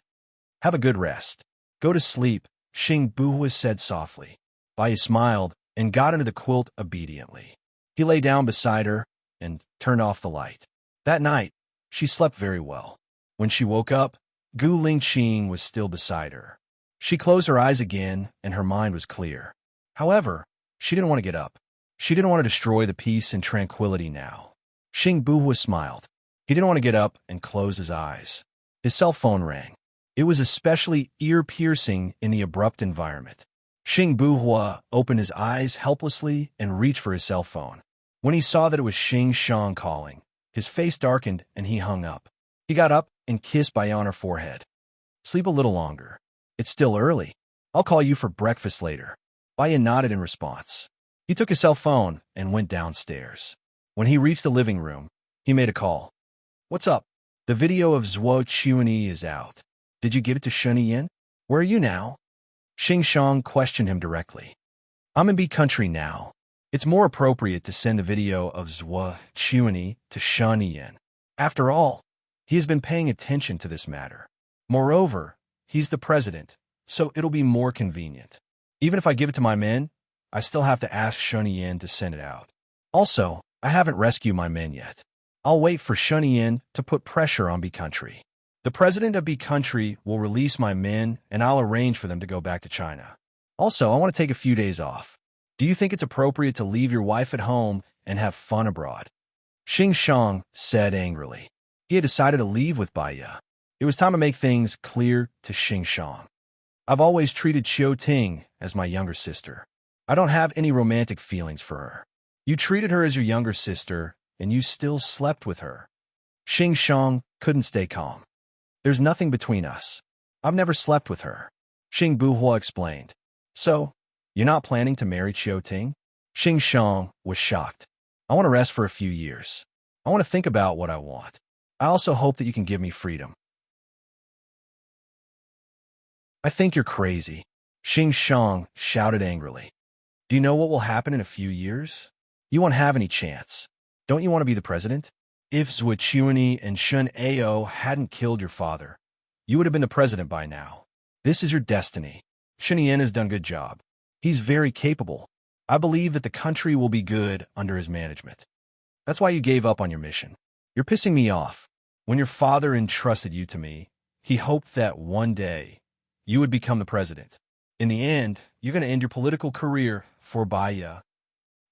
Have a good rest. Go to sleep, Xing Buhua said softly. Bai smiled and got into the quilt obediently. He lay down beside her and turned off the light. That night, she slept very well. When she woke up, Gu Lingqing was still beside her. She closed her eyes again, and her mind was clear. However, she didn't want to get up. She didn't want to destroy the peace and tranquility now. Xing Buhua smiled. He didn't want to get up and close his eyes. His cell phone rang. It was especially ear-piercing in the abrupt environment. Xing Buhua opened his eyes helplessly and reached for his cell phone. When he saw that it was Xing Shang calling, his face darkened and he hung up. He got up and kissed Bai on her forehead. Sleep a little longer. It's still early. I'll call you for breakfast later. Bai nodded in response. He took his cell phone and went downstairs. When he reached the living room, he made a call. What's up? The video of Zhuo Chuani is out. Did you give it to Shunyin? Where are you now? Xing Shang questioned him directly. I'm in B country now. It's more appropriate to send a video of Zhuo Chuani to Shunyin. After all, he has been paying attention to this matter. Moreover, he's the president, so it'll be more convenient. Even if I give it to my men, I still have to ask Shunyin to send it out. Also, I haven't rescued my men yet. I'll wait for Shunyin to put pressure on B country. The president of B country will release my men, and I'll arrange for them to go back to China. Also, I want to take a few days off. Do you think it's appropriate to leave your wife at home and have fun abroad? Xing Shang said angrily. He had decided to leave with Bai Ya. It was time to make things clear to Xing Shang. I've always treated Qiu Ting as my younger sister. I don't have any romantic feelings for her. You treated her as your younger sister, and you still slept with her. Xing Shang couldn't stay calm. There's nothing between us. I've never slept with her. Xing Buhua explained. So, you're not planning to marry Qiu Ting? Xing Shang was shocked. I want to rest for a few years. I want to think about what I want. I also hope that you can give me freedom. I think you're crazy. Xing Shang shouted angrily. Do you know what will happen in a few years? You won't have any chance. Don't you want to be the president? If Zhou Chuani and Shun Ao hadn't killed your father, you would have been the president by now. This is your destiny. Shun Yan has done a good job. He's very capable. I believe that the country will be good under his management. That's why you gave up on your mission. You're pissing me off. When your father entrusted you to me, he hoped that one day you would become the president. In the end, you're going to end your political career for Baya.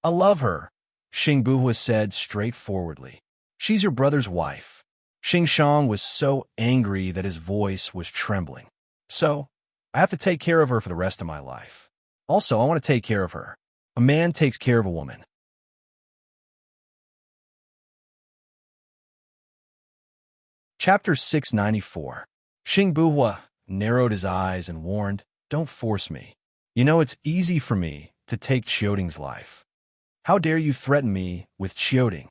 I love her, Xing Buhua said straightforwardly. She's your brother's wife. Xing Shang was so angry that his voice was trembling. So, I have to take care of her for the rest of my life. Also, I want to take care of her. A man takes care of a woman. Chapter 694. Xing Buhua narrowed his eyes and warned, Don't force me. You know it's easy for me to take Qiuting's life. How dare you threaten me with Qiuting?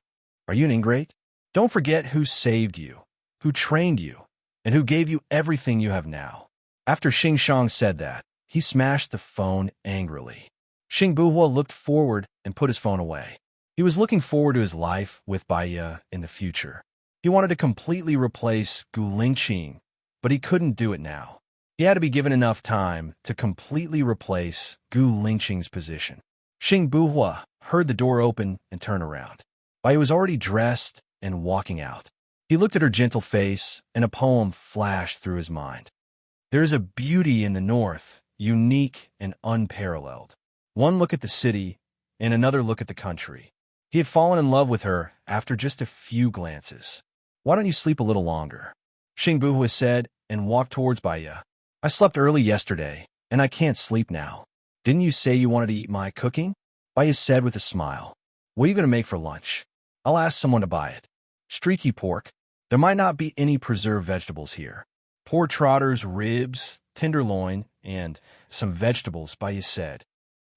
Are you an ingrate? Don't forget who saved you, who trained you, and who gave you everything you have now. After Xing Shang said that, he smashed the phone angrily. Xing Buhua looked forward and put his phone away. He was looking forward to his life with Baya in the future. He wanted to completely replace Gu Lingqing, but he couldn't do it now. He had to be given enough time to completely replace Gu Lingqing's position. Xing Buhua heard the door open and turn around. Baya was already dressed and walking out. He looked at her gentle face, and a poem flashed through his mind. There is a beauty in the north, unique and unparalleled. One look at the city, and another look at the country. He had fallen in love with her after just a few glances. Why don't you sleep a little longer? Xing Buhua said, and walked towards Baya. I slept early yesterday, and I can't sleep now. Didn't you say you wanted to eat my cooking? Baya said with a smile. What are you going to make for lunch? I'll ask someone to buy it. Streaky pork. There might not be any preserved vegetables here. Pork trotters, ribs, tenderloin, and some vegetables, Baya said.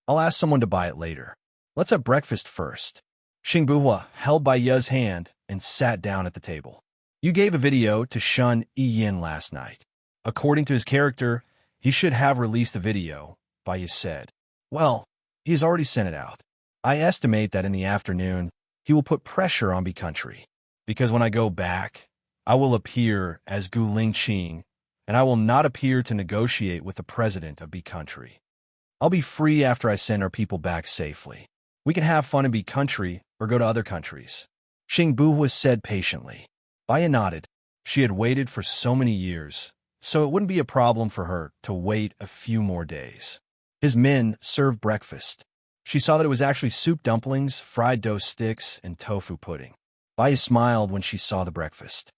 I'll ask someone to buy it later. Let's have breakfast first. Xing Buhua held Baya's hand and sat down at the table. You gave a video to Shun Yin last night. According to his character, he should have released the video, Baya said. Well, he has already sent it out. I estimate that in the afternoon, he will put pressure on B Country. Because when I go back, I will appear as Gu Lingqing, and I will not appear to negotiate with the president of B Country. I'll be free after I send our people back safely. We can have fun in B Country or go to other countries. Xing Buhua said patiently. Baya nodded. She had waited for so many years, so it wouldn't be a problem for her to wait a few more days. His men served breakfast. She saw that it was actually soup dumplings, fried dough sticks, and tofu pudding. Baya smiled when she saw the breakfast.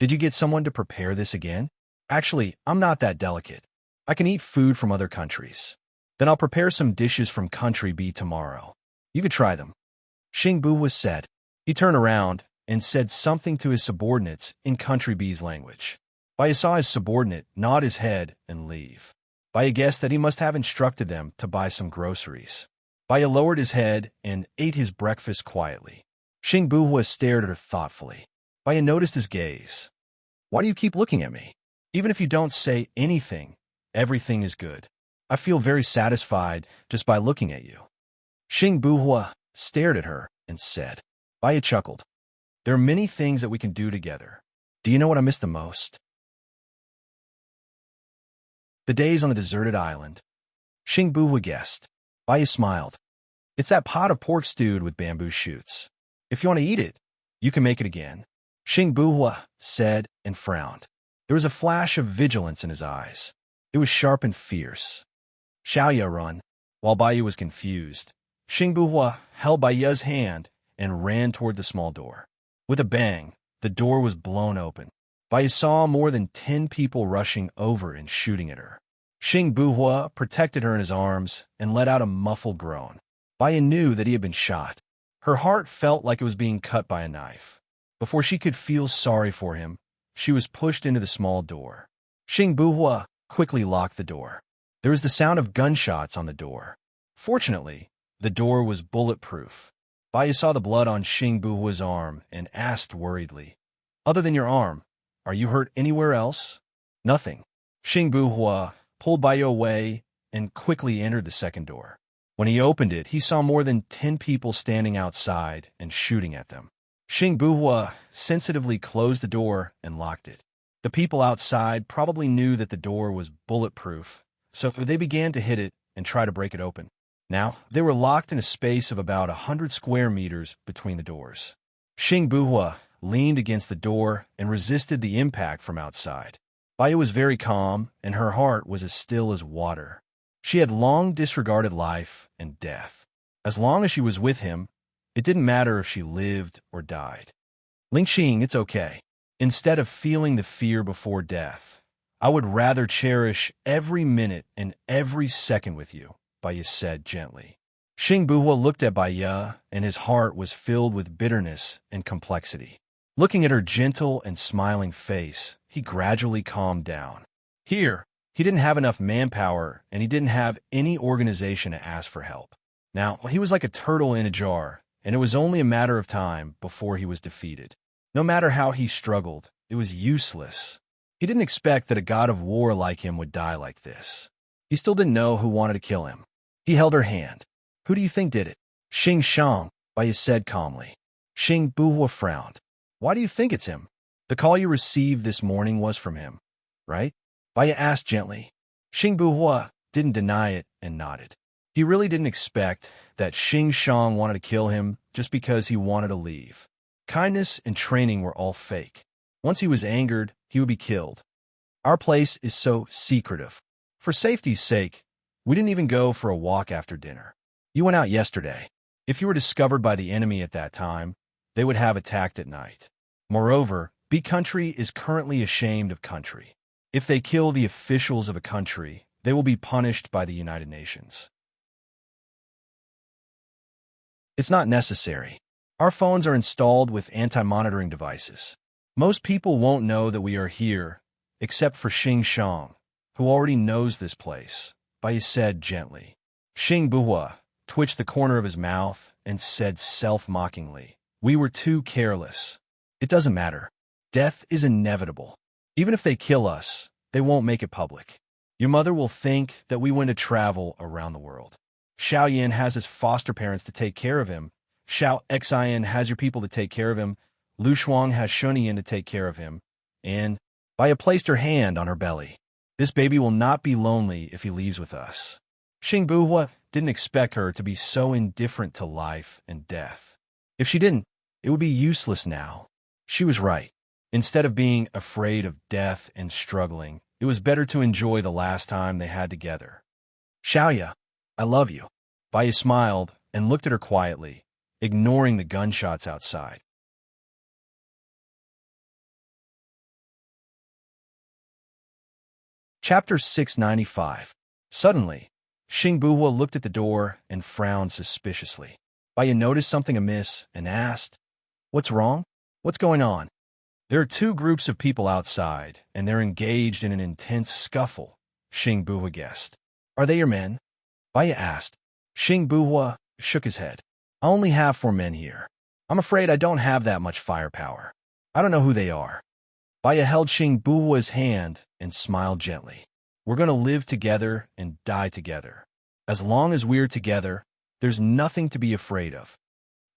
Did you get someone to prepare this again? Actually, I'm not that delicate. I can eat food from other countries. Then I'll prepare some dishes from Country B tomorrow. You could try them. Xing Buhua said. He turned around and said something to his subordinates in Country B's language. Baya saw his subordinate nod his head and leave. Baya guessed that he must have instructed them to buy some groceries. Baya lowered his head and ate his breakfast quietly. Xing Buhua stared at her thoughtfully. Baya noticed his gaze. Why do you keep looking at me? Even if you don't say anything, everything is good. I feel very satisfied just by looking at you. Xing Buhua stared at her and said. Baya chuckled. There are many things that we can do together. Do you know what I miss the most? The days on the deserted island. Xing Buhua guessed. Baya smiled. It's that pot of pork stewed with bamboo shoots. If you want to eat it, you can make it again. Xing Buhua said and frowned. There was a flash of vigilance in his eyes. It was sharp and fierce. Shall ya run? While Baya was confused, Xing Buhua held Baya's hand and ran toward the small door. With a bang, the door was blown open. Baya saw more than 10 people rushing over and shooting at her. Xing Buhua protected her in his arms and let out a muffled groan. Baya knew that he had been shot. Her heart felt like it was being cut by a knife. Before she could feel sorry for him, she was pushed into the small door. Xing Buhua quickly locked the door. There was the sound of gunshots on the door. Fortunately, The door was bulletproof. Baya saw the blood on Xing Buhua's arm and asked worriedly, "Other than your arm, are you hurt anywhere else?" "Nothing." Xing Buhua pulled Baya away and quickly entered the second door. When he opened it, he saw more than 10 people standing outside and shooting at them. Xing Buhua sensitively closed the door and locked it. The people outside probably knew that the door was bulletproof, so they began to hit it and try to break it open. Now, they were locked in a space of about 100 square meters between the doors. Xing Buhua leaned against the door and resisted the impact from outside. Baya was very calm, and her heart was as still as water. She had long disregarded life and death. As long as she was with him, it didn't matter if she lived or died. "Lingxing, it's okay. Instead of feeling the fear before death, I would rather cherish every minute and every second with you," Baya said gently. Xing Buhua looked at Baya, and his heart was filled with bitterness and complexity. Looking at her gentle and smiling face, he gradually calmed down. Here, he didn't have enough manpower, and he didn't have any organization to ask for help. Now, he was like a turtle in a jar, and it was only a matter of time before he was defeated. No matter how he struggled, it was useless. He didn't expect that a god of war like him would die like this. He still didn't know who wanted to kill him. He held her hand. "Who do you think did it?" "Xing Shang," Baya said calmly. Xing Buhua frowned. "Why do you think it's him? The call you received this morning was from him, right?" Baya asked gently. Xing Buhua didn't deny it and nodded. He really didn't expect that Xing Shang wanted to kill him just because he wanted to leave. Kindness and training were all fake. Once he was angered, he would be killed. Our place is so secretive. For safety's sake, we didn't even go for a walk after dinner. You went out yesterday. If you were discovered by the enemy at that time, they would have attacked at night. Moreover, B country is currently ashamed of country. If they kill the officials of a country, they will be punished by the United Nations. It's not necessary. Our phones are installed with anti-monitoring devices. Most people won't know that we are here, except for Xing Shang, who already knows this place, Baya said gently. Xing Buhua twitched the corner of his mouth and said self-mockingly, "We were too careless. It doesn't matter. Death is inevitable. Even if they kill us, they won't make it public. Your mother will think that we went to travel around the world. Xiao Yin has his foster parents to take care of him. Xiao Xian has your people to take care of him. Lu Shuang has Shunyin to take care of him. And Baya placed her hand on her belly. This baby will not be lonely if he leaves with us." Xing Buhua didn't expect her to be so indifferent to life and death. If she didn't, it would be useless now. She was right. Instead of being afraid of death and struggling, it was better to enjoy the last time they had together. "Xiaoya, I love you." Baya smiled and looked at her quietly, ignoring the gunshots outside. Chapter 695. Suddenly, Xing Buhua looked at the door and frowned suspiciously. Baya noticed something amiss and asked, "What's wrong? What's going on?" "There are two groups of people outside, and they're engaged in an intense scuffle," Xing Buhua guessed. "Are they your men?" Baya asked. Xing Buhua shook his head. "I only have 4 men here. I'm afraid I don't have that much firepower. I don't know who they are." Baya held Xing Buhua's hand and smiled gently. "We're going to live together and die together. As long as we're together, there's nothing to be afraid of."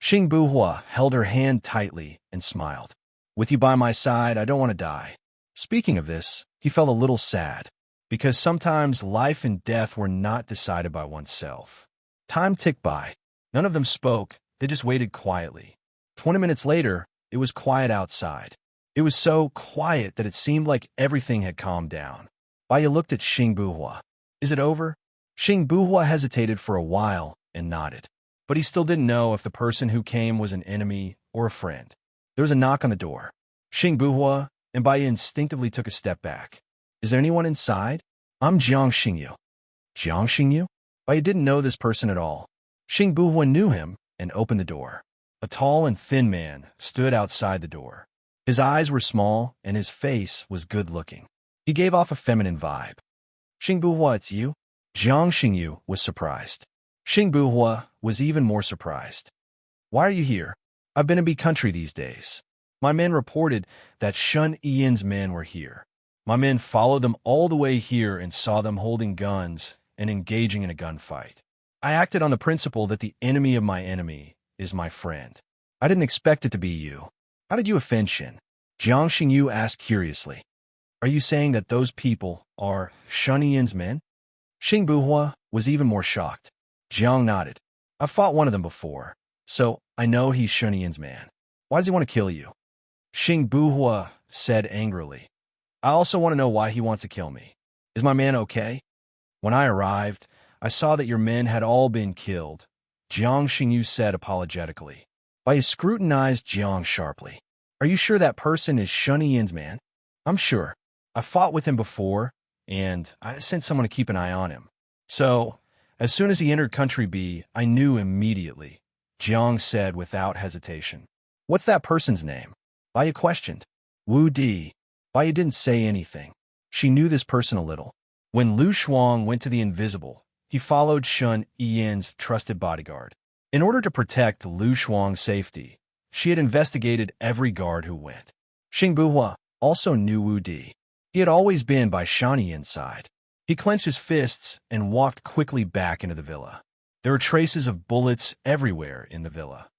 Xing Buhua held her hand tightly and smiled. "With you by my side, I don't want to die." Speaking of this, he felt a little sad, because sometimes life and death were not decided by oneself. Time ticked by. None of them spoke, they just waited quietly. 20 minutes later, it was quiet outside. It was so quiet that it seemed like everything had calmed down. Baya looked at Xing Buhua. "Is it over?" Xing Buhua hesitated for a while and nodded. But he still didn't know if the person who came was an enemy or a friend. There was a knock on the door. Xing Buhua and Baya instinctively took a step back. "Is there anyone inside?" "I'm Jiang Xingyu." "Jiang Xingyu?" Baya didn't know this person at all. Xing Buhua knew him and opened the door. A tall and thin man stood outside the door. His eyes were small and his face was good-looking. He gave off a feminine vibe. "Xing Buhua, it's you?" Jiang Xingyu was surprised. Xing Buhua was even more surprised. Why are you here? I've been in B country these days. My men reported that Shun Ian's men were here. My men followed them all the way here and saw them holding guns and engaging in a gunfight. I acted on the principle that the enemy of my enemy is my friend. I didn't expect it to be you. How did you offend Shin? Jiang Xingyu asked curiously. Are you saying that those people are Shun Ian's men? Xing Buhua was even more shocked. Jiang nodded. I've fought one of them before, so I know he's Shun Ian's man. Why does he want to kill you? Xing Buhua said angrily. I also want to know why he wants to kill me. Is my man okay? When I arrived, I saw that your men had all been killed, Jiang Xingyu said apologetically. Bai scrutinized Jiang sharply. Are you sure that person is Shun Ian's man? I'm sure. I fought with him before, and I sent someone to keep an eye on him. So, as soon as he entered Country B, I knew immediately, Jiang said without hesitation. What's that person's name? Bai questioned. Wu Di. Bai didn't say anything. She knew this person a little. When Lu Shuang went to the Invisible, he followed Shun Ian's trusted bodyguard. In order to protect Lu Shuang's safety, she had investigated every guard who went. Xing Buhua also knew Wu Di. He had always been by Shan Ian's side. He clenched his fists and walked quickly back into the villa. There were traces of bullets everywhere in the villa.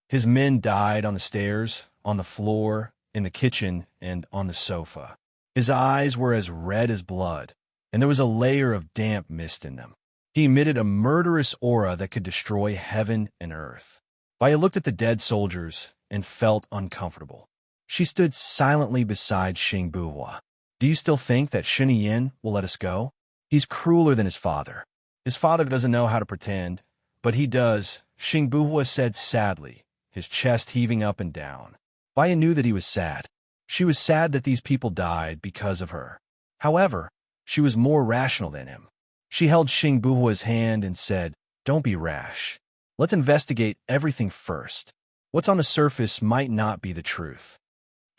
His men died on the stairs, on the floor, in the kitchen, and on the sofa. His eyes were as red as blood, and there was a layer of damp mist in them. He emitted a murderous aura that could destroy heaven and earth. Bai looked at the dead soldiers and felt uncomfortable. She stood silently beside Xing Buhua. Do you still think that Shun Ian will let us go? He's crueler than his father. His father doesn't know how to pretend, but he does, Xing Buhua said sadly, his chest heaving up and down. Bai knew that he was sad. She was sad that these people died because of her. However, she was more rational than him. She held Xing Buhua's hand and said, Don't be rash. Let's investigate everything first. What's on the surface might not be the truth.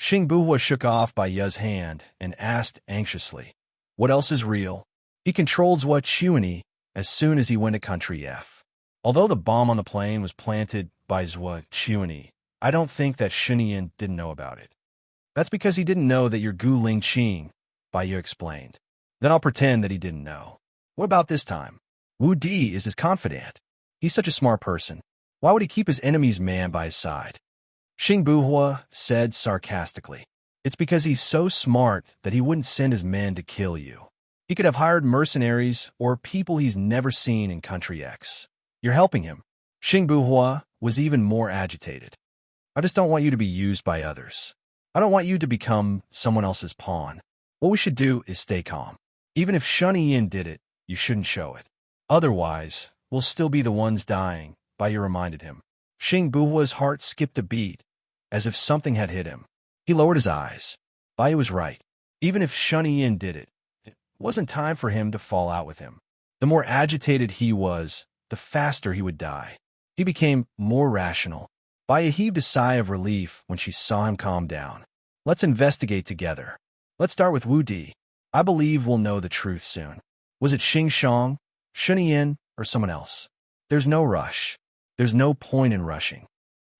Xing Buhua shook off Bai Ye's hand and asked anxiously, What else is real? He controlled Zhuo Chuani as soon as he went to Country F. Although the bomb on the plane was planted by Zhuo Chuani, I don't think that Shun Ian didn't know about it. That's because he didn't know that you're Gu Lingqing, Bai Ye explained. Then I'll pretend that he didn't know. What about this time? Wu Di is his confidant. He's such a smart person. Why would he keep his enemy's man by his side? Xing Buhua said sarcastically. It's because he's so smart that he wouldn't send his men to kill you. He could have hired mercenaries or people he's never seen in Country X. You're helping him. Xing Buhua was even more agitated. I just don't want you to be used by others. I don't want you to become someone else's pawn. What we should do is stay calm. Even if Shun Ian did it, you shouldn't show it. Otherwise, we'll still be the ones dying, Bai Ye reminded him. Xing Buhua's heart skipped a beat, as if something had hit him. He lowered his eyes. Bai Ye was right. Even if Shun Ian did it, it wasn't time for him to fall out with him. The more agitated he was, the faster he would die. He became more rational. Bai Ye heaved a sigh of relief when she saw him calm down. Let's investigate together. Let's start with Wu Di. I believe we'll know the truth soon. Was it Xing Shang, Shun Ian, or someone else? There's no rush. There's no point in rushing.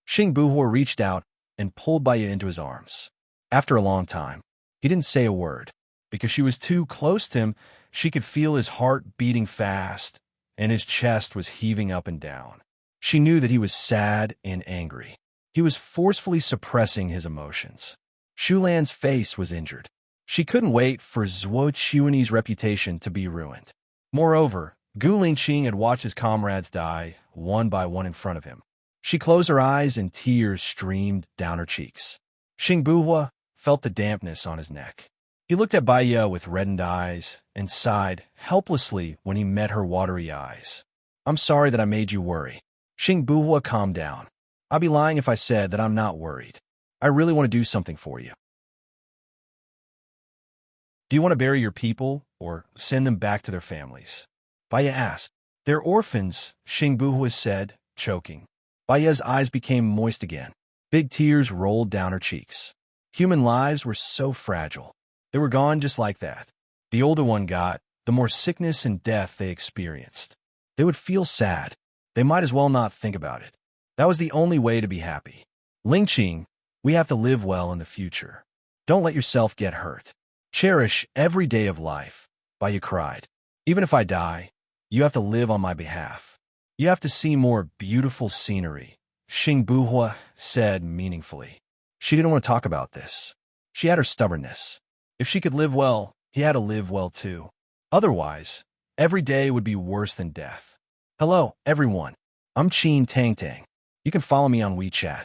Xing Buhua reached out and pulled Bai Ye into his arms. After a long time, he didn't say a word. Because she was too close to him, she could feel his heart beating fast, and his chest was heaving up and down. She knew that he was sad and angry. He was forcefully suppressing his emotions. Shulan's face was injured. She couldn't wait for Zhuo Chuani's reputation to be ruined. Moreover, Gu Lingqing had watched his comrades die, one by one in front of him. She closed her eyes and tears streamed down her cheeks. Xing Buhua felt the dampness on his neck. He looked at Bai Ye with reddened eyes and sighed helplessly when he met her watery eyes. I'm sorry that I made you worry. Xing Buhua calmed down. I'd be lying if I said that I'm not worried. I really want to do something for you. Do you want to bury your people or send them back to their families? Bai Ye asked. They're orphans, Xing Buhua said, choking. Bai Ye's eyes became moist again. Big tears rolled down her cheeks. Human lives were so fragile. They were gone just like that. The older one got the more sickness and death they experienced. They would feel sad. They might as well not think about it. That was the only way to be happy. Lingqing, we have to live well in the future. Don't let yourself get hurt. Cherish every day of life. Bai cried. Even if I die, you have to live on my behalf. You have to see more beautiful scenery, Xing Buhua said meaningfully. She didn't want to talk about this. She had her stubbornness. If she could live well, he had to live well too. Otherwise, every day would be worse than death. Hello, everyone. I'm Qin Tang Tang. You can follow me on WeChat.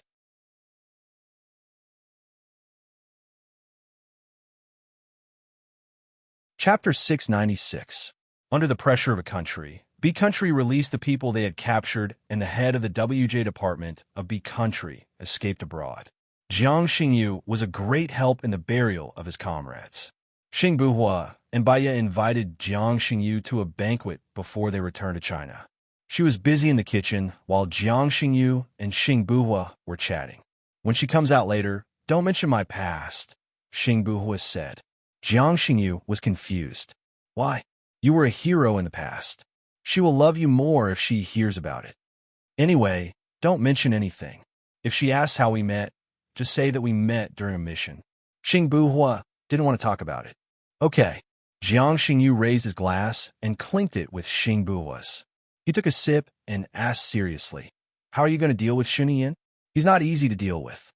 Chapter 696. Under the pressure of a country, B Country released the people they had captured, and the head of the WJ department of B Country escaped abroad. Jiang Xingyu was a great help in the burial of his comrades. Xing Buhua and Baiya invited Jiang Xingyu to a banquet before they returned to China. She was busy in the kitchen while Jiang Xingyu and Xing Buhua were chatting. When she comes out later, don't mention my past, Xing Buhua said. Jiang Xingyu was confused. Why? You were a hero in the past. She will love you more if she hears about it. Anyway, don't mention anything. If she asks how we met, just say that we met during a mission. Xing Buhua didn't want to talk about it. Okay. Jiang Xingyu raised his glass and clinked it with Xing Buhua's. He took a sip and asked seriously, how are you going to deal with Shuniyin? He's not easy to deal with.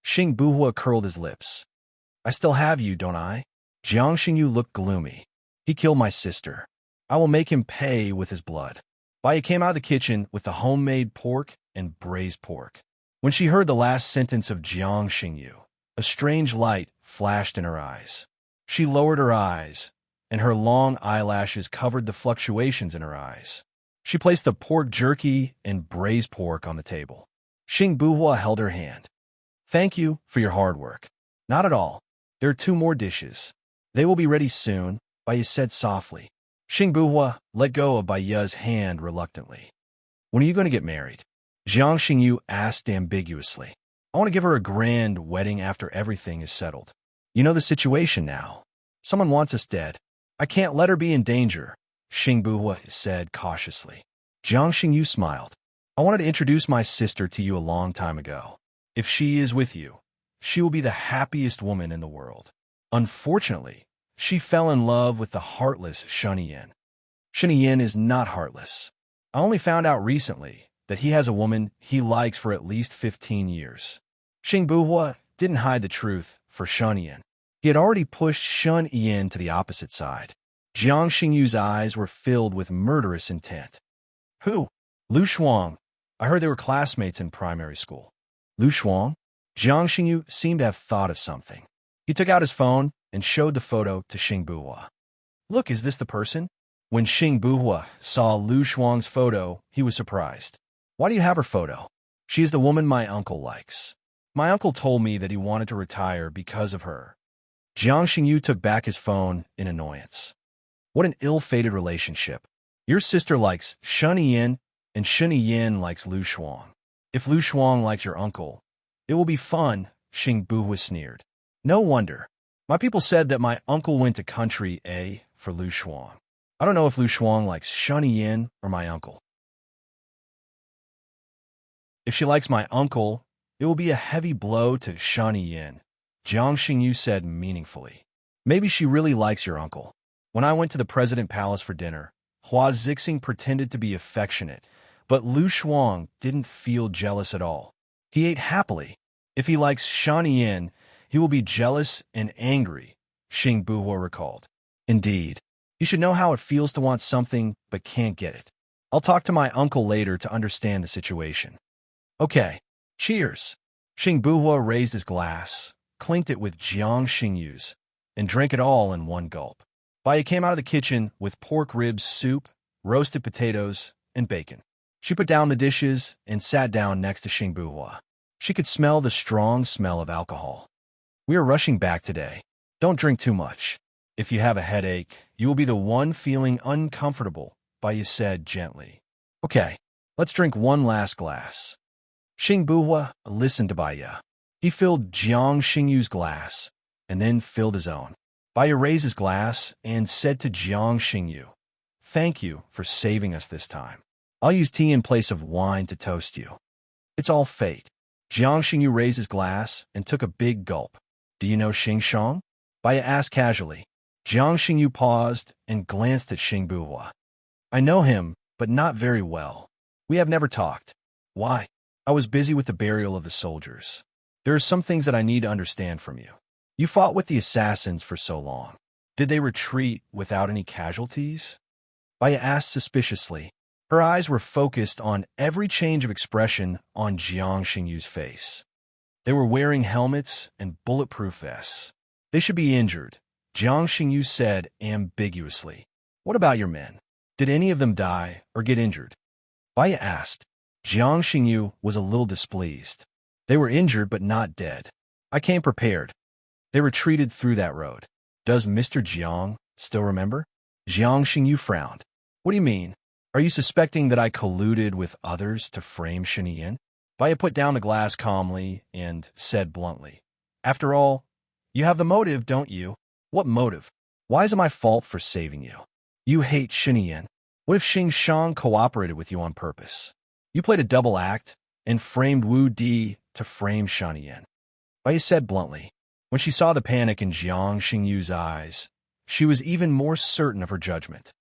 Xing Buhua curled his lips. I still have you, don't I? Jiang Xingyu looked gloomy. He killed my sister. I will make him pay with his blood. Baiya came out of the kitchen with the homemade pork and braised pork. When she heard the last sentence of Jiang Xingyu, a strange light flashed in her eyes. She lowered her eyes, and her long eyelashes covered the fluctuations in her eyes. She placed the pork jerky and braised pork on the table. Xing Buhua held her hand. Thank you for your hard work. Not at all. There are 2 more dishes. They will be ready soon, Baiya said softly. Xing Buhua let go of Baiya's hand reluctantly. When are you going to get married? Jiang Xingyu asked ambiguously. I want to give her a grand wedding after everything is settled. You know the situation now. Someone wants us dead. I can't let her be in danger, Xing Buhua said cautiously. Jiang Xingyu smiled. I wanted to introduce my sister to you a long time ago. If she is with you, she will be the happiest woman in the world. Unfortunately, she fell in love with the heartless Shuniyin. Shuniyin is not heartless. I only found out recently that he has a woman he likes for at least 15 years. Xing Buhua didn't hide the truth for Shuniyin. He had already pushed Shuniyin to the opposite side. Jiang Xingyu's eyes were filled with murderous intent. Who? Lu Shuang. I heard they were classmates in primary school. Lu Shuang? Jiang Xingyu seemed to have thought of something. He took out his phone and showed the photo to Xing Buhua. Look, is this the person? When Xing Buhua saw Lu Shuang's photo, he was surprised. Why do you have her photo? She is the woman my uncle likes. My uncle told me that he wanted to retire because of her. Jiang Xingyu took back his phone in annoyance. What an ill-fated relationship. Your sister likes Shuniyin, and Shuniyin likes Lu Shuang. If Lu Shuang likes your uncle, it will be fun, Xing Buhua sneered. No wonder. My people said that my uncle went to country A for Lu Shuang. I don't know if Lu Shuang likes Shuniyin or my uncle. If she likes my uncle, it will be a heavy blow to Shuniyin, Jiang Xingyu said meaningfully. Maybe she really likes your uncle. When I went to the President Palace for dinner, Hua Zixing pretended to be affectionate, but Lu Shuang didn't feel jealous at all. He ate happily. If he likes Shuniyin, he will be jealous and angry, Xing Buhua recalled. Indeed, you should know how it feels to want something but can't get it. I'll talk to my uncle later to understand the situation. Okay, cheers. Xing Buhua raised his glass, clinked it with Jiang Xingyu's, and drank it all in one gulp. Baiya came out of the kitchen with pork ribs soup, roasted potatoes, and bacon. She put down the dishes and sat down next to Xing Buhua. She could smell the strong smell of alcohol. We are rushing back today. Don't drink too much. If you have a headache, you will be the one feeling uncomfortable, Baiya said gently. Okay, let's drink one last glass. Xing Buhua listened to Baiya. He filled Jiang Xingyu's glass and then filled his own. Baya raised his glass and said to Jiang Xingyu, "Thank you for saving us this time. I'll use tea in place of wine to toast you." "It's all fate." Jiang Xingyu raised his glass and took a big gulp. "Do you know Xing Shang?" Baya asked casually. Jiang Xingyu paused and glanced at Xing Buhua. "I know him, but not very well. We have never talked." "Why?" "I was busy with the burial of the soldiers. There are some things that I need to understand from you. You fought with the assassins for so long. Did they retreat without any casualties?" Baya asked suspiciously. Her eyes were focused on every change of expression on Jiang Xingyu's face. They were wearing helmets and bulletproof vests. "They should be injured," Jiang Xingyu said ambiguously. "What about your men? Did any of them die or get injured?" Baya asked. Jiang Xingyu was a little displeased. "They were injured but not dead. I came prepared. They retreated through that road. Does Mr. Jiang still remember?" Jiang Xingyu frowned. "What do you mean? Are you suspecting that I colluded with others to frame Shiniyin?" Baya put down the glass calmly and said bluntly, "After all, you have the motive, don't you?" "What motive? Why is it my fault for saving you?" "You hate Shiniyin. What if Xing Shang cooperated with you on purpose? You played a double act and framed Wu Di to frame Shiniyin." Baya said bluntly. When she saw the panic in Jiang Xingyu's eyes, she was even more certain of her judgment.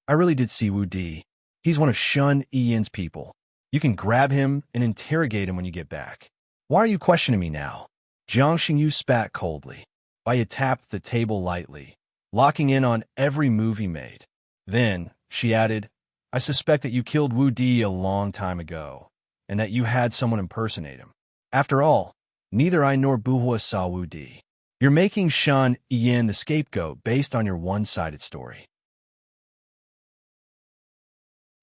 "I really did see Wu Di. He's one of Shun Yin's people. You can grab him and interrogate him when you get back. Why are you questioning me now?" Jiang Xingyu spat coldly. Baya tapped the table lightly, locking in on every move he made. Then, she added, "I suspect that you killed Wu Di a long time ago, and that you had someone impersonate him. After all, neither I nor Buhua saw Wu Di. You're making Shun Yin the scapegoat based on your one-sided story.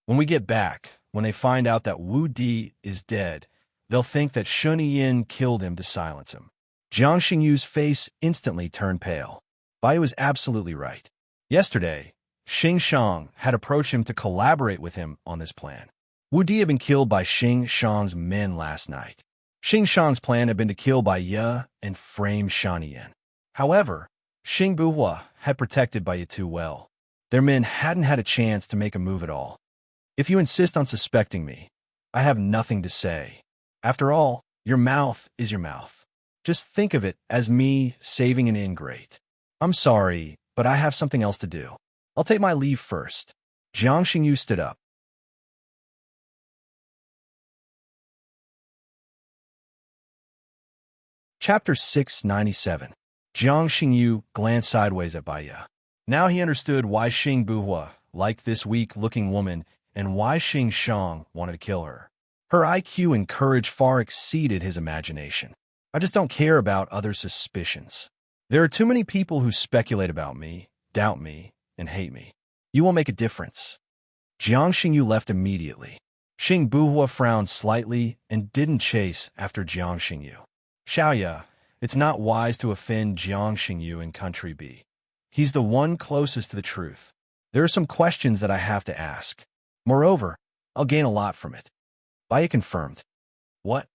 When we get back, when they find out that Wu Di is dead, they'll think that Shun Yin killed him to silence him." Jiang Xingyu's face instantly turned pale. Baya was absolutely right. Yesterday, Xing Shang had approached him to collaborate with him on this plan. Wu Di had been killed by Xing Shang's men last night. Xing Shang's plan had been to kill Baya and frame Shaniyin. However, Xing Buhua had protected Baya too well. Their men hadn't had a chance to make a move at all. "If you insist on suspecting me, I have nothing to say. After all, your mouth is your mouth. Just think of it as me saving an ingrate. I'm sorry, but I have something else to do. I'll take my leave first." Jiang Xingyu stood up. Chapter 697. Jiang Xingyu glanced sideways at Baya. Now he understood why Xing Buhua liked this weak-looking woman and why Xing Shang wanted to kill her. Her IQ and courage far exceeded his imagination. "I just don't care about other suspicions. There are too many people who speculate about me, doubt me, and hate me. You won't make a difference." Jiang Xingyu left immediately. Xing Buhua frowned slightly and didn't chase after Jiang Xingyu. "Xiaoya, it's not wise to offend Jiang Xingyu in Country B. He's the one closest to the truth. There are some questions that I have to ask. Moreover, I'll gain a lot from it." Baya confirmed. "What?"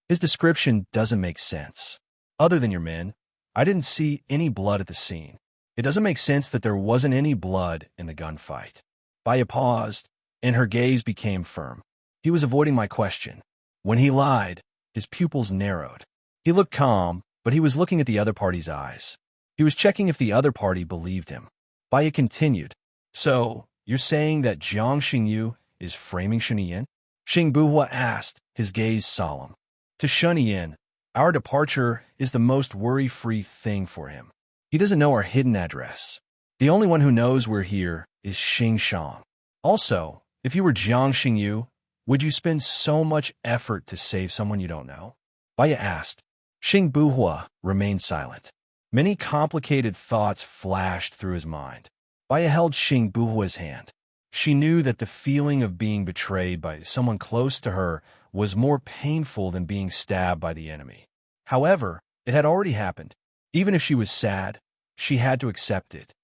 "His description doesn't make sense. Other than your men, I didn't see any blood at the scene. It doesn't make sense that there wasn't any blood in the gunfight." Baya paused, and her gaze became firm. He was avoiding my question. When he lied, his pupils narrowed. He looked calm, but he was looking at the other party's eyes. He was checking if the other party believed him. Baya continued. "So, you're saying that Jiang Xingyu is framing Shuniyin?" Xing Buhua asked, his gaze solemn. "To Shuniyin, our departure is the most worry-free thing for him. He doesn't know our hidden address. The only one who knows we're here is Xing Shang. Also, if you were Jiang Xingyu, would you spend so much effort to save someone you don't know?" Baya asked. Xing Buhua remained silent. Many complicated thoughts flashed through his mind. Baya held Xing Buhua's hand. She knew that the feeling of being betrayed by someone close to her was more painful than being stabbed by the enemy. However, it had already happened. Even if she was sad, she had to accept it.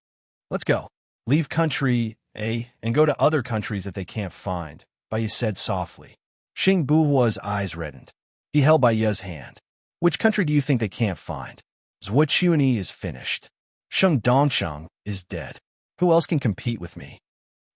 "Let's go. Leave Country A and go to other countries that they can't find," Baya said softly. Xing Buhua's eyes reddened. He held Baya's hand. "Which country do you think they can't find?" "Zhuochuani is finished. Sheng Dongsheng is dead. Who else can compete with me?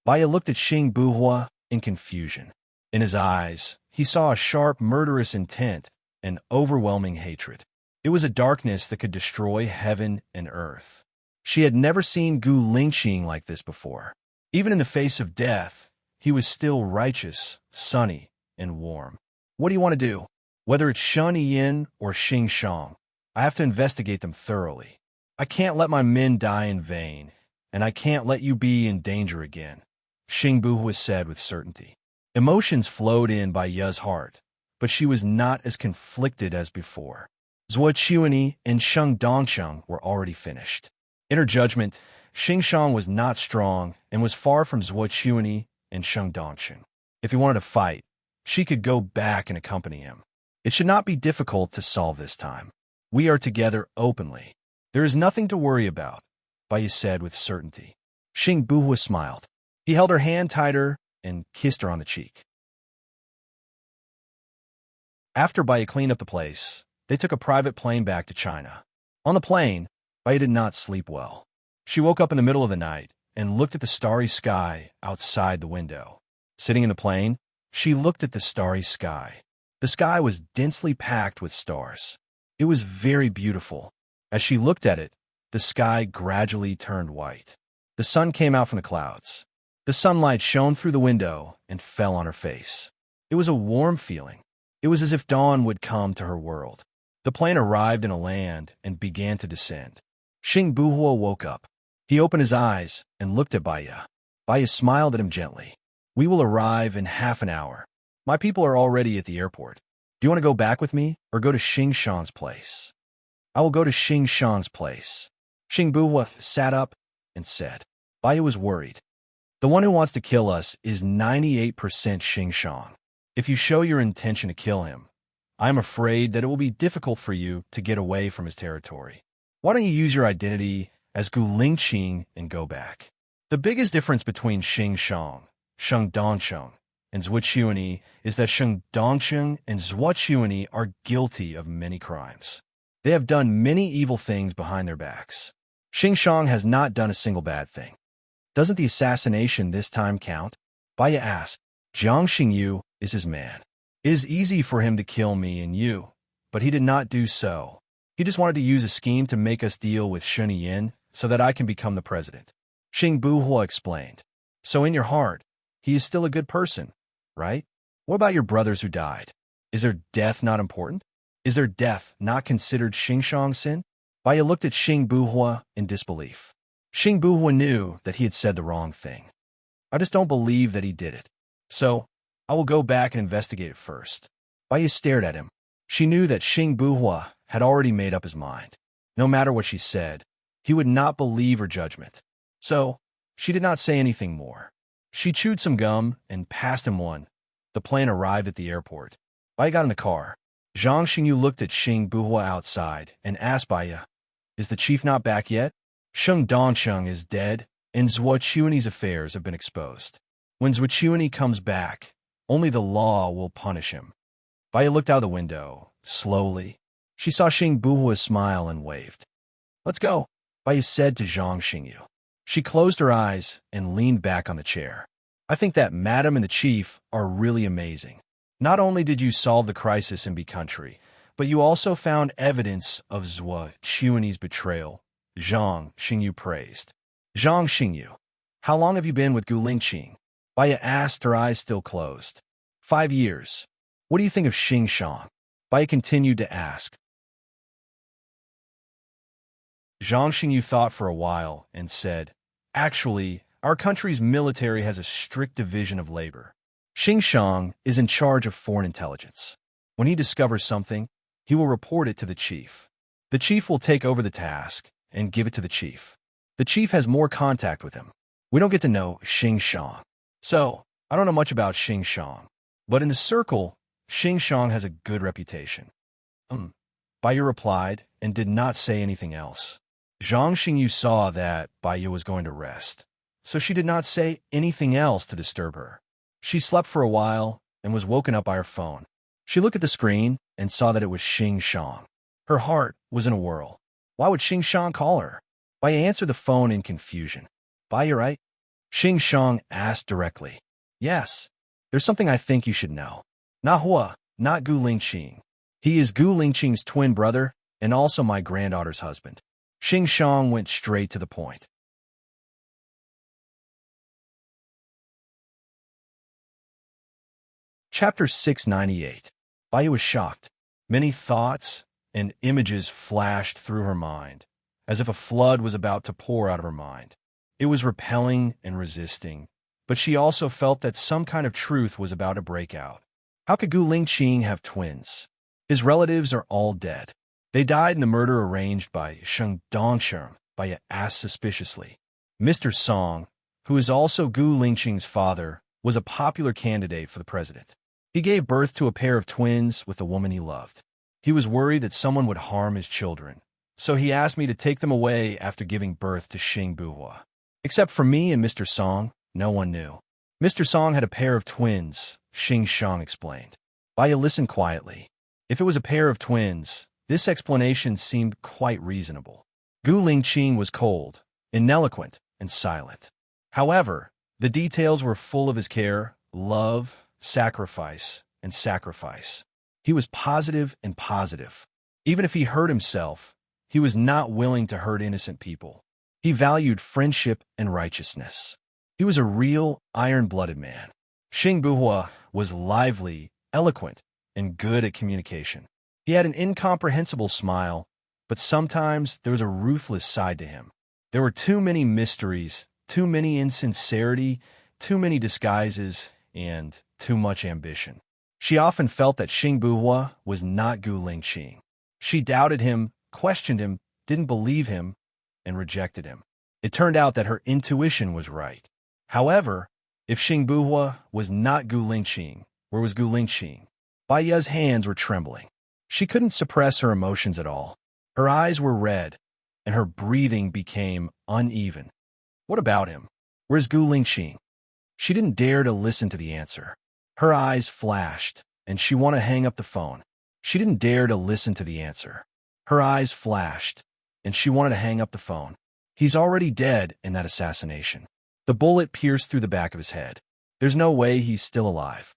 Baya looked at Xing Buhua in confusion. In his eyes, he saw a sharp, murderous intent and overwhelming hatred. It was a darkness that could destroy heaven and earth. She had never seen Gu Lingqing like this before. Even in the face of death, he was still righteous, sunny, and warm. What do you want to do? Whether it's Shun Yin or Xing Shang, I have to investigate them thoroughly. I can't let my men die in vain, and I can't let you be in danger again, Xing Buhua said with certainty. Emotions flowed in by Ya's heart, but she was not as conflicted as before. Zhuo Chuanyi and Sheng Dongsheng were already finished. In her judgment, Xing Shang was not strong and was far from Zhuo Chuanyi and Sheng Dongsheng. If he wanted to fight, she could go back and accompany him. It should not be difficult to solve this time. We are together openly. There is nothing to worry about, Baya said with certainty. Xing Buhua smiled. He held her hand tighter and kissed her on the cheek. After Baya cleaned up the place, they took a private plane back to China. On the plane, Baya did not sleep well. She woke up in the middle of the night and looked at the starry sky outside the window. Sitting in the plane, she looked at the starry sky. The sky was densely packed with stars. It was very beautiful. As she looked at it, the sky gradually turned white. The sun came out from the clouds. The sunlight shone through the window and fell on her face. It was a warm feeling. It was as if dawn would come to her world. The plane arrived in a land and began to descend. Xing Buhua woke up. He opened his eyes and looked at Baya. Baya smiled at him gently. We will arrive in half an hour. My people are already at the airport. Do you want to go back with me or go to Xing Shan's place? I will go to Xing Shan's place. Xing Buhua sat up and said. Baya was worried. The one who wants to kill us is 98% Xing Shang. If you show your intention to kill him, I am afraid that it will be difficult for you to get away from his territory. Why don't you use your identity as Gu Lingqing and go back? The biggest difference between Xing Shang, Sheng Dongsheng, and Zhuo Chuanyi is that Sheng Dongsheng and Zhuo Chuanyi are guilty of many crimes. They have done many evil things behind their backs. Xing Shang has not done a single bad thing. Doesn't the assassination this time count? Baya asked. Jiang Xingyu is his man. It is easy for him to kill me and you, but he did not do so. He just wanted to use a scheme to make us deal with Shun Yin so that I can become the president. Xing Buhua explained. So in your heart, he is still a good person, right? What about your brothers who died? Is their death not important? Is their death not considered Xing Shang's sin? Baya looked at Xing Buhua in disbelief. Xing Buhua knew that he had said the wrong thing. I just don't believe that he did it. So, I will go back and investigate it first. Baya stared at him. She knew that Xing Buhua had already made up his mind. No matter what she said, he would not believe her judgment. So, she did not say anything more. She chewed some gum and passed him one. The plane arrived at the airport. Baya got in the car. Zhang Xingyu looked at Xing Buhua outside and asked Baya, is the chief not back yet? Sheng Dongsheng is dead, and Zhuo Chuanyi's affairs have been exposed. When Zhuo Chuanyi comes back, only the law will punish him. Baya looked out the window, slowly. She saw Xing Buhua smile and waved. Let's go, Baya said to Zhang Xingyu. She closed her eyes and leaned back on the chair. I think that Madam and the Chief are really amazing. Not only did you solve the crisis in B country, but you also found evidence of Zhuo Chuanyi's betrayal, Zhang Xingyu praised. Zhang Xingyu, how long have you been with Gu Lingqing? Baya asked, her eyes still closed. 5 years. What do you think of Xing Shang? Baya continued to ask. Zhang Xingyu thought for a while and said, actually, our country's military has a strict division of labor. Xing Shang is in charge of foreign intelligence. When he discovers something, he will report it to the chief. The chief will take over the task and give it to the chief. The chief has more contact with him. We don't get to know Xing Shang. So, I don't know much about Xing Shang. But in the circle, Xing Shang has a good reputation. Baya replied and did not say anything else. Zhang Xingyu saw that Baya was going to rest, so she did not say anything else to disturb her. She slept for a while and was woken up by her phone. She looked at the screen and saw that it was Xing Shang. Her heart was in a whirl. Why would Xing Shang call her? Baya answered the phone in confusion. Baya, right? Xing Shang asked directly. Yes. There's something I think you should know. Na Hua, not Gu Lingqing. He is Gu Lingqing's twin brother and also my granddaughter's husband. Xing Shang went straight to the point. Chapter 698. Baya was shocked. Many thoughts and images flashed through her mind, as if a flood was about to pour out of her mind. It was repelling and resisting, but she also felt that some kind of truth was about to break out. How could Gu Lingqing have twins? His relatives are all dead. They died in the murder arranged by Sheng Dongsheng, Baya asked suspiciously. Mr. Song, who is also Gu Lingqing's father, was a popular candidate for the president. He gave birth to a pair of twins with a woman he loved. He was worried that someone would harm his children, so he asked me to take them away after giving birth to Xing Buhua. Except for me and Mr. Song, no one knew. Mr. Song had a pair of twins, Xing Shang explained. Baya listened quietly. If it was a pair of twins, this explanation seemed quite reasonable. Gu Lingqing was cold, ineloquent, and silent. However, the details were full of his care, love, sacrifice, and sacrifice. He was positive and positive. Even if he hurt himself, he was not willing to hurt innocent people. He valued friendship and righteousness. He was a real, iron-blooded man. Xing Buhua was lively, eloquent, and good at communication. He had an incomprehensible smile, but sometimes there was a ruthless side to him. There were too many mysteries, too many insincerity, too many disguises, and too much ambition. She often felt that Xing Buhua was not Gu Lingqing. She doubted him, questioned him, didn't believe him, and rejected him. It turned out that her intuition was right. However, if Xing Buhua was not Gu Lingqing, where was Gu Lingqing? Baya's hands were trembling. She couldn't suppress her emotions at all. Her eyes were red, and her breathing became uneven. What about him? Where's Gu Lingqing? She didn't dare to listen to the answer. Her eyes flashed, and she wanted to hang up the phone. She didn't dare to listen to the answer. Her eyes flashed, and she wanted to hang up the phone. He's already dead in that assassination. The bullet pierced through the back of his head. There's no way he's still alive.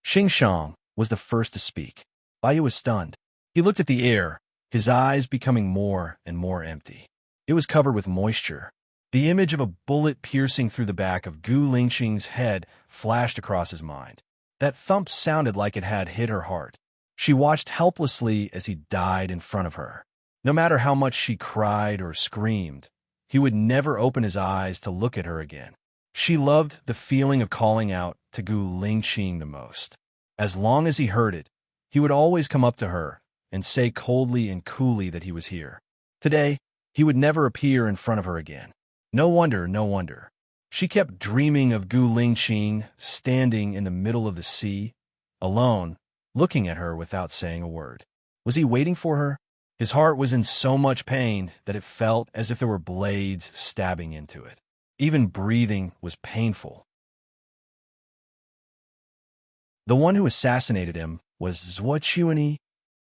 Xing Shang was the first to speak. Baya was stunned. He looked at the air, his eyes becoming more and more empty. It was covered with moisture. The image of a bullet piercing through the back of Gu Lingqing's head flashed across his mind. That thump sounded like it had hit her heart. She watched helplessly as he died in front of her. No matter how much she cried or screamed, he would never open his eyes to look at her again. She loved the feeling of calling out to Gu Lingqing the most. As long as he heard it, he would always come up to her and say coldly and coolly that he was here. Today, he would never appear in front of her again. No wonder, no wonder. She kept dreaming of Gu Lingqing standing in the middle of the sea, alone, looking at her without saying a word. Was he waiting for her? His heart was in so much pain that it felt as if there were blades stabbing into it. Even breathing was painful. The one who assassinated him was Zhuo Chuanyi.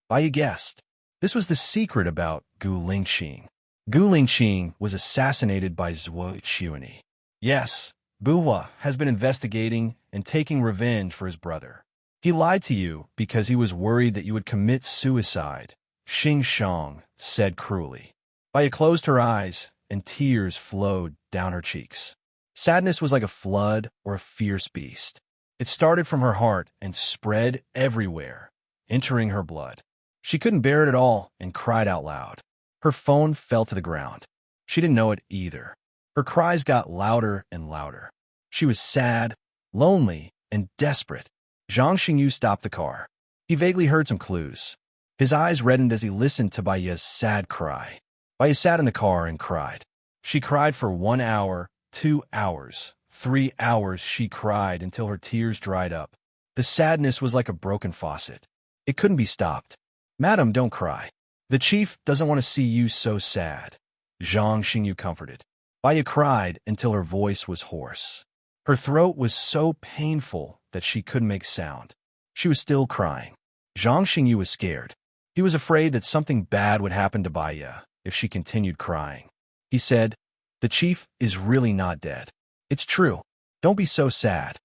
Baya guessed. This was the secret about Gu Lingqing. Gu Lingqing was assassinated by Zhuo Chuanyi. Yes, Buhua has been investigating and taking revenge for his brother. He lied to you because he was worried that you would commit suicide, Xing Shang said cruelly. Baya closed her eyes, and tears flowed down her cheeks. Sadness was like a flood or a fierce beast. It started from her heart and spread everywhere, entering her blood. She couldn't bear it at all and cried out loud. Her phone fell to the ground. She didn't know it either. Her cries got louder and louder. She was sad, lonely, and desperate. Zhang Xingyu stopped the car. He vaguely heard some clues. His eyes reddened as he listened to Baya's sad cry. Baya sat in the car and cried. She cried for 1 hour, 2 hours, 3 hours. She cried until her tears dried up. The sadness was like a broken faucet. It couldn't be stopped. Madam, don't cry. The chief doesn't want to see you so sad. Zhang Xingyu comforted. Baya cried until her voice was hoarse. Her throat was so painful that she couldn't make sound. She was still crying. Zhang Xingyu was scared. He was afraid that something bad would happen to Baya if she continued crying. He said, "The chief is really not dead. It's true. Don't be so sad."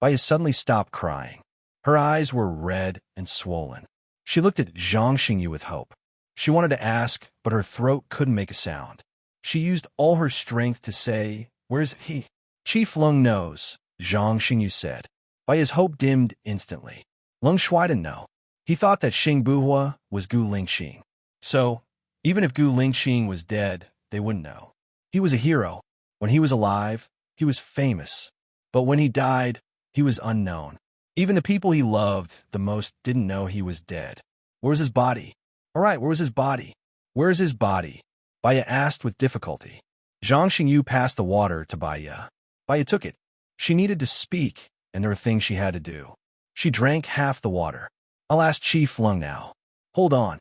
Baya suddenly stopped crying. Her eyes were red and swollen. She looked at Zhang Xingyu with hope. She wanted to ask, but her throat couldn't make a sound. She used all her strength to say, "Where's he?" "Chief Lung knows," Zhang Xingyu said. Baya's hope dimmed instantly. Lung Shuai didn't know. He thought that Xing Buhua was Gu Lingxing. So, even if Gu Lingxing was dead, they wouldn't know. He was a hero. When he was alive, he was famous. But when he died, he was unknown. Even the people he loved the most didn't know he was dead. Where was his body? All right, where was his body? Where is his body? Baya asked with difficulty. Zhang Xingyu passed the water to Baya. Baya took it. She needed to speak, and there were things she had to do. She drank half the water. "I'll ask Chief Lung now." "Hold on."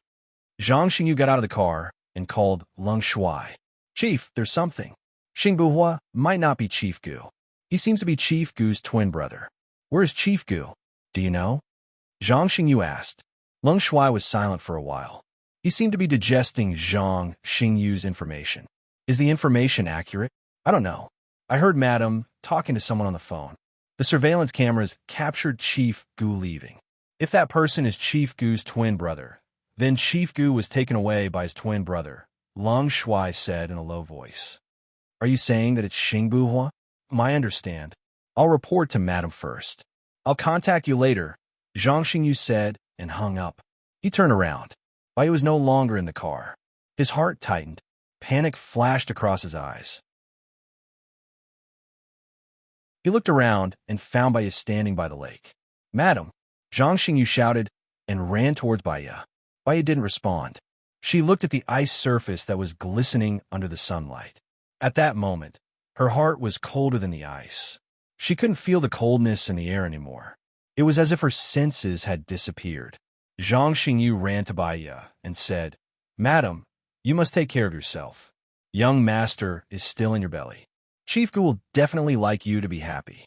Zhang Xingyu got out of the car and called Lung Shuai. "Chief, there's something. Xing Buhua might not be Chief Gu. He seems to be Chief Gu's twin brother. Where is Chief Gu? Do you know?" Zhang Xingyu asked. Lung Shuai was silent for a while. He seemed to be digesting Zhang Xingyu's information. "Is the information accurate?" "I don't know. I heard Madam talking to someone on the phone. The surveillance cameras captured Chief Gu leaving. If that person is Chief Gu's twin brother, then Chief Gu was taken away by his twin brother," Lung Shuai said in a low voice. "Are you saying that it's Xing Buhua?" "I understand. I'll report to Madam first. I'll contact you later," Zhang Xingyu said and hung up. He turned around. Baya was no longer in the car. His heart tightened. Panic flashed across his eyes. He looked around and found Baya standing by the lake. "Madam," Zhang Xingyu shouted and ran towards Baya. Baya didn't respond. She looked at the ice surface that was glistening under the sunlight. At that moment, her heart was colder than the ice. She couldn't feel the coldness in the air anymore. It was as if her senses had disappeared. Zhang Xingyu ran to Baya and said, "Madam, you must take care of yourself. Young master is still in your belly. Chief Gu will definitely like you to be happy."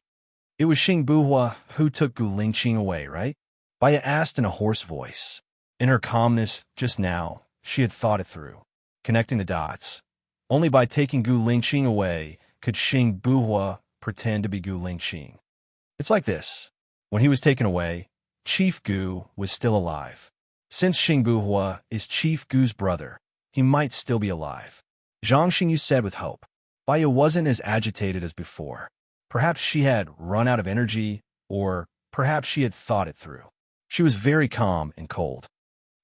"It was Xing Buhua who took Gu Lingqing away, right?" Baya asked in a hoarse voice. In her calmness just now, she had thought it through, connecting the dots. Only by taking Gu Lingqing away could Xing Buhua pretend to be Gu Lingqing. It's like this. When he was taken away, Chief Gu was still alive. Since Xing Buhua is Chief Gu's brother, he might still be alive. Zhang Xingyu said with hope. Baya wasn't as agitated as before. Perhaps she had run out of energy, or perhaps she had thought it through. She was very calm and cold.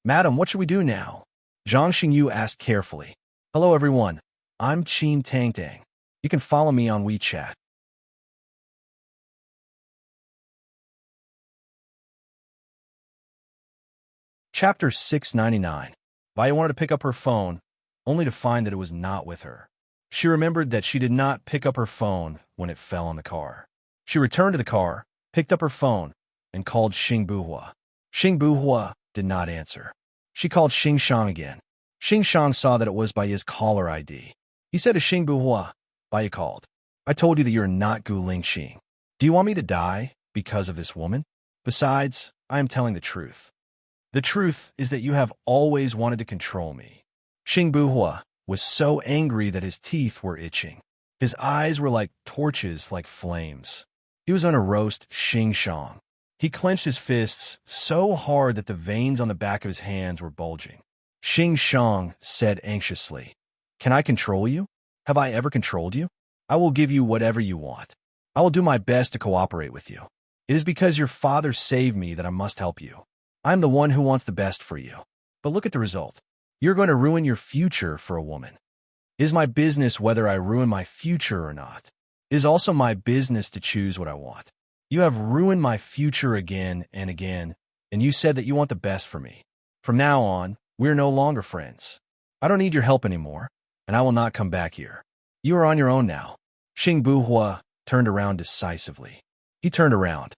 "Madam, what should we do now?" Zhang Xingyu asked carefully. "Hello, everyone. I'm Qin Tang Tang. You can follow me on WeChat." Chapter 699. Baya wanted to pick up her phone, only to find that it was not with her. She remembered that she did not pick up her phone when it fell on the car. She returned to the car, picked up her phone, and called Xing Buhua. Xing Buhua did not answer. She called Xing Shang again. Xing Shang saw that it was Baya's caller ID. He said to Xing Buhua, Baya called, "I told you that you're not Gu Lingxing. Do you want me to die because of this woman? Besides, I am telling the truth. The truth is that you have always wanted to control me." Xing Buhua was so angry that his teeth were itching. His eyes were like torches, like flames. He was on a roast Xing Shang. He clenched his fists so hard that the veins on the back of his hands were bulging. Xing Shang said anxiously, "Can I control you? Have I ever controlled you? I will give you whatever you want. I will do my best to cooperate with you. It is because your father saved me that I must help you. I am the one who wants the best for you. But look at the result. You're going to ruin your future for a woman. It is my business whether I ruin my future or not. It is also my business to choose what I want. You have ruined my future again and again, and you said that you want the best for me. From now on, we are no longer friends. I don't need your help anymore, and I will not come back here. You are on your own now." Xing Buhua turned around decisively. He turned around.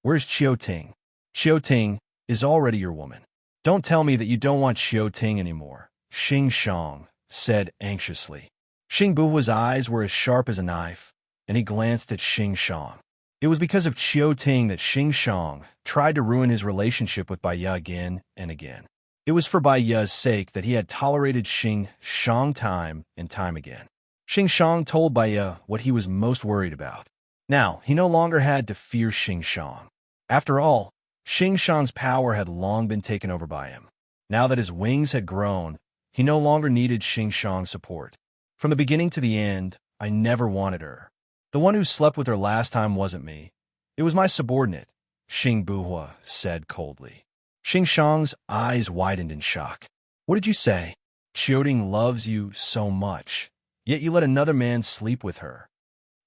"Where's Qiu Ting? Qiu Ting is already your woman. Don't tell me that you don't want Qiu Ting anymore," Xing Shang said anxiously. Xing Buhua's eyes were as sharp as a knife, and he glanced at Xing Shang. It was because of Qiu Ting that Xing Shang tried to ruin his relationship with Baya again and again. It was for Bai Ye's sake that he had tolerated Xing Shang time and time again. Xing Shang told Bai Ye what he was most worried about. Now, he no longer had to fear Xing Shang. After all, Xing Shang's power had long been taken over by him. Now that his wings had grown, he no longer needed Xing Shang's support. From the beginning to the end, I never wanted her. The one who slept with her last time wasn't me. It was my subordinate, Xing Buhua said coldly. Xing Shang's eyes widened in shock. What did you say? Qiuting loves you so much, yet you let another man sleep with her.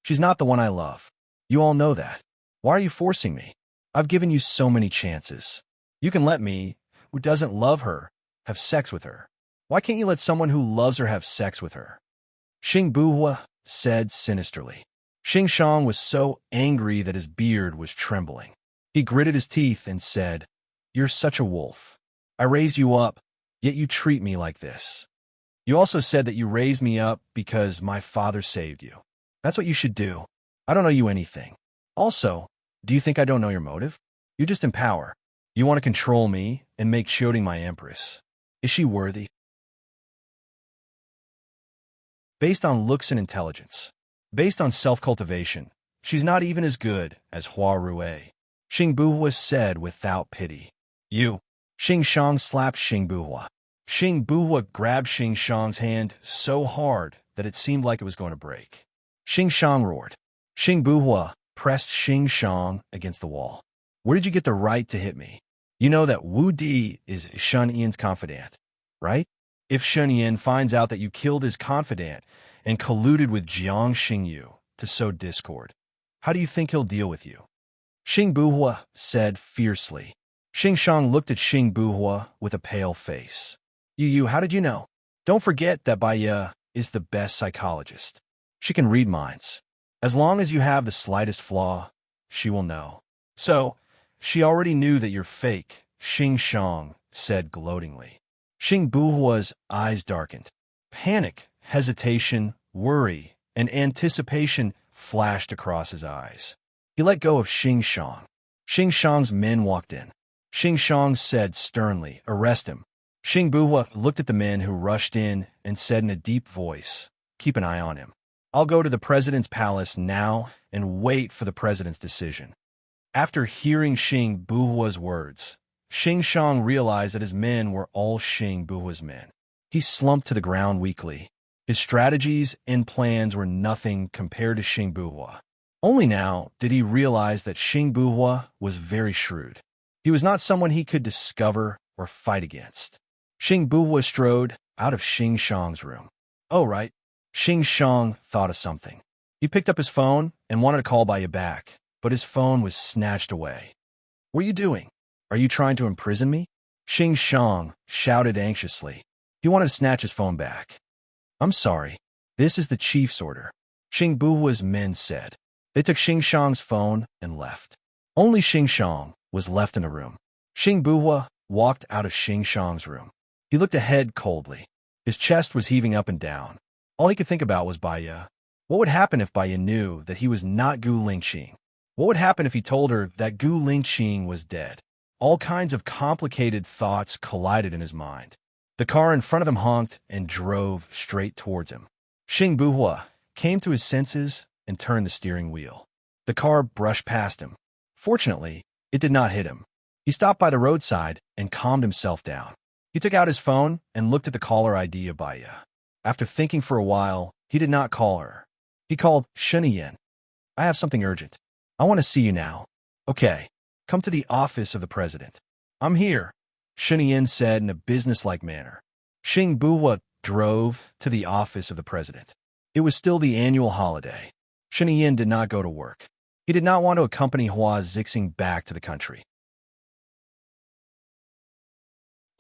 She's not the one I love. You all know that. Why are you forcing me? I've given you so many chances. You can let me, who doesn't love her, have sex with her. Why can't you let someone who loves her have sex with her? Xing Buhua said sinisterly. Xing Shang was so angry that his beard was trembling. He gritted his teeth and said, "You're such a wolf. I raised you up, yet you treat me like this. You also said that you raised me up because my father saved you. That's what you should do. I don't owe you anything. Also, do you think I don't know your motive? You just empower. You want to control me and make Qiuting my empress. Is she worthy?" Based on looks and intelligence, based on self-cultivation, she's not even as good as Hua Rui, Xing Buhua said without pity. You. Xing Shang slapped Xing Buhua. Xing Buhua grabbed Xing Shang's hand so hard that it seemed like it was going to break. Xing Shang roared. Xing Buhua pressed Xing Shang against the wall. Where did you get the right to hit me? You know that Wu Di is Shen Yan's confidant, right? If Shen Yan finds out that you killed his confidant and colluded with Jiang Xingyu to sow discord, how do you think he'll deal with you? Xing Buhua said fiercely. Xing Shang looked at Xing Buhua with a pale face. You, how did you know? Don't forget that Bai Ye is the best psychologist. She can read minds. As long as you have the slightest flaw, she will know. So, she already knew that you're fake, Xing Shang said gloatingly. Xing Buhua's eyes darkened. Panic, hesitation, worry, and anticipation flashed across his eyes. He let go of Xing Shang. Xing Shang's men walked in. Xing Shang said sternly, "Arrest him." Xing Buhua looked at the men who rushed in and said in a deep voice, "Keep an eye on him. I'll go to the president's palace now and wait for the president's decision." After hearing Xing Buhua's words, Xing Shang realized that his men were all Xing Buhua's men. He slumped to the ground weakly. His strategies and plans were nothing compared to Xing Buhua. Only now did he realize that Xing Buhua was very shrewd. He was not someone he could discover or fight against. Xing Buhua strode out of Xing Shang's room. Oh, right. Xing Shang thought of something. He picked up his phone and wanted to call Bai Ye back, but his phone was snatched away. "What are you doing? Are you trying to imprison me?" Xing Shang shouted anxiously. He wanted to snatch his phone back. "I'm sorry. This is the chief's order," Xing Buhua's men said. They took Xing Shang's phone and left. Only Xing Shang was left in the room. Xing Buhua walked out of Xing Shang's room. He looked ahead coldly. His chest was heaving up and down. All he could think about was Bai Ye. What would happen if Bai Ye knew that he was not Gu Lingqing? What would happen if he told her that Gu Lingqing was dead? All kinds of complicated thoughts collided in his mind. The car in front of him honked and drove straight towards him. Xing Buhua came to his senses and turned the steering wheel. The car brushed past him. Fortunately, it did not hit him. He stopped by the roadside and calmed himself down. He took out his phone and looked at the caller ID of Bai Ye. After thinking for a while, he did not call her. He called Shen Yan. "I have something urgent. I want to see you now." "Okay, come to the office of the president." "I'm here," Shen Yan said in a businesslike manner. Xing Buhua drove to the office of the president. It was still the annual holiday. Shen Yan did not go to work. He did not want to accompany Hua Zixing back to the country.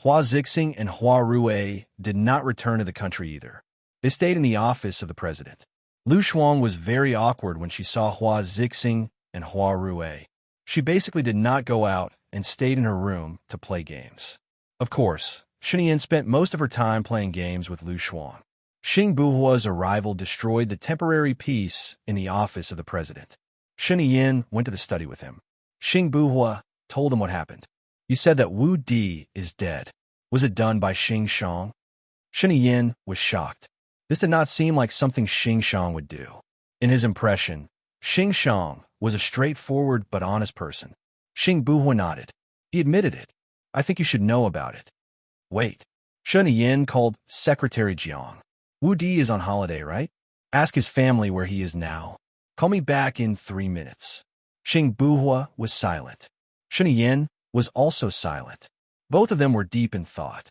Hua Zixing and Hua Rui did not return to the country either. They stayed in the office of the president. Lu Shuang was very awkward when she saw Hua Zixing and Hua Rui. She basically did not go out and stayed in her room to play games. Of course, Shen Yan spent most of her time playing games with Lu Shuang. Xing Buhua's arrival destroyed the temporary peace in the office of the president. Shen Yan went to the study with him. Xing Buhua told him what happened. "You said that Wu Di is dead. Was it done by Xing Shang? Shen Yin was shocked. This did not seem like something Xing Shang would do. In his impression, Xing Shang was a straightforward but honest person. Xing Buhua nodded. He admitted it. I think you should know about it. Wait. Shen Yin called Secretary Jiang. Wu Di is on holiday, right? Ask his family where he is now. Call me back in 3 minutes. Xing Buhua was silent. Shen Yin was also silent. Both of them were deep in thought.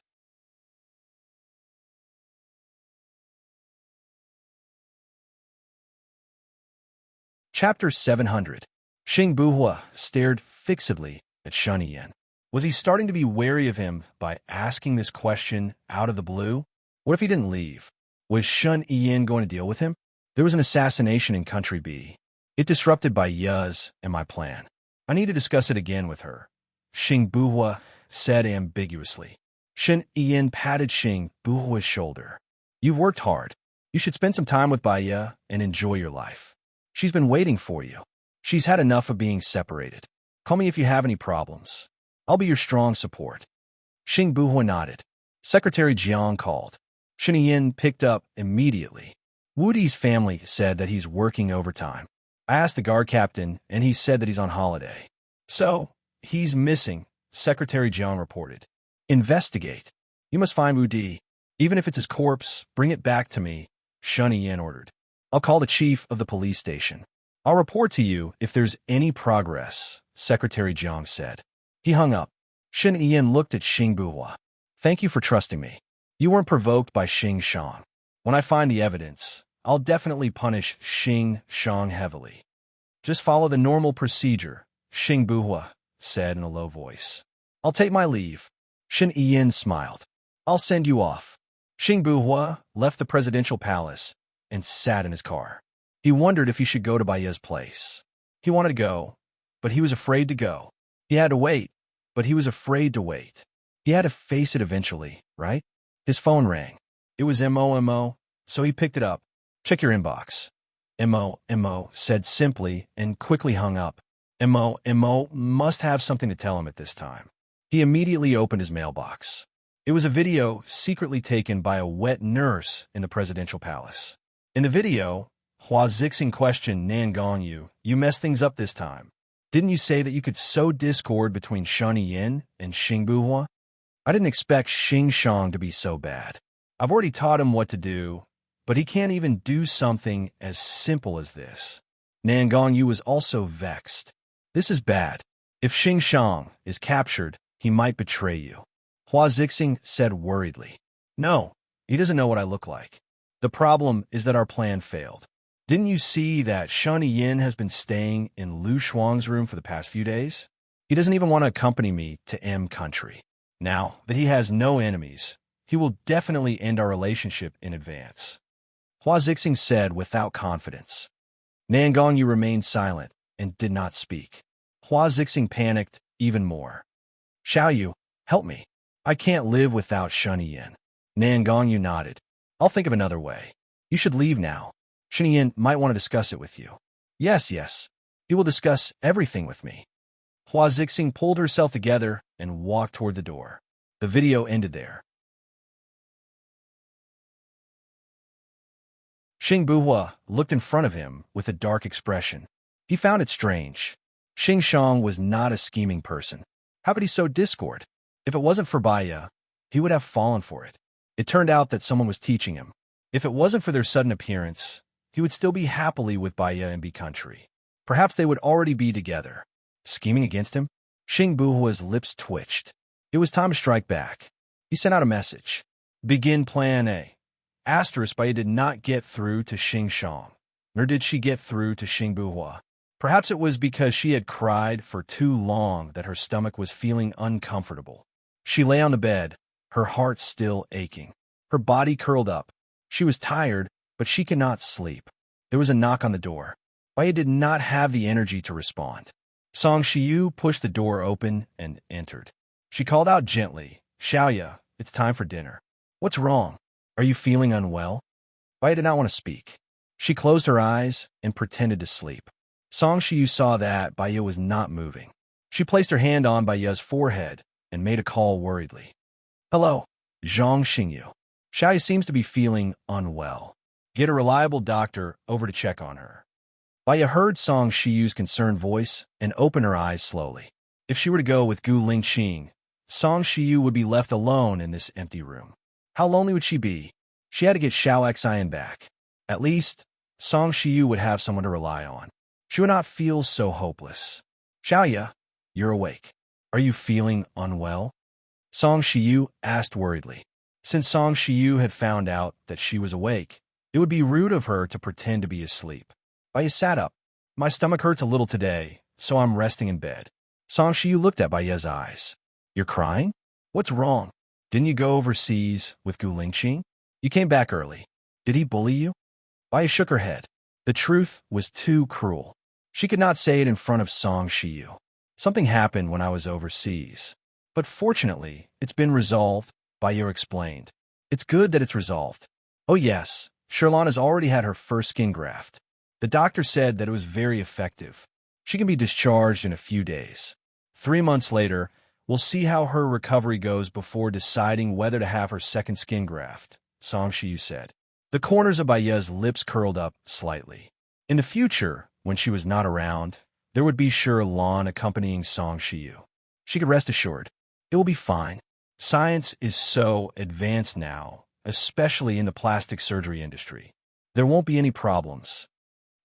Chapter 700. Xing Buhua stared fixedly at Shen Yin. Was he starting to be wary of him by asking this question out of the blue? What if he didn't leave? Was Shen Yin going to deal with him? There was an assassination in Country B. It disrupted Bai Ya's and my plan. I need to discuss it again with her. Xing Buhua said ambiguously. Shen Yin patted Xing Buhua's shoulder. You've worked hard. You should spend some time with Bai Ya and enjoy your life. She's been waiting for you. She's had enough of being separated. Call me if you have any problems. I'll be your strong support. Xing Buhua nodded. Secretary Jiang called. Shen Yin picked up immediately. Wu Di's family said that he's working overtime. I asked the guard captain, and he said that he's on holiday. So, he's missing, Secretary Jiang reported. Investigate. You must find Wu Di. Even if it's his corpse, bring it back to me, Shen Yin ordered. I'll call the chief of the police station. I'll report to you if there's any progress, Secretary Jiang said. He hung up. Shen Yin looked at Xing Buhua. Thank you for trusting me. You weren't provoked by Xing Shang. When I find the evidence, I'll definitely punish Xing Shang heavily. Just follow the normal procedure, Xing Buhua said in a low voice. I'll take my leave. Shen Yin smiled. I'll send you off. Xing Buhua left the presidential palace and sat in his car. He wondered if he should go to Bai Ya's place. He wanted to go, but he was afraid to go. He had to wait, but he was afraid to wait. He had to face it eventually, right? His phone rang. It was Mo, so he picked it up. Check your inbox. Mo said simply and quickly hung up. Mo must have something to tell him at this time. He immediately opened his mailbox. It was a video secretly taken by a wet nurse in the presidential palace. In the video, Hua Zixing questioned Nan Gongyu, you messed things up this time. Didn't you say that you could sow discord between Shen Yin and Xing Buhua? I didn't expect Xing Shang to be so bad. I've already taught him what to do, but he can't even do something as simple as this. Nan Gongyu was also vexed. This is bad. If Xing Shang is captured, he might betray you. Hua Zixing said worriedly. No, he doesn't know what I look like. The problem is that our plan failed. Didn't you see that Shen Yin has been staying in Lu Shuang's room for the past few days? He doesn't even want to accompany me to M country. Now that he has no enemies, he will definitely end our relationship in advance. Hua Zixing said without confidence. Nan Gongyu remained silent and did not speak. Hua Zixing panicked even more. Xiaoyu, help me. I can't live without Shen Yin. Nan Gongyu nodded. I'll think of another way. You should leave now. Shen Yin might want to discuss it with you. Yes. He will discuss everything with me. Hua Zixing pulled herself together and walked toward the door. The video ended there. Xing Buhua looked in front of him with a dark expression. He found it strange. Xing Shang was not a scheming person. How could he sow discord? If it wasn't for Bai Ya, he would have fallen for it. It turned out that someone was teaching him. If it wasn't for their sudden appearance, he would still be happily with Bai Ya in B country. Perhaps they would already be together. Scheming against him? Xing Buhua's lips twitched. It was time to strike back. He sent out a message. Begin Plan A. Asterisk Bai Ya did not get through to Xing Shang, nor did she get through to Xing Buhua. Perhaps it was because she had cried for too long that her stomach was feeling uncomfortable. She lay on the bed, her heart still aching. Her body curled up. She was tired, but she could not sleep. There was a knock on the door. Bai Ya did not have the energy to respond. Song Shiyu pushed the door open and entered. She called out gently, Xiaoya, it's time for dinner. What's wrong? Are you feeling unwell? Bai Ya did not want to speak. She closed her eyes and pretended to sleep. Song Shiyu saw that Bai Ya was not moving. She placed her hand on Bai Ya's forehead and made a call worriedly. Hello, Zhang Xingyu. Xiaoyu seems to be feeling unwell. Get a reliable doctor over to check on her. Baya heard Song Shiyu's concerned voice and opened her eyes slowly. If she were to go with Gu Lingqing, Song Shiyu would be left alone in this empty room. How lonely would she be? She had to get Xiao Xian back. At least, Song Shiyu would have someone to rely on. She would not feel so hopeless. Xiaoya, you're awake. Are you feeling unwell? Song Shiyu asked worriedly. Since Song Shiyu had found out that she was awake, it would be rude of her to pretend to be asleep. Baya sat up. My stomach hurts a little today, so I'm resting in bed. Song Shiyu looked at Baya's eyes. You're crying? What's wrong? Didn't you go overseas with Gu Lingqing? You came back early. Did he bully you? Baya shook her head. The truth was too cruel. She could not say it in front of Song Shiyu. Something happened when I was overseas. But fortunately, it's been resolved, Baya explained. It's good that it's resolved. Oh yes, Sherlon has already had her first skin graft. The doctor said that it was very effective. She can be discharged in a few days. 3 months later, we'll see how her recovery goes before deciding whether to have her second skin graft, Song Shiyu said. The corners of Baya's lips curled up slightly. In the future, when she was not around, there would be Sherlon accompanying Song Shiyu. She could rest assured. It will be fine. Science is so advanced now, especially in the plastic surgery industry. There won't be any problems.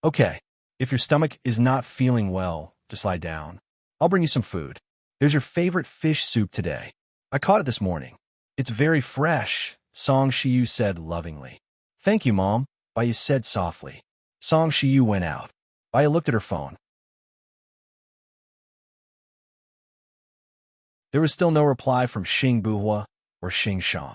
Okay, if your stomach is not feeling well, just lie down. I'll bring you some food. There's your favorite fish soup today. I caught it this morning. It's very fresh, Song Shiyu said lovingly. Thank you, Mom, Baya said softly. Song Shiyu went out. Baya looked at her phone. There was still no reply from Xing Buhua or Xing Shang.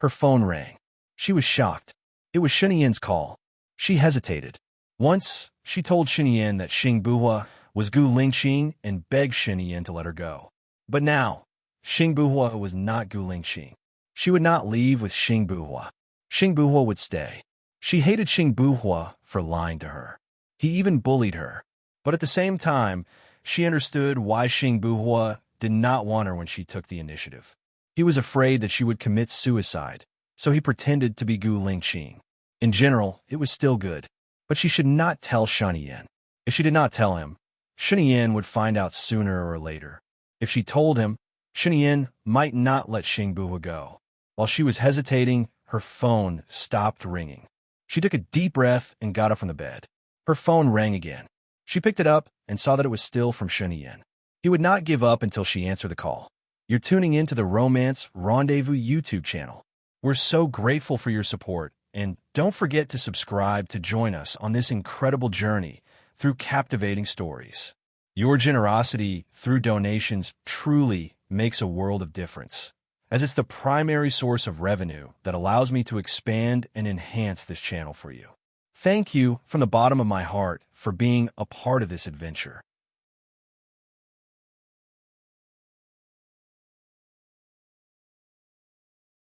Her phone rang. She was shocked. It was Shinian's call. She hesitated. Once, she told Shinian that Xing Buhua was Gu Lingqing and begged Shinian to let her go. But now, Xing Buhua was not Gu Lingqing. She would not leave with Xing Buhua. Xing Buhua would stay. She hated Xing Buhua for lying to her. He even bullied her. But at the same time, she understood why Xing Buhua did not want her when she took the initiative. He was afraid that she would commit suicide, so he pretended to be Gu Lingqing. In general, it was still good, but she should not tell Shinian. If she did not tell him, Shinian would find out sooner or later. If she told him, Shinian might not let Xing Buhua go. While she was hesitating, her phone stopped ringing. She took a deep breath and got up from the bed. Her phone rang again. She picked it up and saw that it was still from Shinian. He would not give up until she answered the call. You're tuning in to the Romance Rendezvous YouTube channel. We're so grateful for your support, and don't forget to subscribe to join us on this incredible journey through captivating stories. Your generosity through donations truly makes a world of difference, as it's the primary source of revenue that allows me to expand and enhance this channel for you. Thank you from the bottom of my heart for being a part of this adventure.